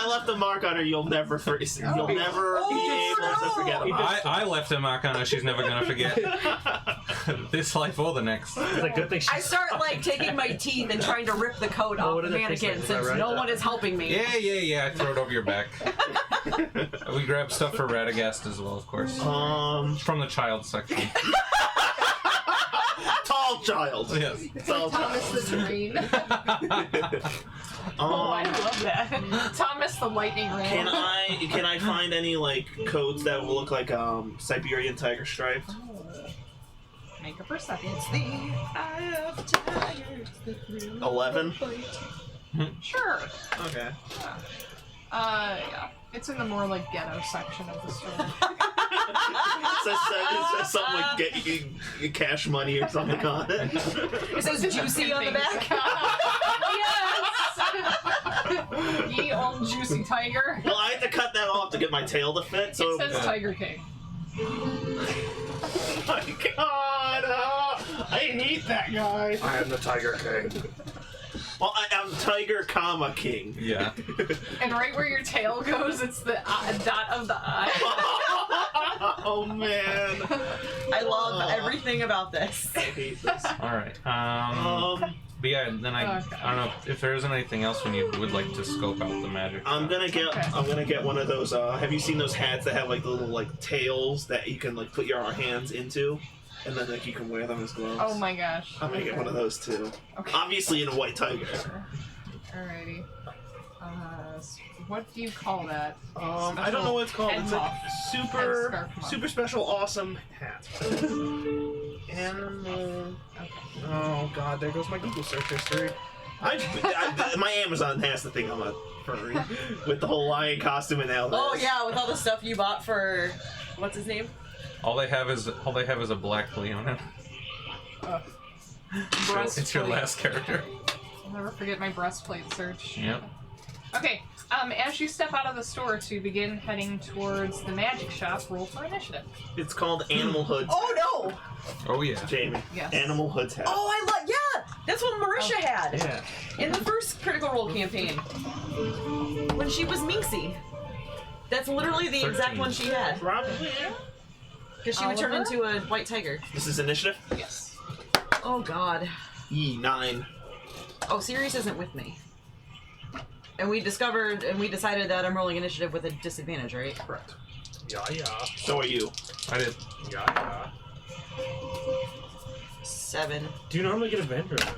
left a mark on her. You'll never be able to forget about. I left a mark on her. She's never gonna forget. This life or the next. It's a good thing I start like taking my teeth and trying to rip the coat off what the did it taste mannequin like? since Is that right? no one is helping me. Yeah. I throw it over your back. We grab stuff for Radagast as well, of course. From the child section. Tall child. Yes. Tall Thomas the Train. Oh, I love that. Thomas the Lightning Ray. Can I find any like codes that will look like Siberian tiger stripe? Make a perception. 11. Sure. Okay. Yeah. It's in the more like ghetto section of the store. It says something like get you cash money or something on it. It says juicy on the back. Yes. Ye old juicy tiger. Well, I had to cut that off to get my tail to fit. So It says Tiger King. oh my God! I hate that guy. I am the Tiger King. Well, I'm Tiger, King. Yeah. And right where your tail goes, it's the dot of the eye. Oh man! I love everything about this. I hate this. All right. But yeah, then I don't know if there isn't anything else when you would like to scope out the magic. I'm gonna get one of those. Have you seen those hats that have like the little like tails that you can like put your arms into, and then like you can wear them as gloves? Oh my gosh. I'm gonna get one of those too. Okay. Obviously in a white tiger. Alrighty. What do you call that? I don't know what it's called. Head It's a moth. super Head scarf moth. super special awesome hat. Animal. Okay. Oh God, there goes my Google search history. My Amazon has the thing I'm a furry with the whole lion costume and all that. Oh yeah, with all the stuff you bought for what's his name? All they have is a black Leona. It's your last character. I'll never forget my breastplate search. Yep. Okay, as you step out of the store to begin heading towards the magic shop, roll for initiative. It's called Animal Hood's. Oh no! Oh yeah. Jamie. Yes. Animal Hood's hat. Oh, I love. Yeah, that's what Marisha had Yeah. in the first Critical Role campaign when she was Minxie. That's literally the exact 13. one she had Probably. Yeah. because she would turn Oliver? into a white tiger. This is initiative. Yes. Oh God. 9. Oh, Sirius isn't with me. And we decided that I'm rolling initiative with a disadvantage, right? Correct. Yeah. So are you. I did. Yeah. 7. Do you normally get advantage or no?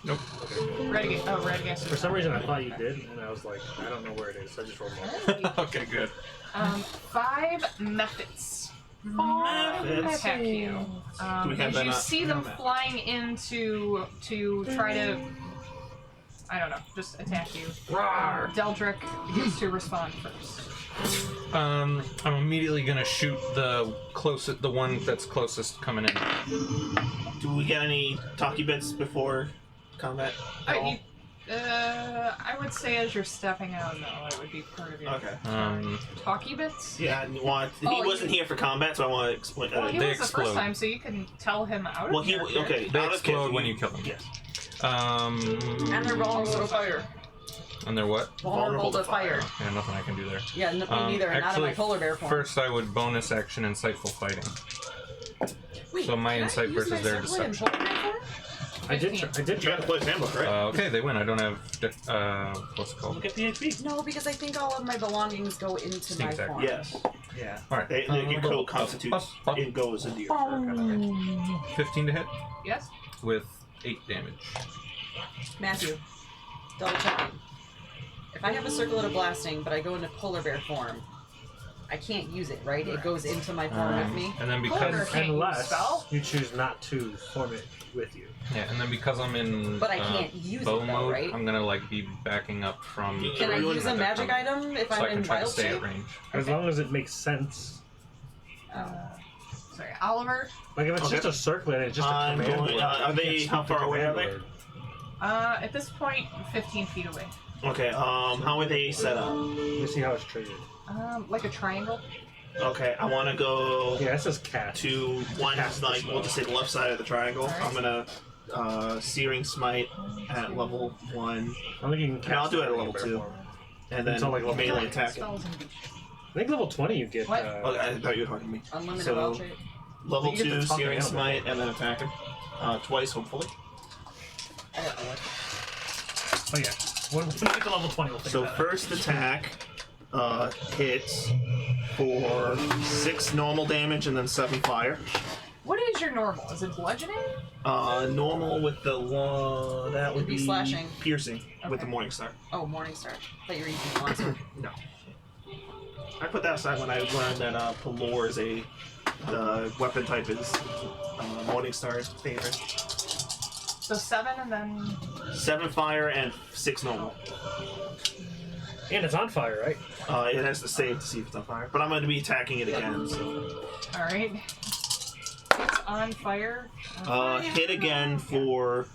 Nope. Ready? Oh, red gas. For some reason I thought you did, and I was like, I don't know where it is, so I just rolled one. Okay, good. 5 methods. Methods. Attack you. Do we have As that you on- see them on that? flying in to try to, I don't know, just attack you. Deldrick gets to respond first. I'm immediately gonna shoot the one that's closest coming in. Do we get any talkie bits before combat? at all? I would say as you're stepping out, no, it would be part of your Okay. talkie bits. Yeah, he Oh, wasn't here for combat, so I want to explain. Well, he They was the explode. first time, so you can tell him out well, of he character. okay. They out of explode character, when you kill them. Yes. And they're vulnerable to fire. And they're what? Vulnerable to fire. Yeah, nothing I can do there. Yeah, me neither. And not in my polar bear form. First, I would bonus action insightful fighting. Wait, so my can I insight use versus my their circlet in deception. polar bear form? I did You try got to play handbook, right? Okay, they win. I don't have what's it called? Look at the HP. No, because I think all of my belongings go into Sneak my attack. form. Yes. Yeah. All right. Your code constitutes. It goes into your. 15 to hit Yes? with 8 damage. Matthew, double checking. If I have a circlet of blasting, but I go into polar bear form, I can't use it, right? It goes into my form with me. And then Polar because Can't use unless spell? you choose not to form it with you. I'm in But I can't use bow it though, mode, right? I'm gonna like be backing up from. Can I You use a wouldn't magic have item if so I'm I can in try to wild stay shape? at range. As long as it makes sense. sorry, Oliver. Like if it's Okay. just a circlet, it's just a I'm command going- word. are You they- can't how speak the far away are command they? word. At this point, 15 feet away. Okay. How are they set up? Let me see how it's triggered. Like a triangle. Okay, I want to go Yeah, it says cat. to one, like we'll just say the left side of the triangle. Alright. I'm gonna Searing Smite at level 1, I think you can And I'll cast do it at in level bear 2. form. and then Until, like, level melee 3. attack. Spells and beach. I think level 20 you get. What? Okay, I thought you were talking to me. Unlimited So- wild trait. Level You get 2 the talking Searing animal. Smite and then attack him. Twice, hopefully. I don't know what. Oh yeah. When we get to level 20, we'll figure So that out. first attack hits for 6 normal damage and then 7 fire. What is your normal? Is it bludgeoning? Normal with the that would It'd be be slashing. piercing with the Okay. Morning Star. Oh, Morningstar. Thought you were using Longsword. No. I put that aside when I learned that Pelor is the weapon type is Morning Star's favorite. So 7 and then 7 fire and 6 normal. And it's on fire, right? It has to save to see if it's on fire, but I'm going to be attacking it again. So all right. It's on fire. hit again for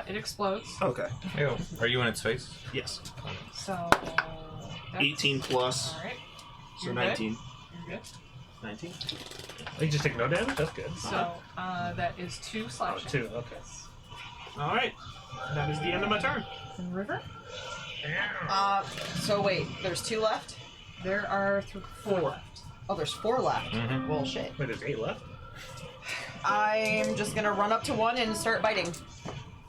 It explodes. okay. Ew. Are you in its face? Yes, So that's, 18 plus, All right. so You're 19. Good. You're good. 19. Oh, you just take no damage? That's good. So that is 2 Oh, slashing. 2, okay. All right, that is the end of my turn. And River. So wait, there's 2 left? There are 4 left. Oh, there's 4 left. Mhm. Well, shit. Wait, there's 8 left? I'm just gonna run up to one and start biting.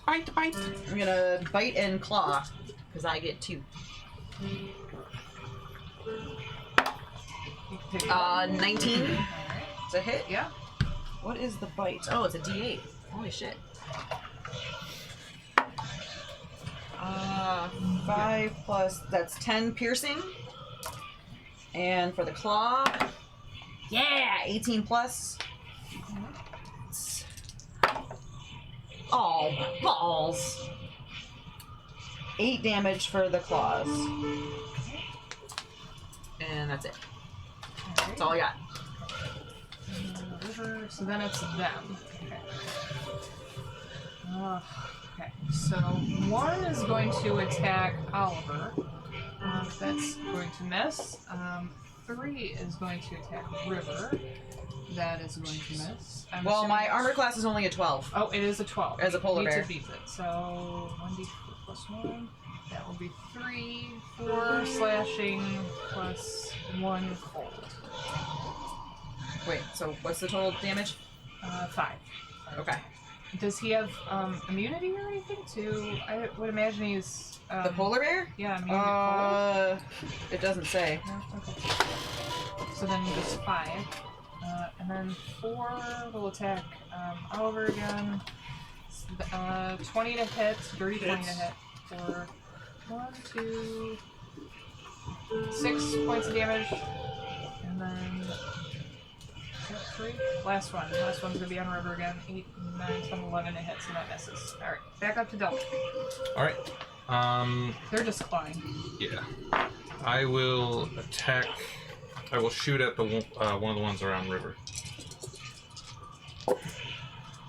Bite, bite. I'm gonna bite and claw, because I get 2. You can take one. 19. All right. It's a hit. Yeah. What is the bite? Oh, it's a D8. Holy shit. 5 plus, that's 10 piercing. And for the claw, yeah, 18 plus. Oh, balls. 8 damage for the claws. And that's it. That's all I got. River. So then it's them. Okay. Okay. So 1 is going to attack Oliver. That's going to miss. 3 is going to attack River. That is going to miss. I'm Well, assuming- my armor class is only a 12. Oh, it is a 12. As a polar Beats bear. it, beats it. So 1d4 plus 1. That will be 3, 4 slashing plus 1 cold. Wait, so what's the total damage? 5. Okay. Does he have immunity or anything to? I would imagine he's The polar bear? Yeah, immune to It doesn't say. cold. No? Okay. So then just 5, and then 4 will attack Oliver again. 20 to hit, dirty 20 to hit for 1, 2, 6 points of damage, and then. 3. Last one. Last one's gonna be on River again. 8, 9, 10, 11 to hit, so that misses. Alright, back up to Delta. All right. They're just clawing. Yeah. I will attack. I will shoot at the one of the ones around River.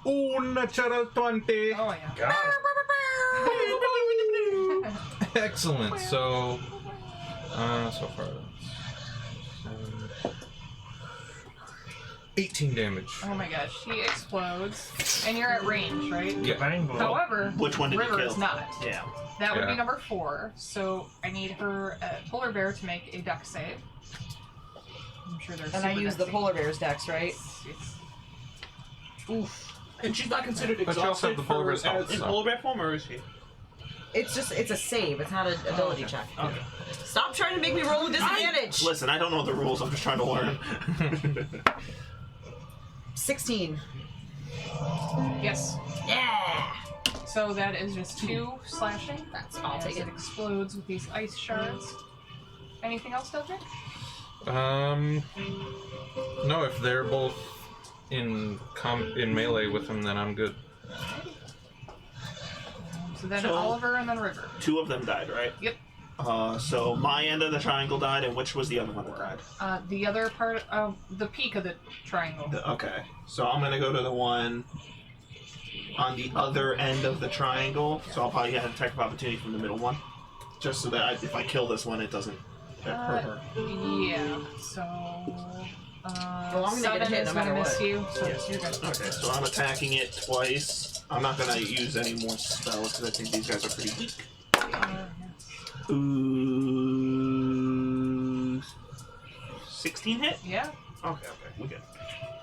Natural 20. Oh, yeah. Got it. Excellent. So far, 18 damage. Oh my gosh, he explodes. And you're at range, right? Yeah. Bang, boom. However, Which one did you River kill? is not. Yeah. That would Yeah. be number 4. So I need her polar bear to make a dex save. I'm sure there's. And I use the polar bear's dex, right? Oof. And she's not considered But you also have the polar bear's health, in so. polar bear form, or is she? It's a save. It's not an ability check. Okay. Stop trying to make me roll with disadvantage. Listen, I don't know the rules. I'm just trying to learn. 16. Yes. Yeah. So that is just 2 slashing. I'll as take it. explodes with these ice shards. Anything else, Delta? No, if they're both in melee with him, then I'm good. So then So- Oliver and then River. 2 of them died, right? Yep. So my end of the triangle died, and which was the other one that died? The other part of the peak of the triangle. Okay, so I'm gonna go to the one on the other end of the triangle. So I'll probably get an attack of opportunity from the middle one, just so that if I kill this one, it doesn't hurt her. Yeah. So. Well, I'm gonna get 7 hit is no gonna matter miss what. you, so Yes. you're good. Okay, so I'm attacking it twice. I'm not gonna use any more spells because I think these guys are pretty weak. Yes. Ooh, 16 hit. Yeah. Okay, we're good.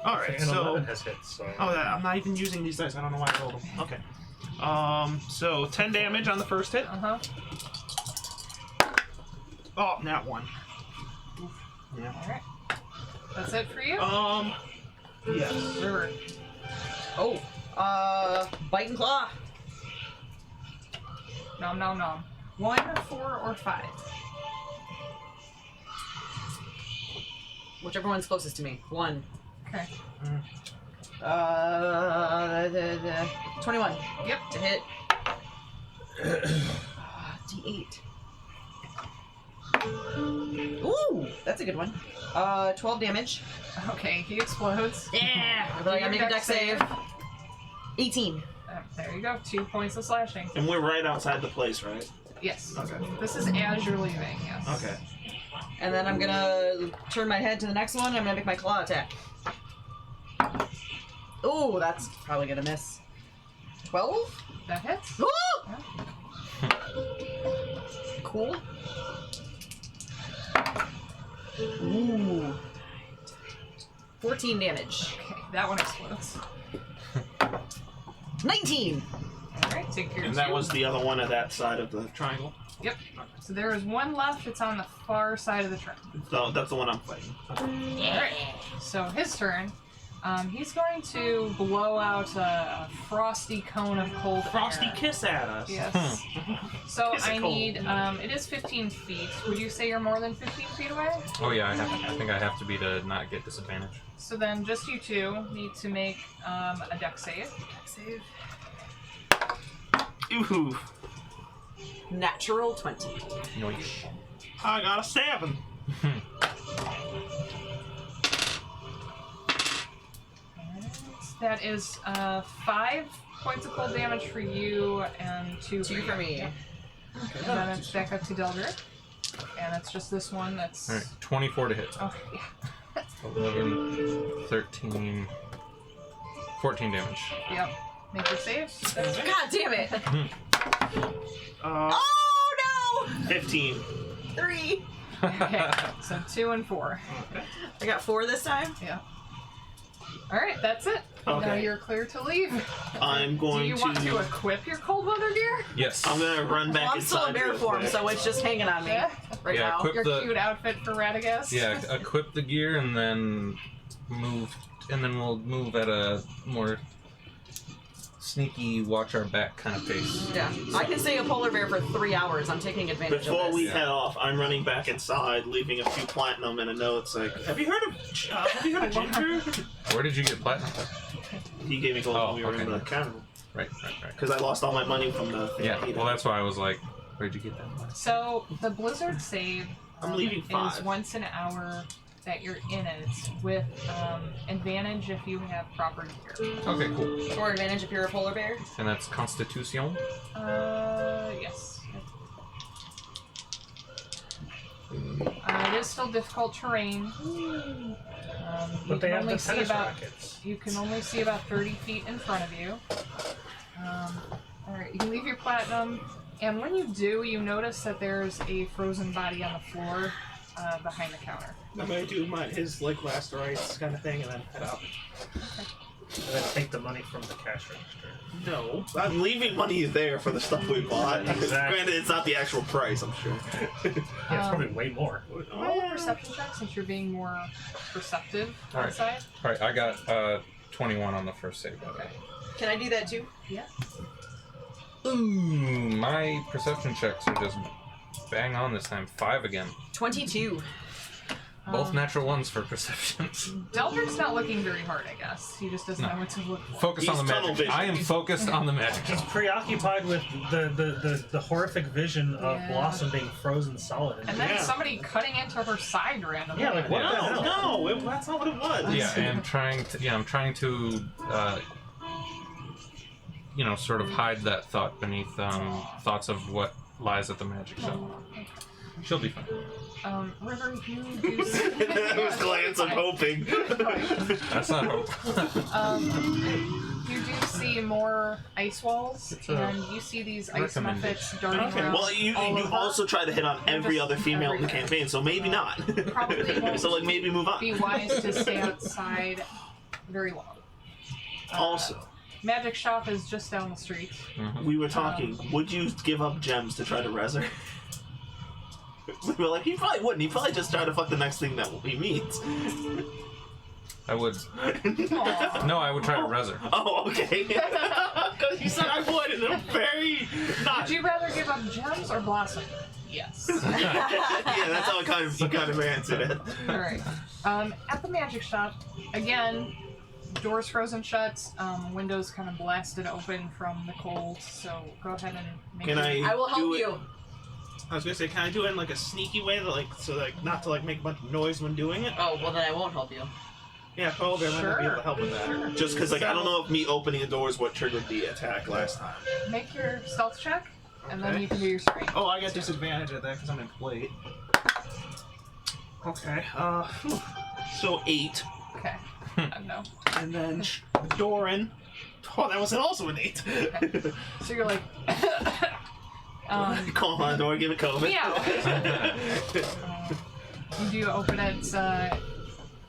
All right, And so 11 has hit, so. oh, I'm not even using these dice. I don't know why I rolled them. Okay. So 10 damage on the first hit. Uh huh. Oh, not one. Yeah. All right. That's it for you. Yes. River. Oh, bite and claw. Nom nom nom. 1, 4, or 5. Whichever one's closest to me. 1. Okay. 21. Yep. To hit. D8. Ooh, that's a good one. 12 damage. Okay, he explodes. Yeah. I gotta make a dex save. 18. There you go. 2 points of slashing. And we're right outside the place, right? Yes. Okay. This is as you're leaving. Yes. Okay. And then I'm gonna turn my head to the next one. I'm gonna make my claw attack. Ooh, that's probably gonna miss. 12? That hits. Ooh! Yeah. Cool. Ooh. 14 damage. Okay, that one explodes. 19! All right, take your And that 2. was the other one of that side of the triangle. Yep. So there is one left. It's on the far side of the track. So that's the one I'm fighting. All right. So his turn. He's going to blow out a frosty cone of cold Frosty air. kiss at us. Yes. So Kiss a I cold. need. It is 15 feet. Would you say you're more than 15 feet away? Oh yeah, I think I have to be to not get disadvantage. So then, just you two need to make a dex save. Save. Ooh. Natural 20. Yoish. I got a 7. That is 5 points of cold damage for you and 2 2 for me. Yep. And then it's back up to Deldrick. And it's just this one that's. All right, 24 to hit. Oh, yeah. 11, 13, 14 damage. Yep. Make your saves. God damn it! Uh, Oh no! 15. 3. Okay. So 2 and 4. I got 4 this time. Yeah. All right, that's it. Now Okay. you're clear to leave. I'm Do going you want to equip your cold weather gear? Yes. I'm gonna run back Well, I'm still inside in bear real form, quick. so it's just hanging on me Yeah. right Yeah, now. equip Your the cute outfit for Radagast. yeah, equip the gear and then move, and then we'll move at a more sneaky, watch our back kind of pace. Yeah, I can stay a polar bear for 3 hours. I'm taking advantage Before of we this. head off, I'm running back inside, leaving a few platinum and a note. It's like, have you heard of Ginger? Where did you get platinum? He gave me gold Oh, when we were in okay. the carnival. Right. Because I lost all my money from the thing. Yeah. Well, that's why I was like, where'd you get that? So the blizzard save I'm leaving is 5. once an hour that you're in it with advantage if you have proper gear. Okay, cool. Or advantage if you're a polar bear. And that's Constitution. Yes. It is still difficult terrain. You But they can have only the see tennis about rackets. you can only see about 30 feet in front of you. All right, you can leave your platinum, and when you do, you notice that there's a frozen body on the floor behind the counter. I'm gonna do his like last rites kind of thing and then head out. And then take the money from the cash register. No, I'm leaving money there for the stuff we bought. Exactly. Granted, it's not the actual price, I'm sure. Yeah, it's probably way more. Roll a perception check since you're being more perceptive All right. outside. All right, I got 21 on the first save. Okay. Can I do that too? Yeah. Ooh, my perception checks are just bang on this time. 5 again. 22. Both natural ones for perceptions. Deldrick's not looking very hard, I guess. He just doesn't know what to look for. Focus on the He's tunnel magic. vision. I am focused on the magic. He's preoccupied with the horrific vision of Yeah. Blossom being frozen solid. And then Yeah. somebody cutting into her side randomly. Yeah, like, what the hell? No, that's not what it was. Yeah, and I'm trying to sort of hide that thought beneath thoughts of what lies at the magic shop. She'll be fine. River, you do see... That was glance of hoping. That's not hope. You do see more ice walls, It's a and you see these ice recommendation. muffets darting Okay. around. Well, you all over. also try to hit on every other female in the campaign, so maybe not. Probably won't So, like, maybe move on. be wise to stay outside very long. Also, Magic shop is just down the street. we were talking, would you give up gems to try to res her? We were like, he probably wouldn't. He'd probably just try to fuck the next thing that he meets. I would. Aw. No, I would try to res her. Oh, okay. Because you said I would, and I'm very not. Would you rather give up gems or blossom? Yes. Yeah, that's how you kind of answered it. Alright. At the magic shop, again, doors frozen shut, windows kind of blasted open from the cold, so go ahead and make Can your- I I will help do it? you. I was gonna say, can I do it in like a sneaky way, that like so like not to like make a bunch of noise when doing it? Oh, well then I won't help you. Yeah, Polar Bear might not be able to help with that. Sure. Just because, like, I don't know if me opening the door is what triggered the attack last time. Make your stealth check, and then Okay. you can do your strength. Oh, I get disadvantage at that because I'm in plate. Okay. So 8, Okay. No. and then Doran. Oh, that was also an 8. So you're like, Call on the door, give it COVID. meow. You do open it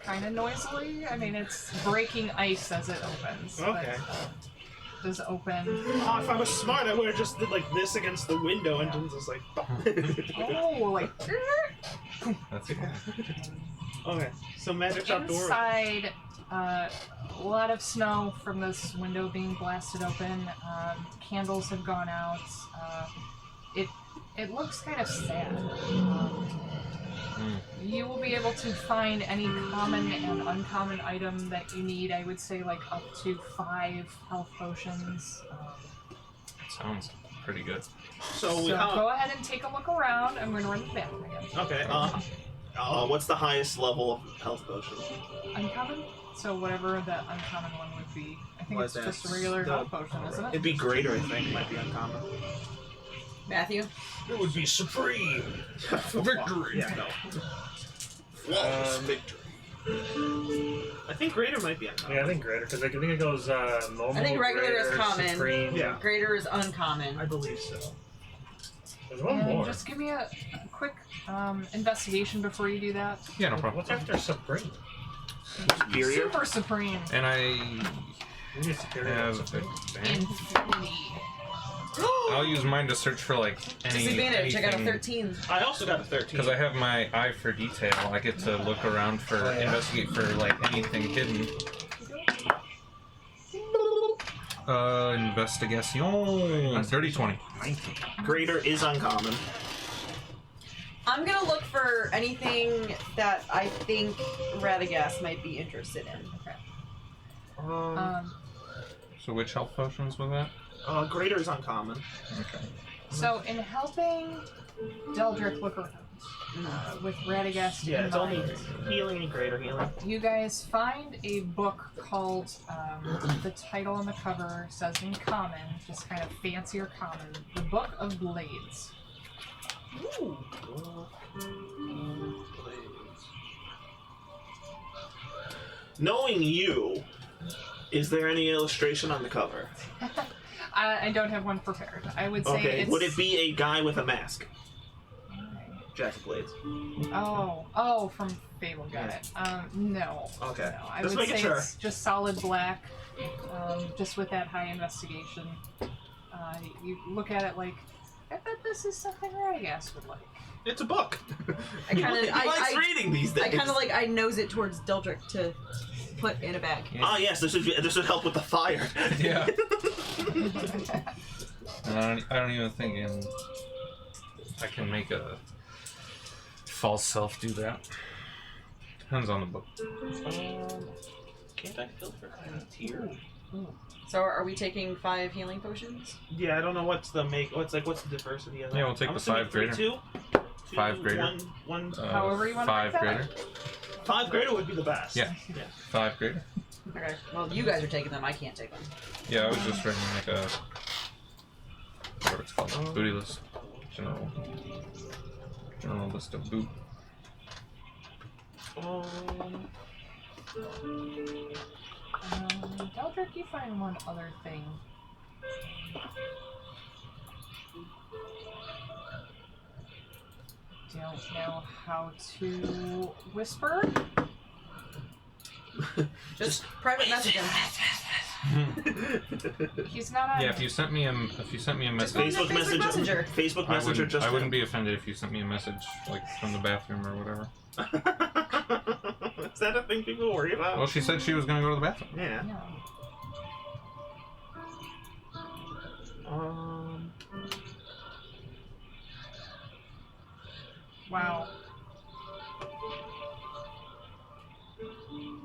kind of noisily. I mean, it's breaking ice as it opens. Okay. But, does open. Oh, if I was smart, I would have just did like this against the window and just like. Oh, like. That's fine. Okay. So magic shop door. Inside, a lot of snow from this window being blasted open. Candles have gone out. It looks kind of sad. You will be able to find any common and uncommon item that you need. I would say like up to 5 health potions. Sounds pretty good. So, So go ahead and take a look around. I'm going to run the bathroom again. okay. What's the highest level of health potion? Uncommon? So whatever the uncommon one would be. I think What it's is just a that? regular The- health potion, isn't it? It'd be greater, I think. Might be uncommon. Matthew? It would be supreme. Victory. Yeah. No. Flawless victory. I think greater might be uncommon. Yeah, I think greater, because I think it goes normal. I think regular is greater, common. Supreme. Yeah. Greater is uncommon. I believe so. There's one And more. just give me a quick investigation before you do that. Yeah, no problem. What's after supreme? Superior? Super supreme. And I Maybe superior. have Infinity. I'll use mine to search for like any Disadvantage, I got a anything. 13. I also got a 13. Because I have my eye for detail, I get to look around for investigate for like anything hidden. Investigation. 30-20. Greater is uncommon. I'm gonna look for anything that I think Radagast might be interested in. So which health potions was that? Greater is uncommon. Okay. So in helping Deldrick look around with Radagast Yeah, in it's only mind, healing and greater healing. you guys find a book called, the title on the cover says in common, just kind of fancier common, The Book of Blades. Ooh. Knowing you, is there any illustration on the cover? I don't have one prepared. I would say Okay, it's... would it be a guy with a mask? Jack of Blades. Oh, from Fable, got it. No. Okay. No, I Just would making say sure. it's just solid black, just with that high investigation. You look at it like, I bet this is something Radagast would like. It's a book. I kind of, He likes reading these days. I kind of like, I nose it towards Deldrick to put in a bag. Ah, yes, this would help with the fire. Yeah. I don't even think I can make a false self do that. Depends on the book. Can't I filter by tier? So are we taking 5 healing potions? Yeah, I don't know what's the diversity of that. Yeah, we'll take I'm the assuming 5 greater. 2, 5 greater. One, However you want to 5 break that greater. 5 greater would be the best. Yeah. 5 greater. Okay. Well, you guys are taking them. I can't take them. Yeah, I was just trying to make a whatever it's called, booty list. General list of boot. Deldrick, you find one other thing. Don't know how to whisper. Just private message him. He's not on. Yeah, if you sent me a message, go to Facebook Messenger. Facebook I Messenger wouldn't, just. I wouldn't be offended if you sent me a message like from the bathroom or whatever. Is that a thing people worry about? Well, she said she was gonna go to the bathroom. Yeah. No. Wow.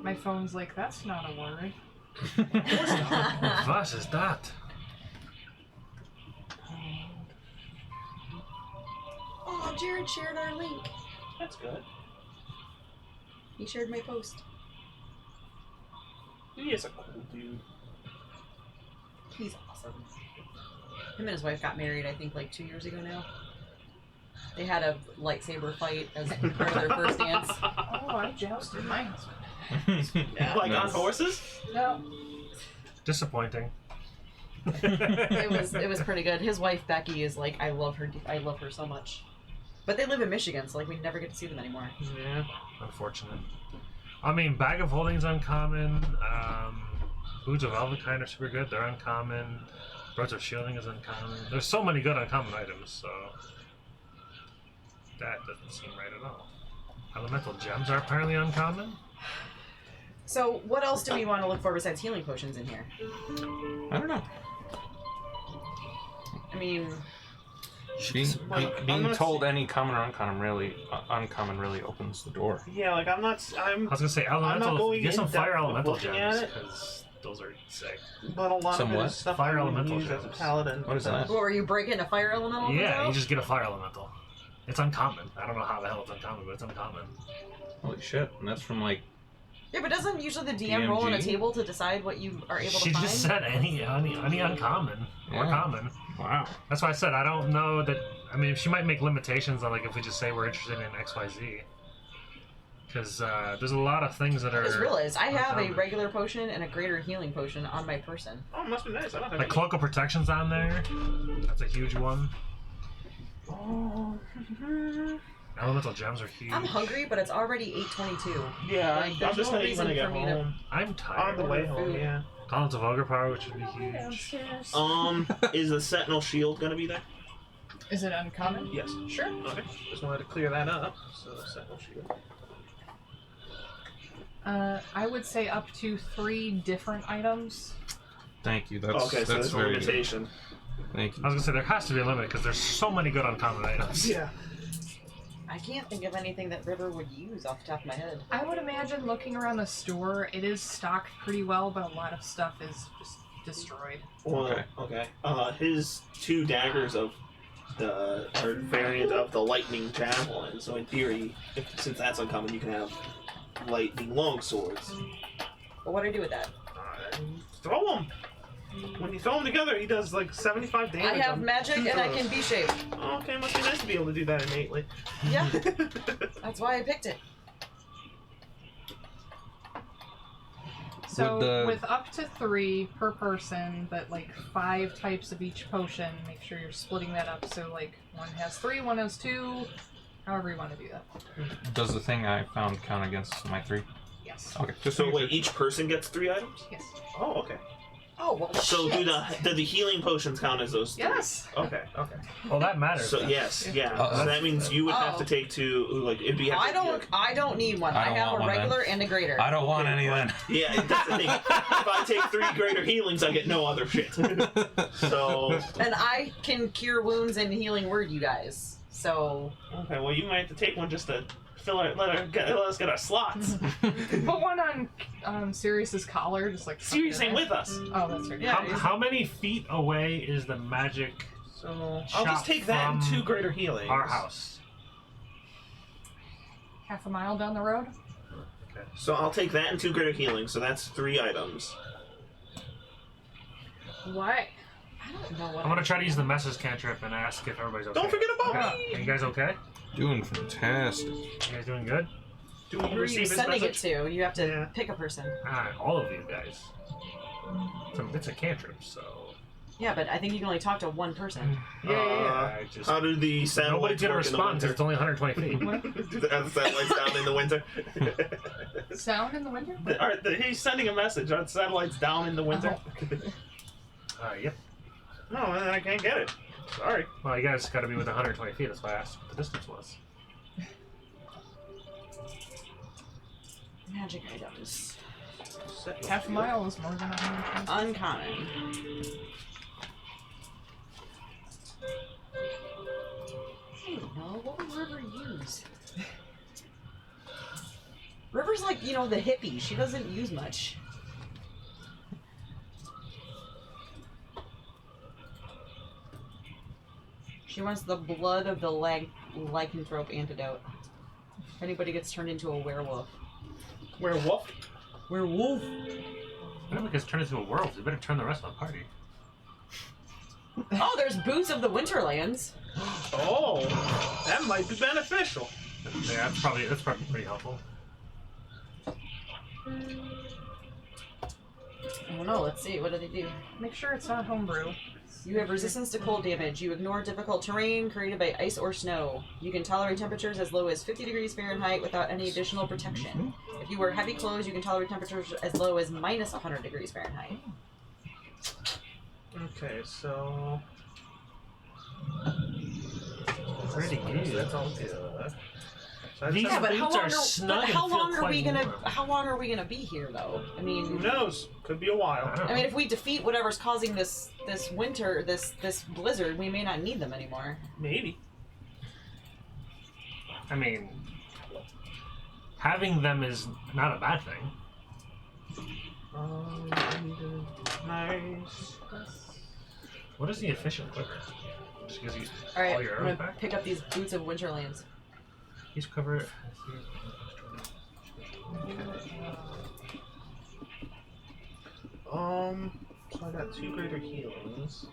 My phone's like, that's not a word. What is that? Oh, Jared shared our link. That's good. He shared my post. He is a cool dude. He's awesome. Him and his wife got married, I think, like 2 years ago now. They had a lightsaber fight as part of their first dance. Oh, I jousted my husband. Like on Nice. horses? No. Disappointing. It was pretty good. His wife Becky is like, I love her so much. But they live in Michigan, so like we never get to see them anymore. Yeah. Unfortunate. I mean, Bag of Holding's uncommon. Boots of Elvenkind are super good. They're uncommon. Birds of Shielding is uncommon. There's so many good uncommon items, so that doesn't seem right at all. Elemental gems are apparently uncommon. So what else do we want to look for besides healing potions in here? I don't know. I mean, Being told any common or uncommon really opens the door. Yeah, like I'm not I was gonna say elemental. going Get some in fire depth of elemental looking gems at it. because those are sick. but a lot Some of it what? is stuff Fire I would elemental use as a gems. paladin. What is that? what were you breaking a fire elemental? Yeah, out? you just get a fire elemental. It's uncommon. I don't know how the hell it's uncommon, but it's uncommon. Holy shit! And that's from like Yeah, but doesn't usually the DM roll on a DMG? table to decide what you are able She to find? just said any uncommon or Yeah. common. wow. That's why I said I don't know that. I mean, she might make limitations on like if we just say we're interested in X, Y, Z. Because there's a lot of things that I are just realized I have a uncommon. regular potion and a greater healing potion on my person. Oh, it must be nice. I don't have like Cloak of Protection's on there. That's a huge one. Oh. Elemental gems are huge. I'm hungry, but it's already 8:22. Yeah, Like, I'm there's just no gonna eat when I reason get for me to- home. I'm tired. On the way home, food. yeah. Columns of Ogre Power, which would be huge. Is the Sentinel Shield gonna be there? Is it uncommon? Yes. Sure. Okay. Just wanted to clear that up. So Sentinel Shield. I would say up to 3 different items. Thank you. That's Okay, so that's there's a very good. limitation. Thank you. I was gonna say there has to be a limit because there's so many good uncommon items. Yeah. I can't think of anything that River would use off the top of my head. I would imagine looking around the store, it is stocked pretty well, but a lot of stuff is just destroyed. Well, Okay. okay. His 2 daggers of the variant of the lightning javelin. So in theory, since that's uncommon, you can have lightning long swords. But what do I do with that? Throw them. When you throw them together, he does like 75 damage. I have on magic 2 and I throws. can be shaped. Oh, okay, must be nice to be able to do that innately. Yeah, that's why I picked it. So Would the- with up to 3 per person, but like 5 types of each potion, make sure you're splitting that up. So like one has 3, one has 2, however you want to do that. Does the thing I found count against my 3? Yes. Okay. Just So making wait, sure. each person gets 3 items? Yes. Oh, okay. Oh well. So shit. do the healing potions count as those 3? Yes. Okay, okay. Well, that matters. So then. yes, yeah. Uh-oh. So that means you would have to Oh. take 2. Like it'd be. I don't need one. I I don't have want a one, then. regular and a greater. I don't want any then. Yeah, that's the thing. If I take 3 greater healings, I get no other shit. So And I can cure wounds and healing word you guys. So okay, well you might have to take one just to let us get our slots. Put one on Sirius's collar, just like. tuck it Sirius in ain't there. with us. Oh, that's right. Yeah. How many feet away is the magic So I'll just Shot take that and from 2 greater healings. our house? Half a mile down the road. So I'll take that and 2 greater healing. So that's 3 items. What? I don't know what. I'm gonna try to use the message cantrip and ask if everybody's okay. Don't forget about Okay. Are you guys okay? Doing fantastic. You guys doing good? Do we Who are you receive his sending message? it to? You have to Yeah. pick a person. All of you guys. It's a cantrip, so. Yeah, but I think you can only talk to one person. I just. How do the Nobody's satellites gonna work in the respond because winter? it's only 120 feet. Are the satellites down in the winter? Sound in the winter? He's sending a message. Are the satellites down in the winter? Yep. No, then I can't get it. Sorry. Well, you guys gotta be within 120 feet. That's why I asked what the distance was. Magic items. Half a mile is more than 100. Uncommon. I don't know. What would River use? River's like, you know, the hippie. She doesn't use much. She wants the blood of the lycanthrope antidote. If anybody gets turned into a werewolf. Werewolf? Werewolf? If anybody gets turned into a werewolf, you better turn the rest of the party. Oh, there's Boots of the Winterlands. Oh, that might be beneficial. Yeah, that's probably pretty helpful. I don't know. Let's see. What do they do? Make sure it's not homebrew. You have resistance to cold damage. You ignore difficult terrain created by ice or snow. You can tolerate temperatures as low as 50 degrees Fahrenheit without any additional protection. If you wear heavy clothes, you can tolerate temperatures as low as minus 100 degrees Fahrenheit. Okay, so Pretty good. that's all good. So These Yeah, but how boots long are are, snug but and how feel long are quite we gonna warm. how long are we gonna be here though? I who mean, knows? Could be a I while. don't know. I mean, if we defeat whatever's causing this winter, this blizzard, we may not need them anymore. Maybe. I mean, having them is not a bad thing. Nice. What is the efficient quiver? Just gives you All right, all your I'm arrows gonna back? pick up these Boots of Winterlands. Each cover. So I got 2 greater healings.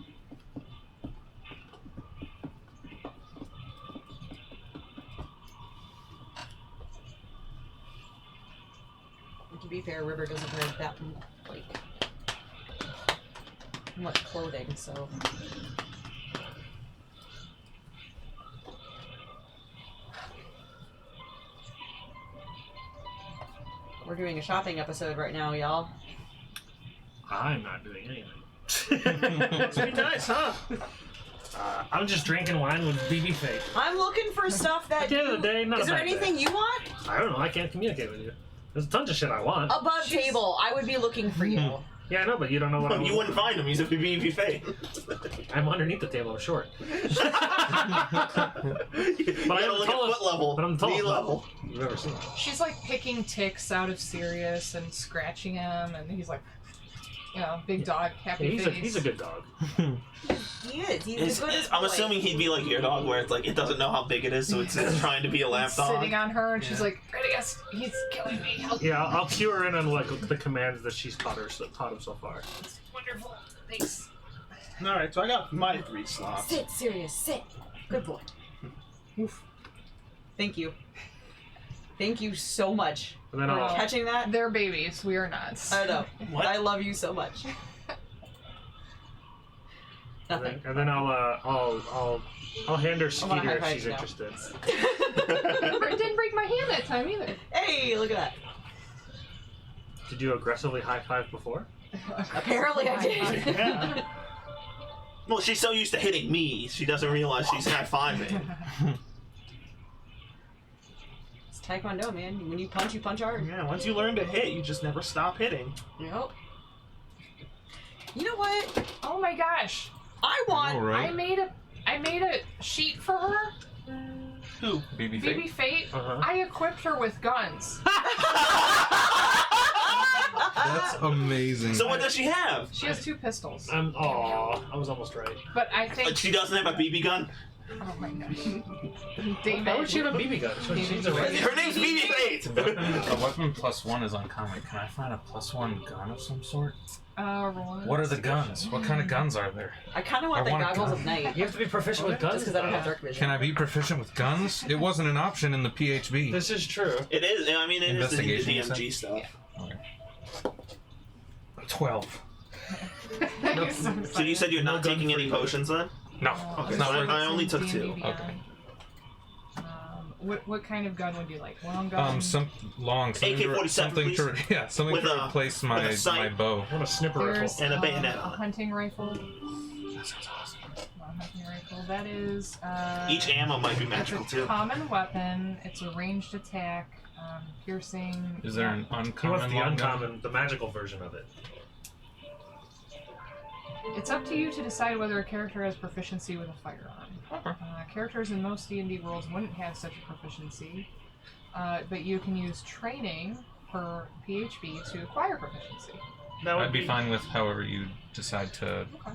And to be fair, River doesn't wear that like much clothing, so. We're doing a shopping episode right now, y'all. I'm not doing anything. Must be nice, huh? I'm just drinking wine with BB Fate. I'm looking for stuff that At the end of the day, not Is a there bad anything you want? I don't know. I can't communicate with you. There's tons of shit I want. Above table, I would be looking for you. Yeah, I know, but you don't know what I You wouldn't find him. He's a BB Fate. I'm underneath the table. I'm short. You But I gotta am look the tallest- at foot level. but I'm the knee tallest level. you've ever seen. She's like picking ticks out of Sirius and scratching him, and he's like, you know, big dog, happy Yeah, face. He he's a good dog. is. He's the goodest I'm boy. assuming he'd be like your dog, where it's like it doesn't know how big it is, so it's trying to be a lap dog. Sitting on her, and she's like, Radigus, he's killing me. Help. Yeah, I'll cue her in on like the commands that she's taught him so far. It's wonderful. Thanks. Alright, so I got my 3 slots. Sit, Sirius, sit. Good boy. Oof. Thank you. Thank you so much And then for I'll catching that. They're babies. We are not. I know. What? I love you so much. Nothing. and then I'll hand her I wanna Skeeter high if five she's you now. interested. It didn't break my hand that time either. Hey, look at that. Did you aggressively high five before? Apparently I did. Yeah. Well, she's so used to hitting me, she doesn't realize she's high fiving. It's Taekwondo, man. When you punch hard. Yeah, once you learn to hit, you just never stop hitting. Yep. You know what? Oh my gosh. I want. All right. I made a sheet for her Who? BB BB Fate? Fate, Uh-huh. I equipped her with guns. That's amazing. So what does she have? She has 2 pistols. I was almost right. But I think... She doesn't have a BB gun? Oh my gosh. Why would she David. have a BB gun? She's a right. Her name's BB Fate! A weapon +1 is uncommon. Can I find a +1 gun of some sort? Roll What are the guns? What kind of guns are there? I kind of want I the want a goggles gun. of night. You have to be proficient with guns. Just because I don't have dark vision. Can I be proficient with guns? It wasn't an option in the PHB. This is true. It is, I mean, it is the Investigation, you DMG stuff. Okay. 12. You're so So you said you're not No gun taking for any you. potions then? No, Okay, it's so not worth I it. only took D&D 2. Beyond. Okay. What kind of gun would you like? Long gun? Some long something AK-47, something to please. yeah, something With to a- replace with my a sight. my bow. I want a snipper There's rifle. And a bayonet a on it. hunting rifle. That sounds awesome. Hunting rifle. That is. Each ammo might be It's magical a too. common weapon. It's a ranged attack. Piercing. Is there an He uncommon wants the long gun? uncommon, the magical version of it. It's up to you to decide whether a character has proficiency with a firearm. Characters in most D&D worlds wouldn't have such a proficiency, but you can use training per PHB to acquire proficiency. That would I'd be fine with however you decide to. Okay.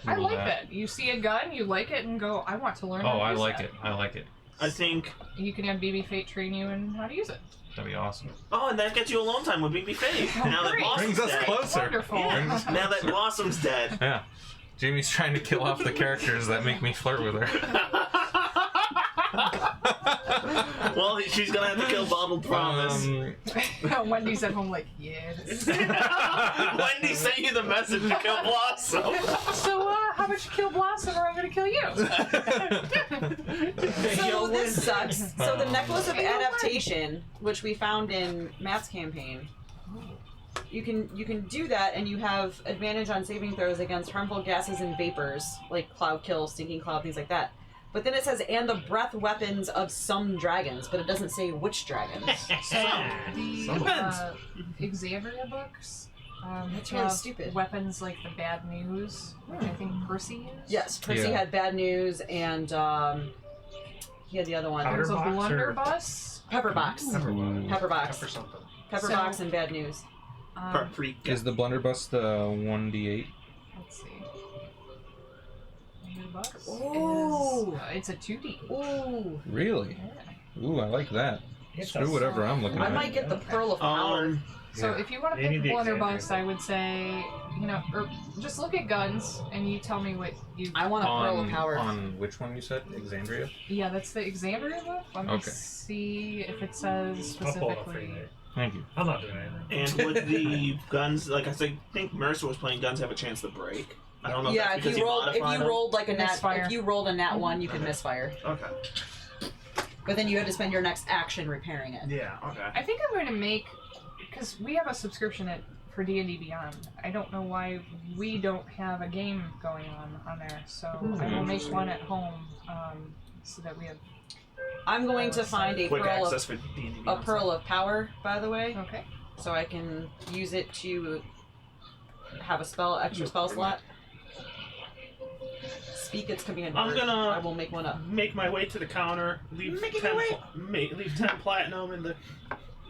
I rule like that. You see a gun, you like it, and go, I want to learn how Oh, to I use like that. it. I like it. I think. You can have BB Fate train you in how to use it. That'd be awesome. Oh, and that gets you alone time with BB Fate. Now that great. Blossom's Brings us dead. closer. Wonderful. Yeah. Now that Blossom's dead. Yeah. Jamie's trying to kill off the characters that make me flirt with her. Well, she's gonna have to kill Bottled Promise. Wendy's at home like, yes. Wendy sent you the message to kill Blossom. So, how about you kill Blossom or I'm gonna kill you? So this sucks. So the necklace of Hey, no adaptation, which we found in Matt's campaign, you can do that, and you have advantage on saving throws against harmful gases and vapors like cloud kill, stinking cloud, things like that. But then it says, and the breath weapons of some dragons, but it doesn't say which dragons. So, the Depends. Exandria books, That's really have stupid. weapons like the Bad News, which I think Percy used. Yes, Percy Yeah. had bad news, and he had the other one. There's a Powder box or- blunderbuss. Pepperbox. Ooh. Pepperbox. Pepper something. Pepperbox So- and bad news. Paprika. Is the blunderbuss the 1d8? Let's see. Blunderbuss Ooh. is, it's a 2D. Ooh. Really? Yeah. Ooh, I like that. It's Screw a- whatever I'm looking I at. might get the Pearl of Power. So Yeah. if you want to They pick need the blunderbuss, Exandria. I would say, or just look at guns and you tell me what you. I want a Pearl of on, Power. on which one you said? Exandria? Yeah, that's the Exandria book. Let me Okay. see if it says I'll pull it up for you, specifically. Nate. Thank you. I'm not doing anything. And would the guns, like I think Mercer was playing, guns have a chance to break. I don't know if Yeah, that's if because you rolled modified them. rolled like a nat Misfire. if you rolled a nat 1, you could misfire. Okay. But then you had to spend your next action repairing it. Yeah, okay. I think I'm going to make, because we have a subscription for D&D Beyond. I don't know why we don't have a game going on there, so I will make one at home so that we have. I'm going to find a Quick pearl access of for D&D. a pearl of power, by the way, Okay. so I can use it to have a extra spell slot. Speak its command I'm word. gonna- I will make one up. Make my way to the counter. Leave Making 10 your way. leave 10 platinum in the.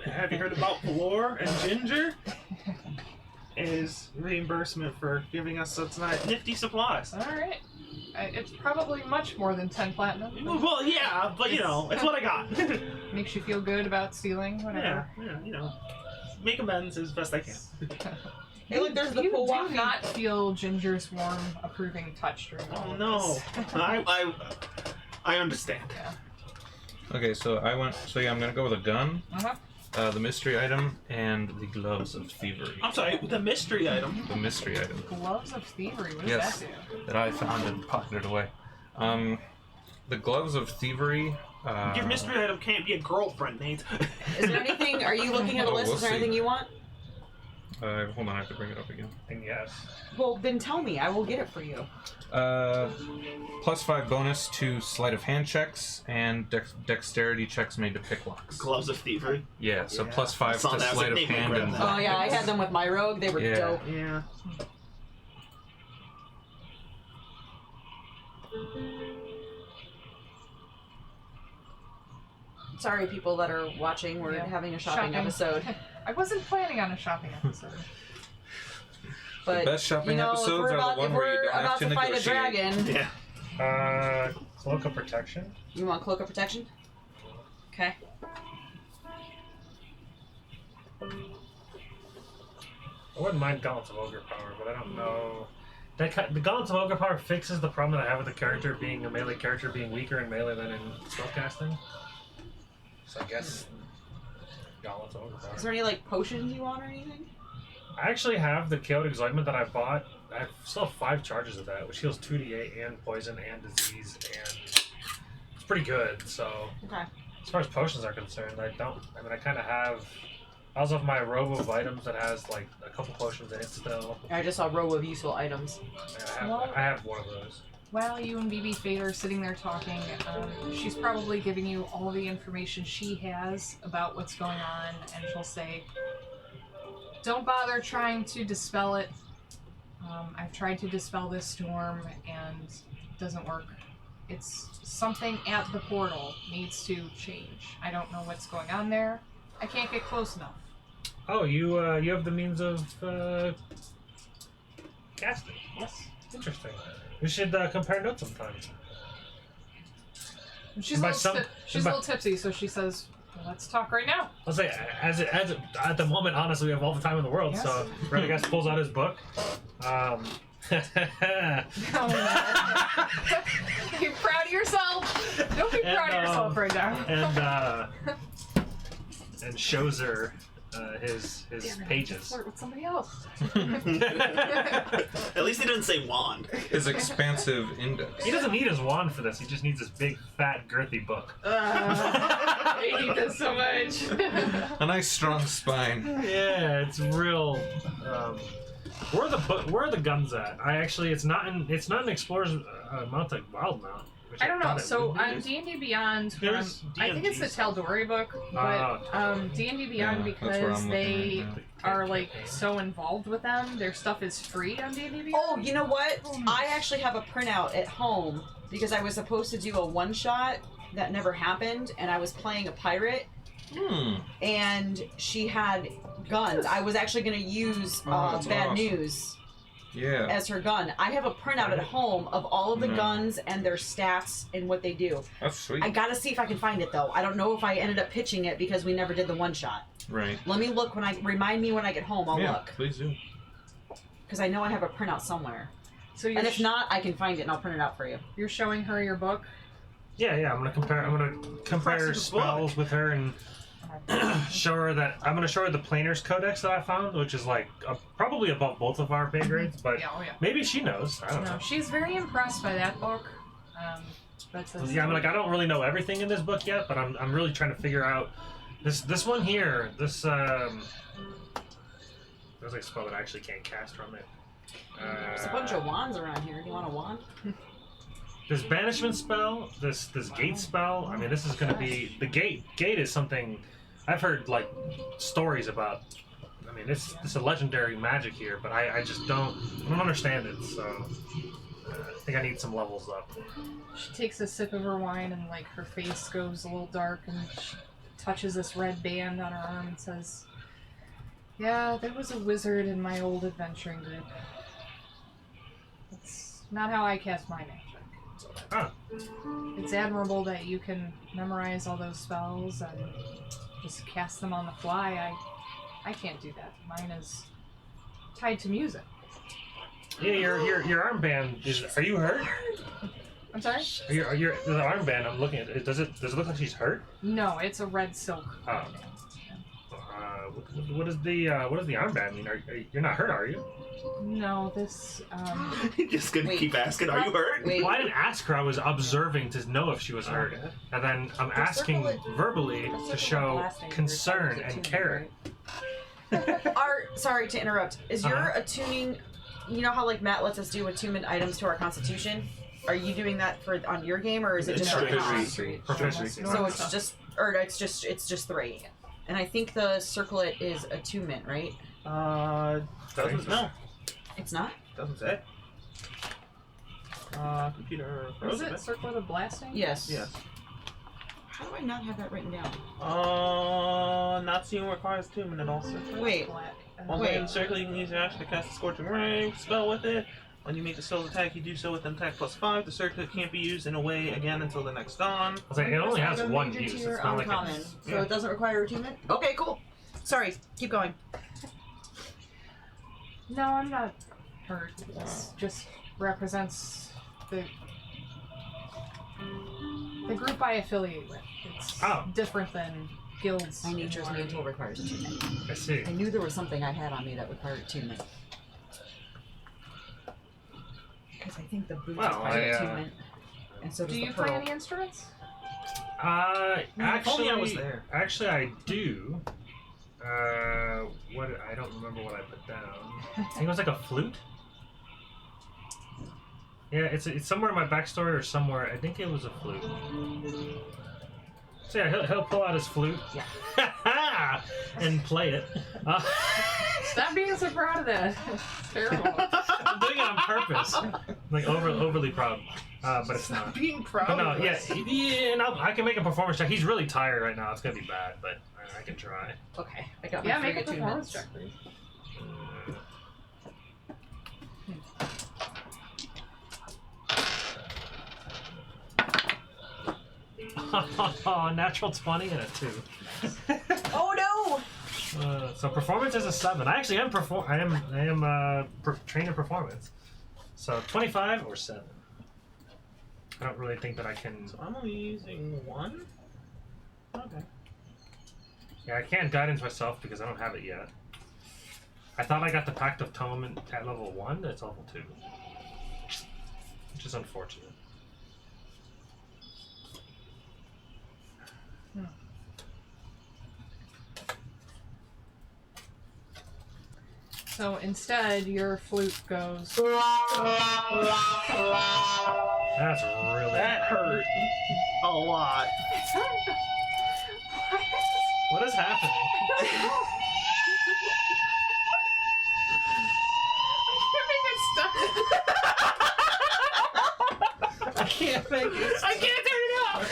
Have you heard about Valor and Ginger? Is reimbursement for giving us such nifty supplies. All right. It's probably much more than 10 platinum. Well, yeah, but you know, it's what I got. Makes you feel good about stealing, whatever. yeah, you know, make amends as best I can. Hey, look, there's the You pool do walking. not feel Ginger's warm, approving touch during all Oh of no, this. I understand. Okay, so I'm gonna go with a gun, Uh-huh. the mystery item, and the gloves of thievery. I'm sorry, the mystery item. The mystery item Gloves of Thievery, what does Yes. that do? that I found and pocketed away. The gloves of thievery. Your mystery item can't be a girlfriend, Nate. Is there anything? Are you looking at a Oh, list? we'll Is there see. anything you want? Hold on, I have to bring it up again. And yes. Well, then tell me. I will get it for you. +5 bonus to sleight of hand checks and dexterity checks made to pick locks. Gloves of thievery. Yeah, so Yeah. +5 Saw to that. I was sleight like, of Nate would hand grab and. that. Oh yeah, I had them with my rogue. They were Yeah. dope. Yeah. Sorry, people that are watching. We're Yeah. having a shopping episode. I wasn't planning on a shopping episode. But best shopping you know, episodes if we're are about, the one if where you we're don't have about to to fight a negotiate. dragon, Yeah. Cloak of protection. you want cloak of protection? Okay. I wouldn't mind Gauntlets of Ogre Power, but I don't know. The Gauntlets of Ogre Power fixes the problem that I have with the character being a melee character being weaker in melee than in spellcasting. So I guess Gauntlets of Ogre Power. Is there any like potions you want or anything? I actually have the Chaotic Excitement that I bought. I still have 5 charges of that, which heals 2d8 and poison and disease, and it's pretty good. So Okay. as far as potions are concerned, I kind of have. I also have my robe of items that has like a couple potions in it still. I just saw row of useful items. And I have one of those. While you and BB Fate are sitting there talking, she's probably giving you all the information she has about what's going on, and she'll say, don't bother trying to dispel it. I've tried to dispel this storm, and it doesn't work. It's something at the portal needs to change. I don't know what's going on there. I can't get close enough. Oh, you have the means of casting. Yes. Interesting. We should compare notes sometime. She's By a little tipsy, so she says, well, let's talk right now. I'll say, at the moment, honestly, we have all the time in the world. Yes. So Renegast pulls out his book. Oh, no. Be proud of yourself. Don't be proud of yourself right now. and shows her his Damn it, I pages. flirt with somebody else. At least he didn't say wand. His expansive index. He doesn't need his wand for this. He just needs this big, fat, girthy book. I hate this so much. A nice strong spine. Yeah, it's real. Where are the guns at? It's not in Explorer's Mount, like Wild Mount. which I don't know. thought it So would be. on D&D Beyond, There's I think it's the Tal'Dorei book, but D&D Beyond, Yeah, that's where I'm because looking they right now. are like so involved with them, their stuff is free on D&D Beyond. Oh, you know what? I actually have a printout at home because I was supposed to do a one-shot that never happened, and I was playing a pirate, and she had guns. I was actually going to use that's Bad awesome. News Yeah. as her gun. I have a printout at home of all of the No. guns and their stats and what they do. That's sweet. I gotta see if I can find it though. I don't know if I ended up pitching it because we never did the one shot. Right. Let me look remind me when I get home. I'll Yeah, look please do. because I know I have a printout somewhere. So you're, And if not, I can find it and I'll print it out for you. you're showing her your book. Yeah, I'm gonna compare Impressive spells with her and show her that I'm gonna show her the Planer's Codex that I found, which is like probably above both of our pay grades, but Yeah, oh yeah. maybe she knows. I don't No, know. she's very impressed by that book. But says, Yeah, I'm like I don't really know everything in this book yet, but I'm really trying to figure out this one here. There's like a spell that I actually can't cast from it. There's a bunch of wands around here. Do you want a wand? This banishment spell, this gate spell. I mean, this is going to be the gate. Gate is something I've heard like stories about. I mean, it's a legendary magic here, but I just don't understand it. So I think I need some levels up. She takes a sip of her wine and like her face goes a little dark and she touches this red band on her arm and says, "Yeah, there was a wizard in my old adventuring group. That's not how I cast my magic. Huh. It's admirable that you can memorize all those spells and just cast them on the fly. I can't do that. Mine is tied to music." Yeah, your armband is. Are you hurt? I'm sorry? Are you the armband? I'm looking at it. Does it look like she's hurt? No, it's a red silk. Oh. What does the armband mean? You're not hurt, are you? No, this Just gonna Wait. keep asking, are you hurt? Wait. Well, I didn't ask her. I was observing to know if she was hurt, and then I'm asking verbally to show concern and care. Sorry to interrupt. Is your attuning? You know how like Matt lets us do attunement items to our Constitution? Are you doing that on your game, or is it It's just our proficiency. con? Proficiency. So it's just 3. And I think the circlet is attunement, right? Doesn't know. It's not? Doesn't say. Computer. is it circlet of blasting? Yes. Yes. How do I not have that written down? Not seeing requires attunement also. Wait. While Wait. in circle, you can use your action to cast a Scorching Ray spell with it. When you make the spell attack, you do so with an attack +5. The circuit can't be used in a way again until the next dawn. I was like, it only has Item one major use. tier It's not like uncommon, it's... so it doesn't require attunement? Okay, cool. Sorry, keep going. No, I'm not hurt. This just represents the group I affiliate with. It's different than guilds. My nature's mantle requires attunement. I see. I knew there was something I had on me that required attunement. Because I think the boots require attunement, and so does Do the you pearl. play any instruments? If only I was Actually, there. I do. What I don't remember what I put down. I think it was like a flute. Yeah, it's somewhere in my backstory or somewhere. I think it was a flute. So yeah, he'll pull out his flute. Yeah. And play it. Stop being so proud of that. It's terrible. I'm doing it on purpose. Like overly proud. But it's not. Being proud. But no, of yeah, us. and I can make a performance check. He's really tired right now. It's gonna be bad, but I can try. Okay, I got Yeah, my make free a performance attunements. check, please. Natural 20 and a 2. Oh no! So performance is a 7. I actually am trained in performance. So 25 or 7. I don't really think that I can. So I'm only using 1? Okay. Yeah, I can't guidance myself because I don't have it yet. I thought I got the Pact of Tome at level 1. It's level 2, which is unfortunate. So instead, your flute goes. That's really. That hurt a lot. What is happening? I can't make it. I can't turn it off.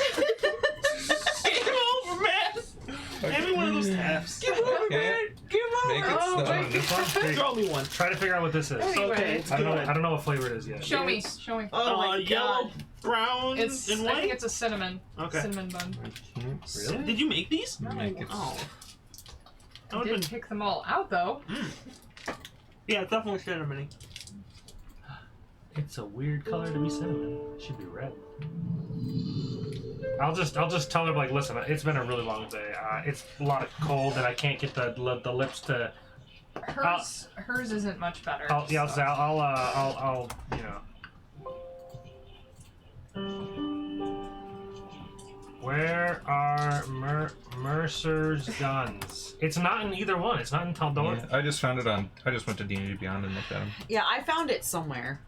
Game over, man. Hand me one of those taps. Game over, man. Game Make over. it Oh, stop. my This one? Here, Draw me one. try to figure out what this is. Anyway. Okay, it's I don't know. good. I don't know what flavor it is yet. Show me. Yes. Show me. Oh my yellow, God. brown, It's. and I white. think it's a cinnamon. Okay. Cinnamon bun. Really? Did you make these? Make it Oh. That I would've did been- pick them all out though. Yeah, it's definitely cinnamony. It's a weird color to be cinnamon. It should be red. I'll just tell her like, listen, it's been a really long day. It's a lot of cold, and I can't get the lips to. Hers isn't much better. I'll so. I'll you know. Where are Mercer's guns? It's not in either one. It's not in Taldor. Yeah, I just found it on. I just went to D&D Beyond and looked at them. Yeah, I found it somewhere.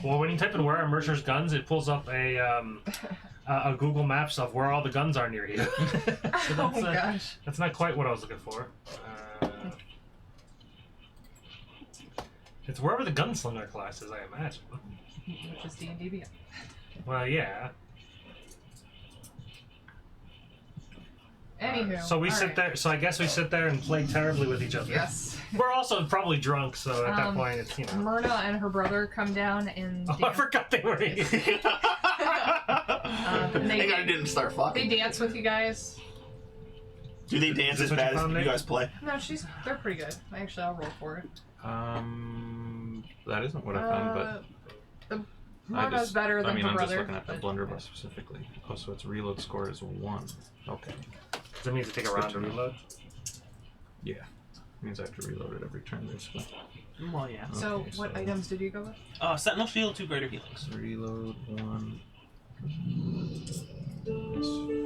Well, when you type in "where are Mercer's guns," it pulls up a Google Maps of where all the guns are near you. So Oh that's, gosh. that's not quite what I was looking for. It's wherever the gunslinger class is, I imagine. Which is D&D Beyond. Well, yeah. Anywho. So we all sit right. there. So I guess we sit there and play terribly with each other. Yes. We're also probably drunk, so at that Um, point, it's, you know. Myrna and her brother come down and Oh, I forgot they were here. and Thank God I didn't start they fucking. dance with you guys. Do they dance Is this as what you bad as found, you Nick? guys play? No, they're pretty good. Actually, I'll roll for it. That isn't what I found, but Myrna's better than I mean, her I'm brother. just looking at the but- blunderbuss specifically. Oh, so its reload score is 1. Okay. Does that mean to take a round to reload? Yeah. Means I have to reload it every turn, basically. Well, yeah. So, Okay, what so- items did you go with? Sentinel Shield, 2 greater healings. Reload 1.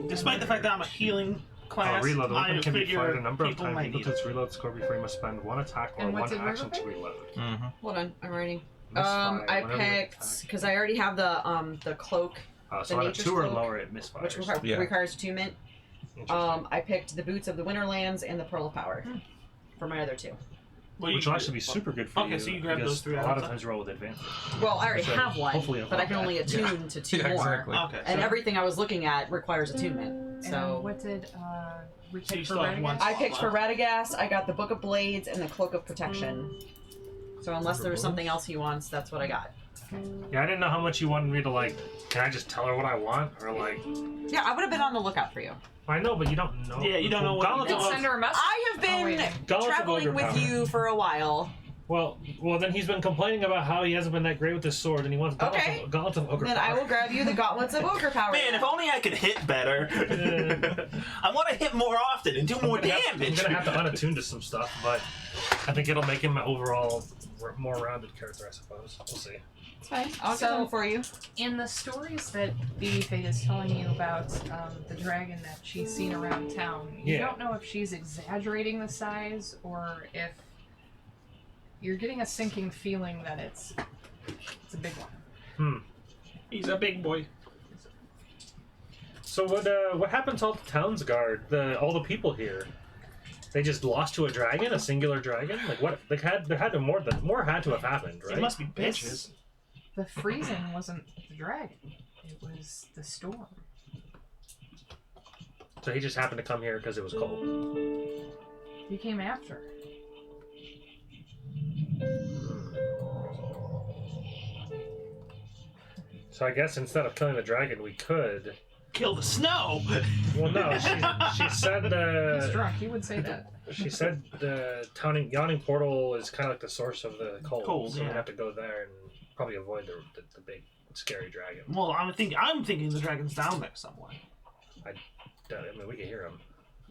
Despite the fact that I'm a healing class, Reload. The I weapon can be figure fired a number of people times might equal need to its it. reload score before you must spend 1 attack or And what 1 did action to River reload. Mm-hmm. Hold on, I'm writing. Misfire I whenever you picked attack. because I already have the cloak, So the on a nature's 2 or cloak, lower, it misfires. which Yeah. requires attunement. Interesting. I picked the boots of the Winterlands and the Pearl of Power for my other 2. Well, Which will actually be super good for you. Okay, so you grab because those 3 a out lot of of times you roll with advantage. Well, I already So, have one, hopefully but I can only attune to 2 Yeah, more. exactly. Okay. And so everything I was looking at requires attunement. And So what did we So you pick for still have one Radagast? I picked for Radagast, I got the Book of Blades and the Cloak of Protection. So unless there was something else he wants, that's what I got. Yeah, I didn't know how much you wanted me to like. Can I just tell her what I want, or like? Yeah, I would have been on the lookout for you. I know, but you don't know. Yeah, you don't know what Gauntlet You of can Ogre- send her a message. I have been wait. Gauntlet of traveling Ogre with power. you for a while. Well, then he's been complaining about how he hasn't been that great with his sword, and he wants Okay. Gauntlet of Ogre Then power. I will grab you the Gauntlets of Ogre Power. Man, if only I could hit better. I want to hit more often and do more I'm damage. gonna have to unattune to some stuff, but I think it'll make him an overall more rounded character, I suppose. We'll see. It's fine. I'll So- get them for you. In the stories that BB Fate is telling you about the dragon that she's seen around town, you Yeah. don't know if she's exaggerating the size or if you're getting a sinking feeling that it's a big one. he's a big boy. So what happened to all the town's guard? All the people here? They just lost to a dragon, a singular dragon. Like what? There had to more had to have happened, right? It must be bitches. The freezing wasn't the dragon; it was the storm. So he just happened to come here because it was cold. You came after. So I guess instead of killing the dragon, we could. Kill the snow. Well, no, she said He's drunk. He would say that. she said the Yawning portal is kind of like the source of the cold, so yeah. we'd have to go there and probably avoid the big scary dragon. Well, I'm thinking the dragon's down there somewhere. I mean, we can hear him.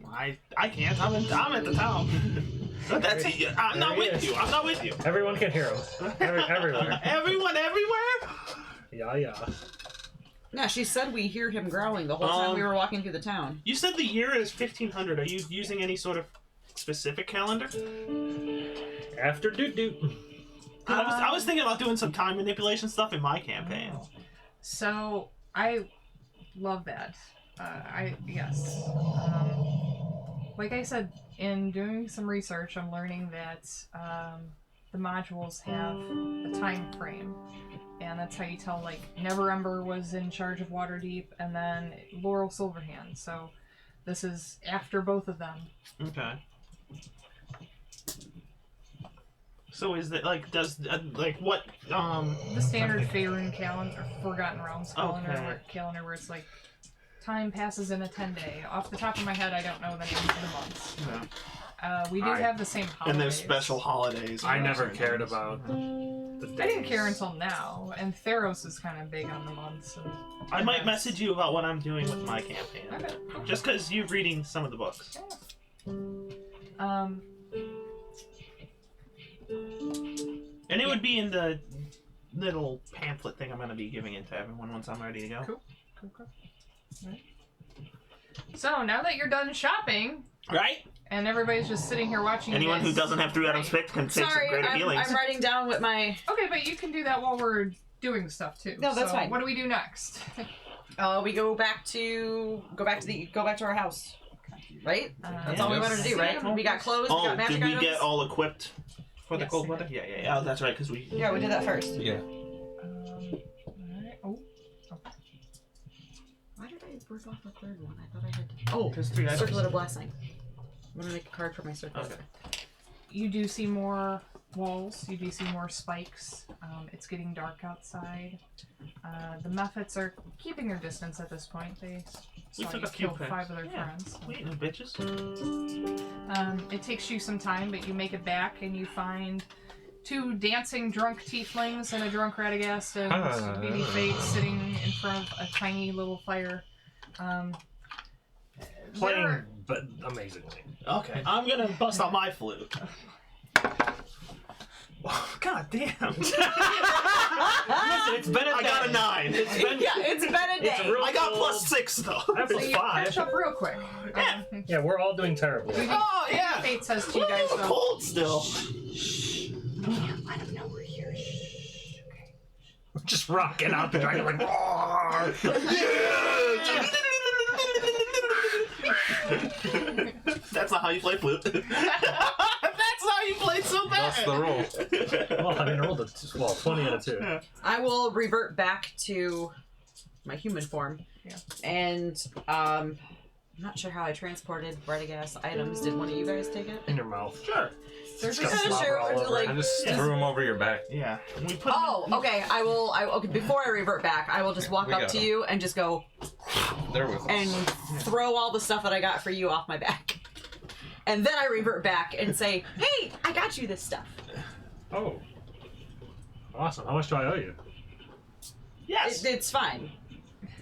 I can't. I'm at the town. But that's it. I'm not There he with is. you. I'm not with you. Everyone can hear him. Everywhere. Everyone, everywhere. Yeah. Yeah, she said we hear him growling the whole time we were walking through the town. You said the year is 1500. Are you using any sort of specific calendar? After doot. I was thinking about doing some time manipulation stuff in my campaign. So I love that. Yes. Like I said, in doing some research, I'm learning that the modules have a time frame, and that's how you tell. Like Neverember was in charge of Waterdeep, and then Laurel Silverhand. So this is after both of them. Okay. So is that what The standard Faerun calendar, Forgotten Realms calendar, Okay. where it's like time passes in a 10-day. Off the top of my head, I don't know the names of the months. Yeah. We do have the same holidays. And there's special holidays. I never cared about the days. I didn't care until now, and Theros is kind of big on the months. And I might message you about what I'm doing with my campaign. Okay. Just because you're reading some of the books. And it would be in the little pamphlet thing I'm going to be giving it to everyone once I'm ready to go. Cool. Right. So now that you're done shopping, Right? and everybody's just sitting here watching. Anyone this, who doesn't have 3 items right. picked can take Sorry, some greater feelings. I'm writing down what my... Okay, but you can do that while we're doing stuff too. No, that's so fine. What do we do next? We go back to our house. Right? That's all we wanted to do, right? We got clothes, we Oh, got magic did we items. get all equipped for the Yes, cold we weather? did. Yeah. Oh, that's right, because we... Yeah, we did that first. Yeah. Alright. Oh. Why did I break off the third one? I thought I had to... Oh, There's 3 items. Circlet of Blessing. I'm gonna make a card for my circlet. Okay. You do see more walls. You do see more spikes. It's getting dark outside. The Mephits are keeping their distance at this point. They We saw took you a few kill picks. 5 of their Yeah. friends. We ain't no bitches. It takes you some time, but you make it back and you find 2 dancing drunk tieflings and a drunk Radagast and BB Fate sitting in front of a tiny little fire. Playing, but amazingly. Okay, I'm gonna bust out my flute. God damn. Listen, it's been a I got a 9. It's been a day. It's real I got cold. +6 though. I have So plus you catch 5. up real quick. Yeah, we're all doing terribly. Oh yeah. Fate says to you guys, Ooh, though, cold still. let them know we're here. Shh. We're just rocking out the dragon like, roar! That's not how you play flute. That's how you play played so bad. That's the rule. Well, I mean, I rolled a 20 and a 2. Yeah. I will revert back to my human form. Yeah. And I'm not sure how I transported Bredigas items. Did one of you guys take it? In your mouth. Sure. There's Got a slobber sure, all over like- it. I just threw him over your back. Yeah. We put. Oh, okay. Okay, before I revert back, I will just walk We up got to him. you and just go They're with us. and throw all the stuff that I got for you off my back. And then I revert back and say, "Hey, I got you this stuff." Oh. Awesome. How much do I owe you? Yes. It's fine.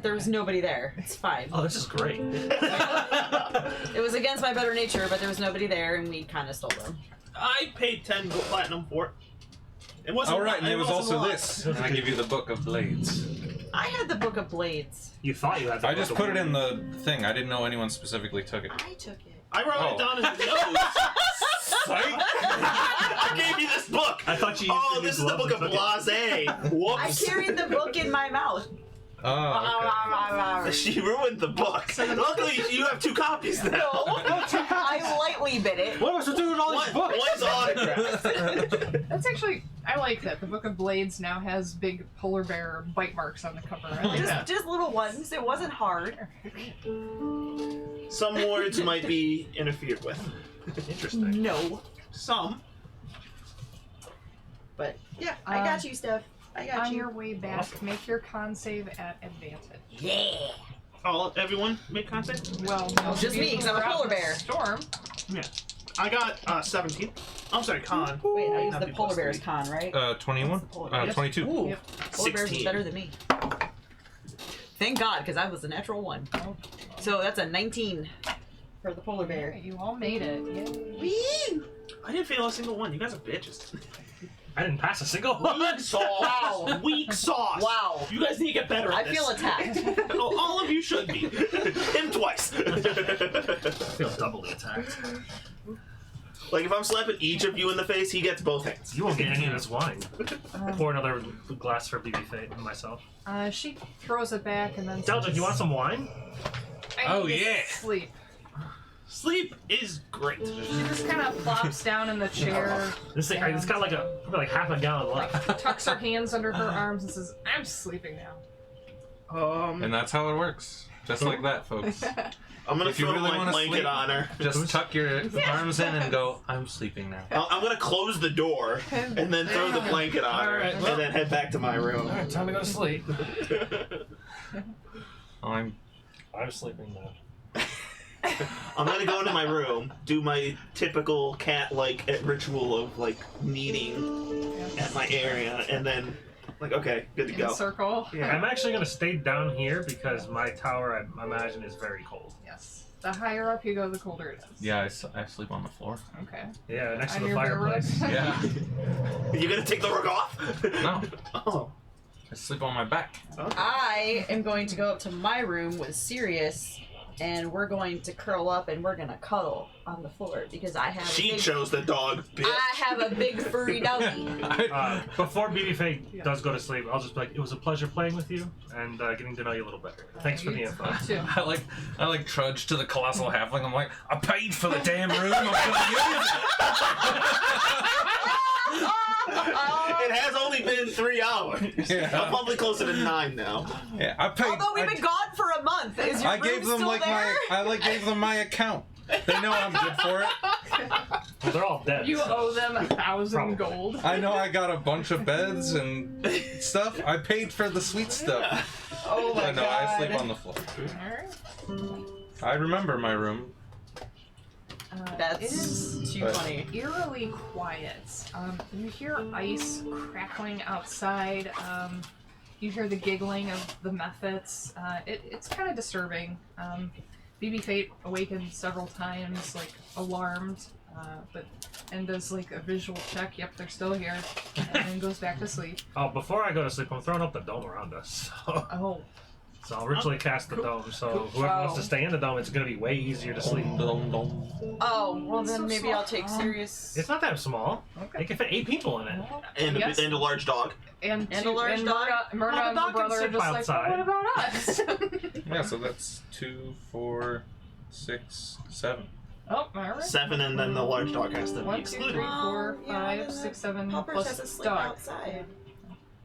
There was nobody there. It's fine. Oh, this is great. It was against my better nature, but there was nobody there, and we kind of stole them. I paid 10 gold platinum for it. It wasn't. All right, and it it was wasn't a also lot. this. And I give you the Book of Blades. I had the Book of Blades. You thought you had the I just book put of it in the thing. I didn't know anyone specifically took it. I took it. I wrote Oh. it down in the notes. I gave you this book. I thought you used Oh, the this is new the book of gloves Blase. I Whoops. carried the book in my mouth. Oh, She ruined the book. Luckily, you have 2 copies now. I lightly bit it. What was to do with all these books? One's autographed. That's actually, I like that. The Book of Blades now has big polar bear bite marks on the cover. I like that. Just little ones. It wasn't hard. Some words might be interfered with. Interesting. No. Some. But yeah, I got you, Steph. I got On you. your way back, make your con save at advantage. Yeah. Everyone make contact? Well, Just me, 'cause I'm a polar bear. Storm. Yeah. I got 17. I'm sorry, con. Wait, I used Not the be polar plus bear's 3. con, right? 21? Polar bears. 22. Ooh, Yep. polar bears is 16. better than me. Thank God, because I was a natural 1. So that's a 19 for the polar bear. You all made it. Yay. Woo! I didn't fail a single one. You guys are bitches. I didn't pass a single one. Weak sauce. Wow. Weak sauce. Wow. You guys need to get better at I this. feel attacked. Oh, all of you should be. Him twice. I feel doubly attacked. Like, if I'm slapping each of you in the face, he gets both hands. You won't get any of this wine. Pour another glass for BB Fate and myself. She throws it back and then Delta, says, you want some wine? I Oh, need to yeah. Sleep. Sleep is great. She just kind of flops down in the chair, This thing, it's got probably like half a gallon left. tucks her hands under her arms, and says, "I'm sleeping now." And that's how it works. Just like that, folks. I'm gonna If you throw really my wanna blanket sleep- on her. Just tuck your arms in and go, I'm sleeping now. I'm gonna close the door and then throw the blanket on her, Alright, well- and then head back to my room. Alright, time to go to sleep. I'm I'm sleeping now. I'm gonna go into my room, do my typical cat-like ritual of like kneading at my area, and then like, okay, good to In go. a circle. Yeah. I'm actually going to stay down here because my tower, I imagine, is very cold. Yes. The higher up you go, the colder it is. yeah, I sleep on the floor. Okay. Yeah, next to On the your fireplace. rug? Yeah. You gonna take the rug off? No, Oh. I sleep on my back. I am going to go up to my room with Sirius, and we're going to curl up and we're gonna cuddle on the floor because I have. She a big, chose the dog, bitch. I have a big furry doggy. Before BB Fate does go to sleep, I'll just be like, it was a pleasure playing with you and getting to know you a little better. Thanks for the You info. too. I like trudge to the colossal halfling. I'm like, I paid for the damn room. I'm gonna use It has only been 3 hours. Yeah. I'm probably closer to 9 now. it. Yeah, I paid. Although we've been gone for a month, is your I room gave them still like there? gave them my account. They know I'm good for it. Well, they're all dead. You so- owe them 1,000 Probably. gold. I know I got a bunch of beds and stuff. I paid for the sweet stuff. Oh my But no, god. I sleep on the floor. Alright. I remember my room. That's it is too but- funny. eerily quiet. You hear ice crackling outside. You hear the giggling of the methods. It's kind of disturbing. BB Fate awakened several times, like alarmed, and does like a visual check. Yep, they're still here, and then goes back to sleep. Oh, before I go to sleep, I'm throwing up the dome around us. So, Oh, so I'll ritually cast the dome. So whoever wants to stay in the dome, it's going to be way easier to sleep. Oh, well It's then so maybe small. I'll take Sirius. It's not that small. okay. They can fit 8 people in it. Well, And, yes. and a large dog. And a large dog? Myrna Oh, the and dog her can brother are sit just like, outside. what about us? Yeah, so that's 2, 4, 6, 7. Oh, alright. 7, and then the large dog has to be 1, 2, excluded. 3, 4, Yeah, 5, then 6, 7 Puppers plus has to sleep dog. outside.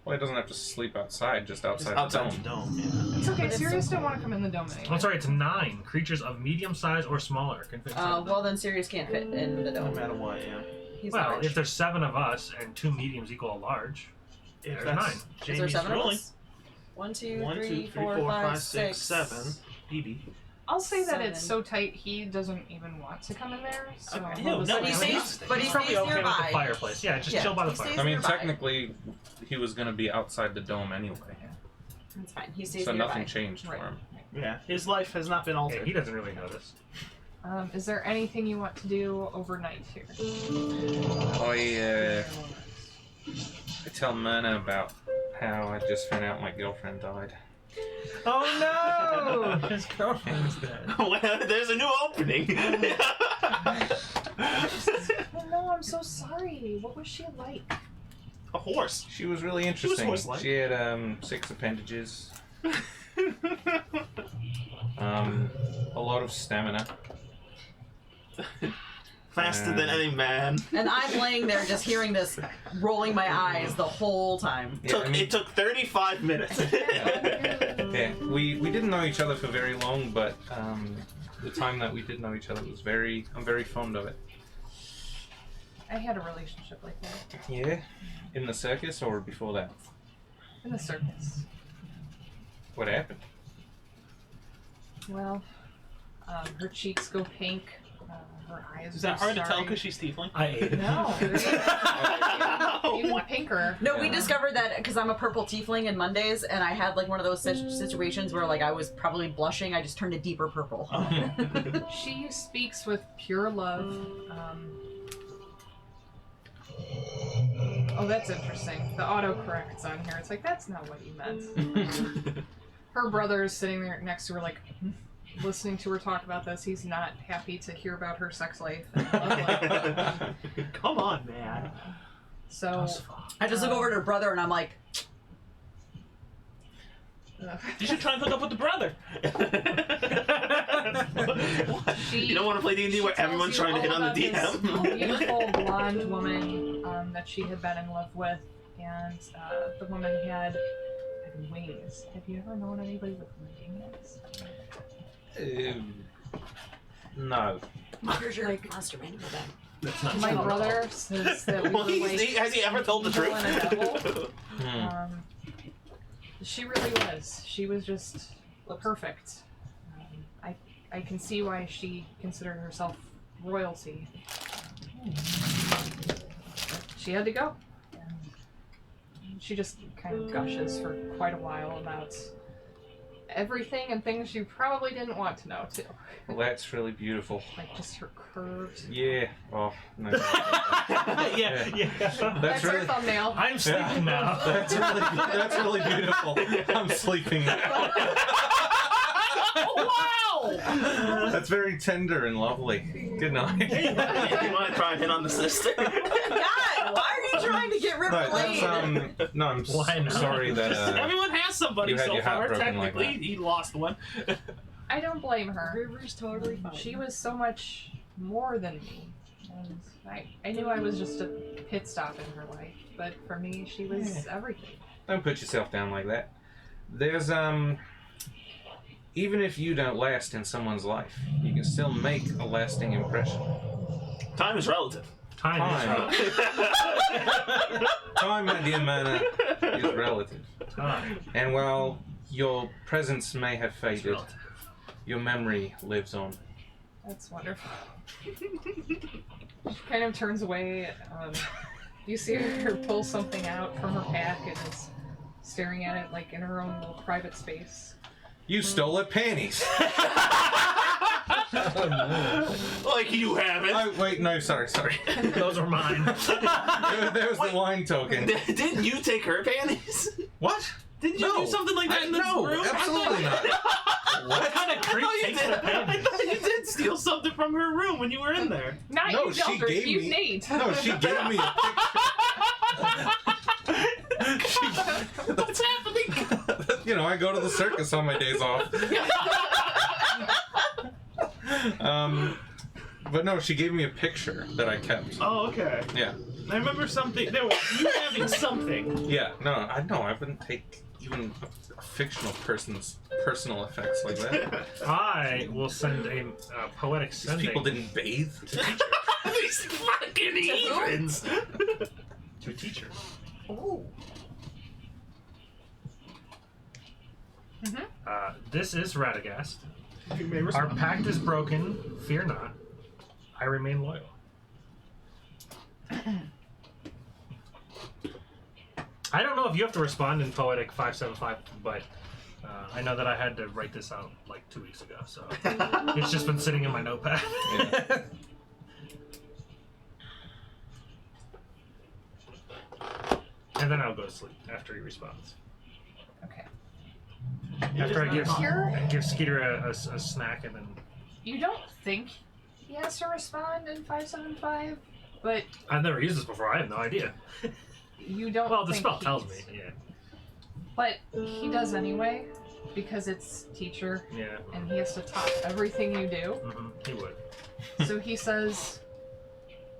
Well, it doesn't have to sleep outside, just outside, Just outside the the dome. dome. Yeah. It's okay. But it's Sirius so don't want to come in the dome anyway. I'm sorry, it's 9 creatures of medium size or smaller can fit inside the dome. Well, then Sirius can't fit in the No dome. matter what, yeah. He's Well, large. if there's 7 of us and 2 mediums equal a large, If there's that's 9. Is there Jamie's 7 of ruling. us? 1, 2, 1, 2, 3, 3, 4, 5, 6, 7. BB. I'll say that it's 7. so tight he doesn't even want to come in there. So Okay. he'll Ew, just no, let But he him no, in. stays, but he He's probably stays okay with nearby. the fireplace. Yeah, just chill by the he stays fireplace. I mean, nearby. technically, he was going to be outside the dome anyway, That's fine. He stays so nearby. nothing changed Right. for him. Yeah, his life has not been Yeah, altered. he doesn't really notice. Is there anything you want to do overnight here? I tell Myrna about how I just found out my girlfriend died. Oh no! His girlfriend's dead. Well, there's a new opening. Oh no, I'm so sorry. What was she like? A horse. She was really She was interesting. horse-like. She had 6 appendages, a lot of stamina. Faster than any man. And I'm laying there just hearing this, rolling my eyes the whole time. Yeah, I mean, It took 35 minutes. yeah, we didn't know each other for very long, but the time that we did know each other was I'm very fond of it. I had a relationship like that Yeah, in the circus or before that? in the circus. What happened? Well, her cheeks go pink. Her eyes. Is that go hard to tell starry. because she's tiefling? I ate it. No, even pinker. No, we discovered that because I'm a purple tiefling in Mondays, and I had like one of those situations where like I was probably blushing. I just turned a deeper purple. She speaks with pure love. Oh, that's interesting. The autocorrect's on here. It's like, that's not what you meant. Her brother is sitting there next to her, like, listening to her talk about this. He's not happy to hear about her sex life and love life. Come on, man. So, I just look over to her brother, and I'm like, You should try and hook up with the brother. You don't want to play D&D where everyone's trying to hit on the DM. Beautiful blonde woman that she had been in love with, and the woman had wings. Have you ever known anybody with wings? No. here's your Like- masturbating with them. That's not My brother says that we Well, were like has he ever told the evil and a truth? devil. Hmm. She really was. She was just perfect. I can see why she considered herself royalty. She had to go. And she just kind of gushes for quite a while about everything and things you probably didn't want to know too. Well, that's really beautiful. Like just her curves. Yeah. Oh, no. Yeah. That's That's our really. thumbnail. I'm sleeping now. That's really beautiful. I'm sleeping now. Wow! That's very tender and lovely. Good night. You want to try and hit on the sister? God, why are you trying to get No, that's Ripple no. I'm Why not? sorry that. Everyone has somebody you had so your hat far. broken like Technically, that. he lost one. I don't blame her. River's totally fine. She was so much more than me. And I knew I was just a pit stop in her life, but for me, she was everything. Don't put yourself down like that. There's even if you don't last in someone's life, you can still make a lasting impression. Time is relative. Time is right. Time, my dear Myrna, is relative. Time. And while your presence may have It's faded, relative. your memory lives on. That's wonderful. She kind of turns away. You see her pull something out from her pack and is staring at it like in her own little private space. You stole her panties. Like you haven't. Oh wait, no, sorry. Those are mine. There was the wine token. Didn't you take her panties? What? Didn't you No. do something like that in the No, room? absolutely not. What kind of creep I takes thought the you did. I panties? thought you did steal something from her room when you were in there. Not No, you, she Delbert, gave you me- Nate. No, she gave me a picture. What's happening? You know, I go to the circus on my days off. But no, she gave me a picture that I kept. Oh, okay. Yeah. I remember something. There was you having something. Yeah. No, I know. I wouldn't take even a fictional person's personal effects like that. I will send a poetic These sending people didn't bathe. These fucking heathens. to teachers. Ooh. This is Radagast. You may Our respond. pact is broken. Fear not. I remain loyal. I don't know if you have to respond in Poetic 575, but I know that I had to write this out like 2 weeks ago, so it's just been sitting in my notepad. Yeah. And then I'll go to sleep after he responds. Okay. After I Here? give Skeeter a snack, and then You don't think he has to respond in 575, but I've never used this before. I have no idea. you don't. Well, the think spell tells me. he's- Yeah, But he does anyway, because it's teacher, yeah. and he has to top everything you do. He would. So he says,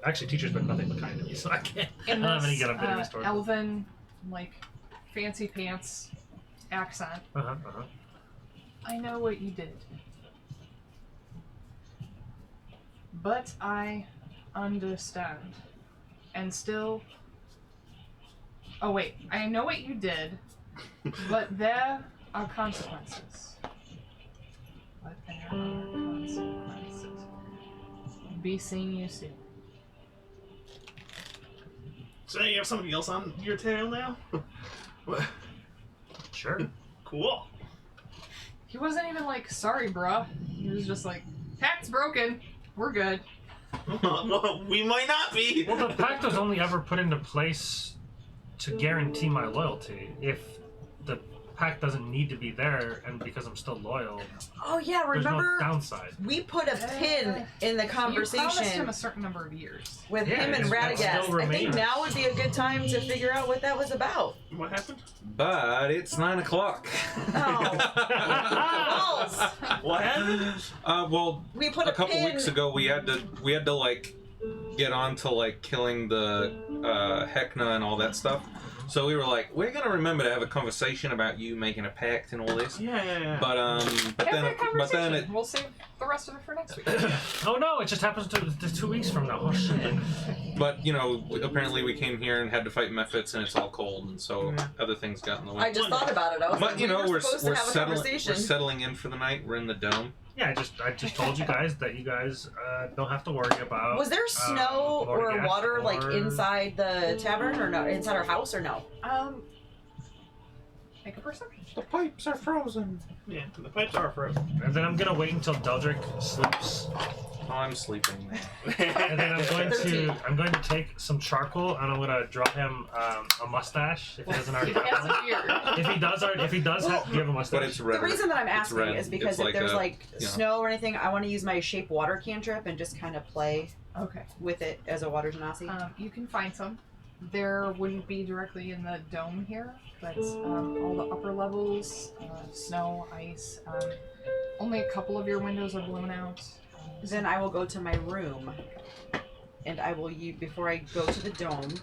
Actually, teacher's been nothing but kind to me, so I can't. I in don't have any this good bitterness towards him. elven, like, fancy pants accent, I know what you did. But I understand. And still... Oh wait, I know what you did, but there are consequences. But there are consequences. Be seeing you soon. So you have somebody else on your tail now? What? Sure. Cool. He wasn't even like, sorry bruh. He was just like, pact's broken. We're good. Well, we might not be. Well, the pact was only ever put into place to guarantee my loyalty. If the pact doesn't need to be there, and because I'm still loyal, Oh yeah, there's remember no downside. we put a pin in the You promised him conversation a certain number of years. with Yeah, him and that Radagast. still I think remains. now would be a good time to figure out what that was about. What happened? But it's 9 o'clock. Oh, balls. What happened? Well, We put a couple pin. weeks ago we had to like get on to like killing the Heckna and all that stuff. So we were like, we're gonna remember to have a conversation about you making a pact and all this. Yeah. But Have that then conversation. We'll save the rest of it for next week. Oh no, it just happens to 2 weeks from now. Oh shit. but you know, apparently we came here and had to fight Mephits and it's all cold, and so other things got in the way. I just thought about it. I was But like, you know, we we're were supposed to have a settling conversation. we're settling in for the night. We're in the dome. Yeah, I just told you guys that you guys don't have to worry about. Was there snow or Vortigast water like or- inside the tavern or no? Inside our house or no? Make a perception. The pipes are frozen. Yeah, the pipes are frozen. And then I'm gonna wait until Deldrick sleeps, Oh, I'm sleeping. and then I'm going 13. to take some charcoal and I'm gonna draw him a mustache if he doesn't already He have has one. a beard. If he does have, do you have a mustache? But it's red. The reason that I'm It's asking red. is because It's if like there's a, like you know. snow or anything, I want to use my shape water cantrip and just kind of play Okay. with it as a water genasi. You can find some. There wouldn't be directly in the dome here, but all the upper levels, snow, ice. Only a couple of your windows are blown out. Then I will go to my room, and I will use before I go to the dome.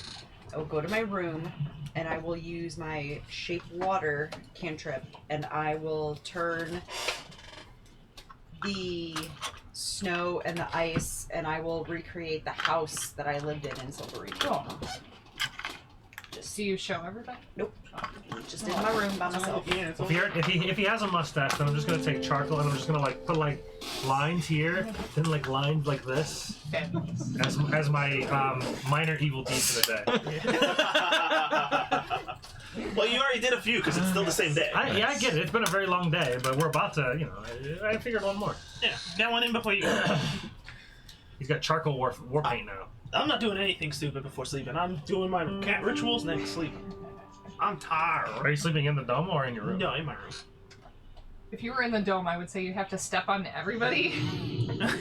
I will go to my room, and I will use my shape water cantrip, and I will turn the snow and the ice, and I will recreate the house that I lived in Silverino. Cool. Do you show everything? Just in my room by myself. Yeah, it's If he has a mustache, then I'm just gonna take charcoal and I'm just gonna like put like lines here, then like lines like this as my minor evil deed for the day. Well, you already did a few because it's still the same day. Yeah, I get it. It's been a very long day, but we're about to, you know, I figured one more. Yeah, got one in before you go. He's got charcoal war paint now. I'm not doing anything stupid before sleeping. I'm doing my cat rituals and then sleeping. I'm tired. Are you sleeping in the dome or in your room? No, in my room. If you were in the dome, I would say you have to step on everybody.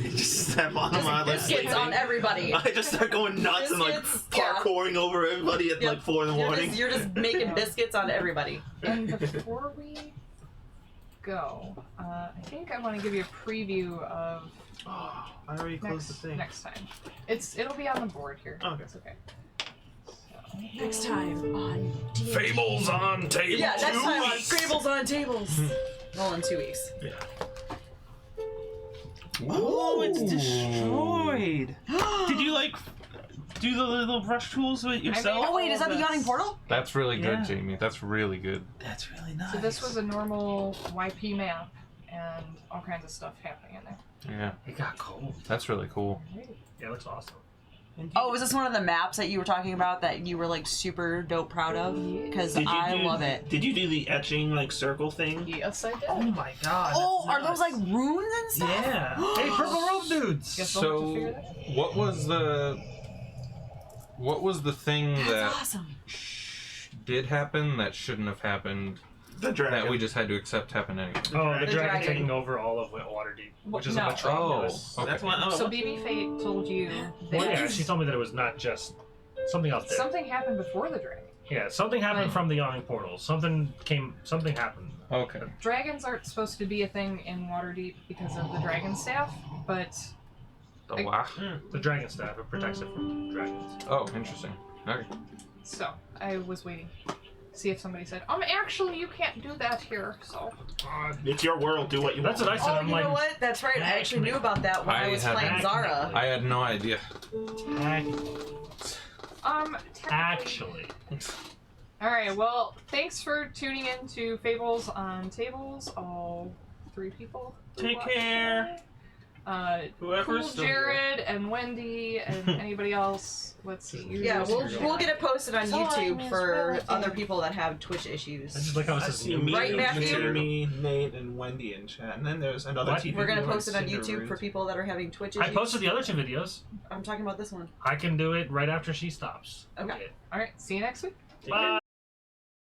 Just step on them. I like Biscuits sleeping. on everybody. I just start going nuts and like Biscuits, yeah. parkouring over everybody at like 4 in the morning. You're just making biscuits on everybody. And before we go, I think I want to give you a preview of Oh, I already closed the thing. next time. It'll be on the board here. Okay. It's okay. Next time on Fables on table. Yeah, next time on Fables on Tables. Well, in 2 weeks. Yeah. Oh, it's destroyed. Did you like do the little brush tools with yourself? Oh wait, is that the Yawning Portal? That's really good, Yeah. Jamie. That's really good. That's really nice. So this was a normal YP map, and all kinds of stuff happening in there. Yeah, It got cold. that's really cool. Yeah, it looks awesome. Oh, was this one of the maps that you were talking about that you were like super dope proud of? Because I love it. Did you do the etching like circle thing? Yes, I did. Oh my god. Oh, that's are those nuts. like runes and stuff? Yeah. Hey, Purple Robe dudes! Guess we'll have to figure So, that what was the thing That's that awesome. did happen that shouldn't have happened The dragon. that we just had to accept happened anyway? Oh, the The dragon dragon. taking over all of Waterdeep, which is No. a metropolis. Oh, okay. That's why. Oh, So what? BB Fate told you that Well, yeah, she told me that it was not just something else there. something happened before the dragon. Yeah, something happened Right. from the Yawning Portal. Something happened. Okay. Dragons aren't supposed to be a thing in Waterdeep because of the dragon staff, but The what? The dragon staff, it protects it from dragons. Oh, interesting. Okay. so I was waiting to see if somebody said, actually you can't do that here, so It's your world. Do what you That's want. what I said. Oh, I'm you like, know what? That's right. I actually knew about that when I was had- playing Zara. I had no idea. actually. Alright, well, thanks for tuning in to Fables on Tables, all 3 people. who Take watched care. today. Cool Whoever's still here. Jared and Wendy and anybody else. Let's see. Yeah, we'll get it posted on Time YouTube is for relative. other people that have Twitch I issues. just like how it I says see new. me, Right, Matthew? Jeremy, Nate, and Wendy in chat, and then there's another What? TV. We're gonna viewer, post it on Cinder YouTube for Root. people that are having Twitch I issues. posted the other 2 videos. I'm talking about this one. I can do it right after she stops. Okay. Alright, see you next week. Bye.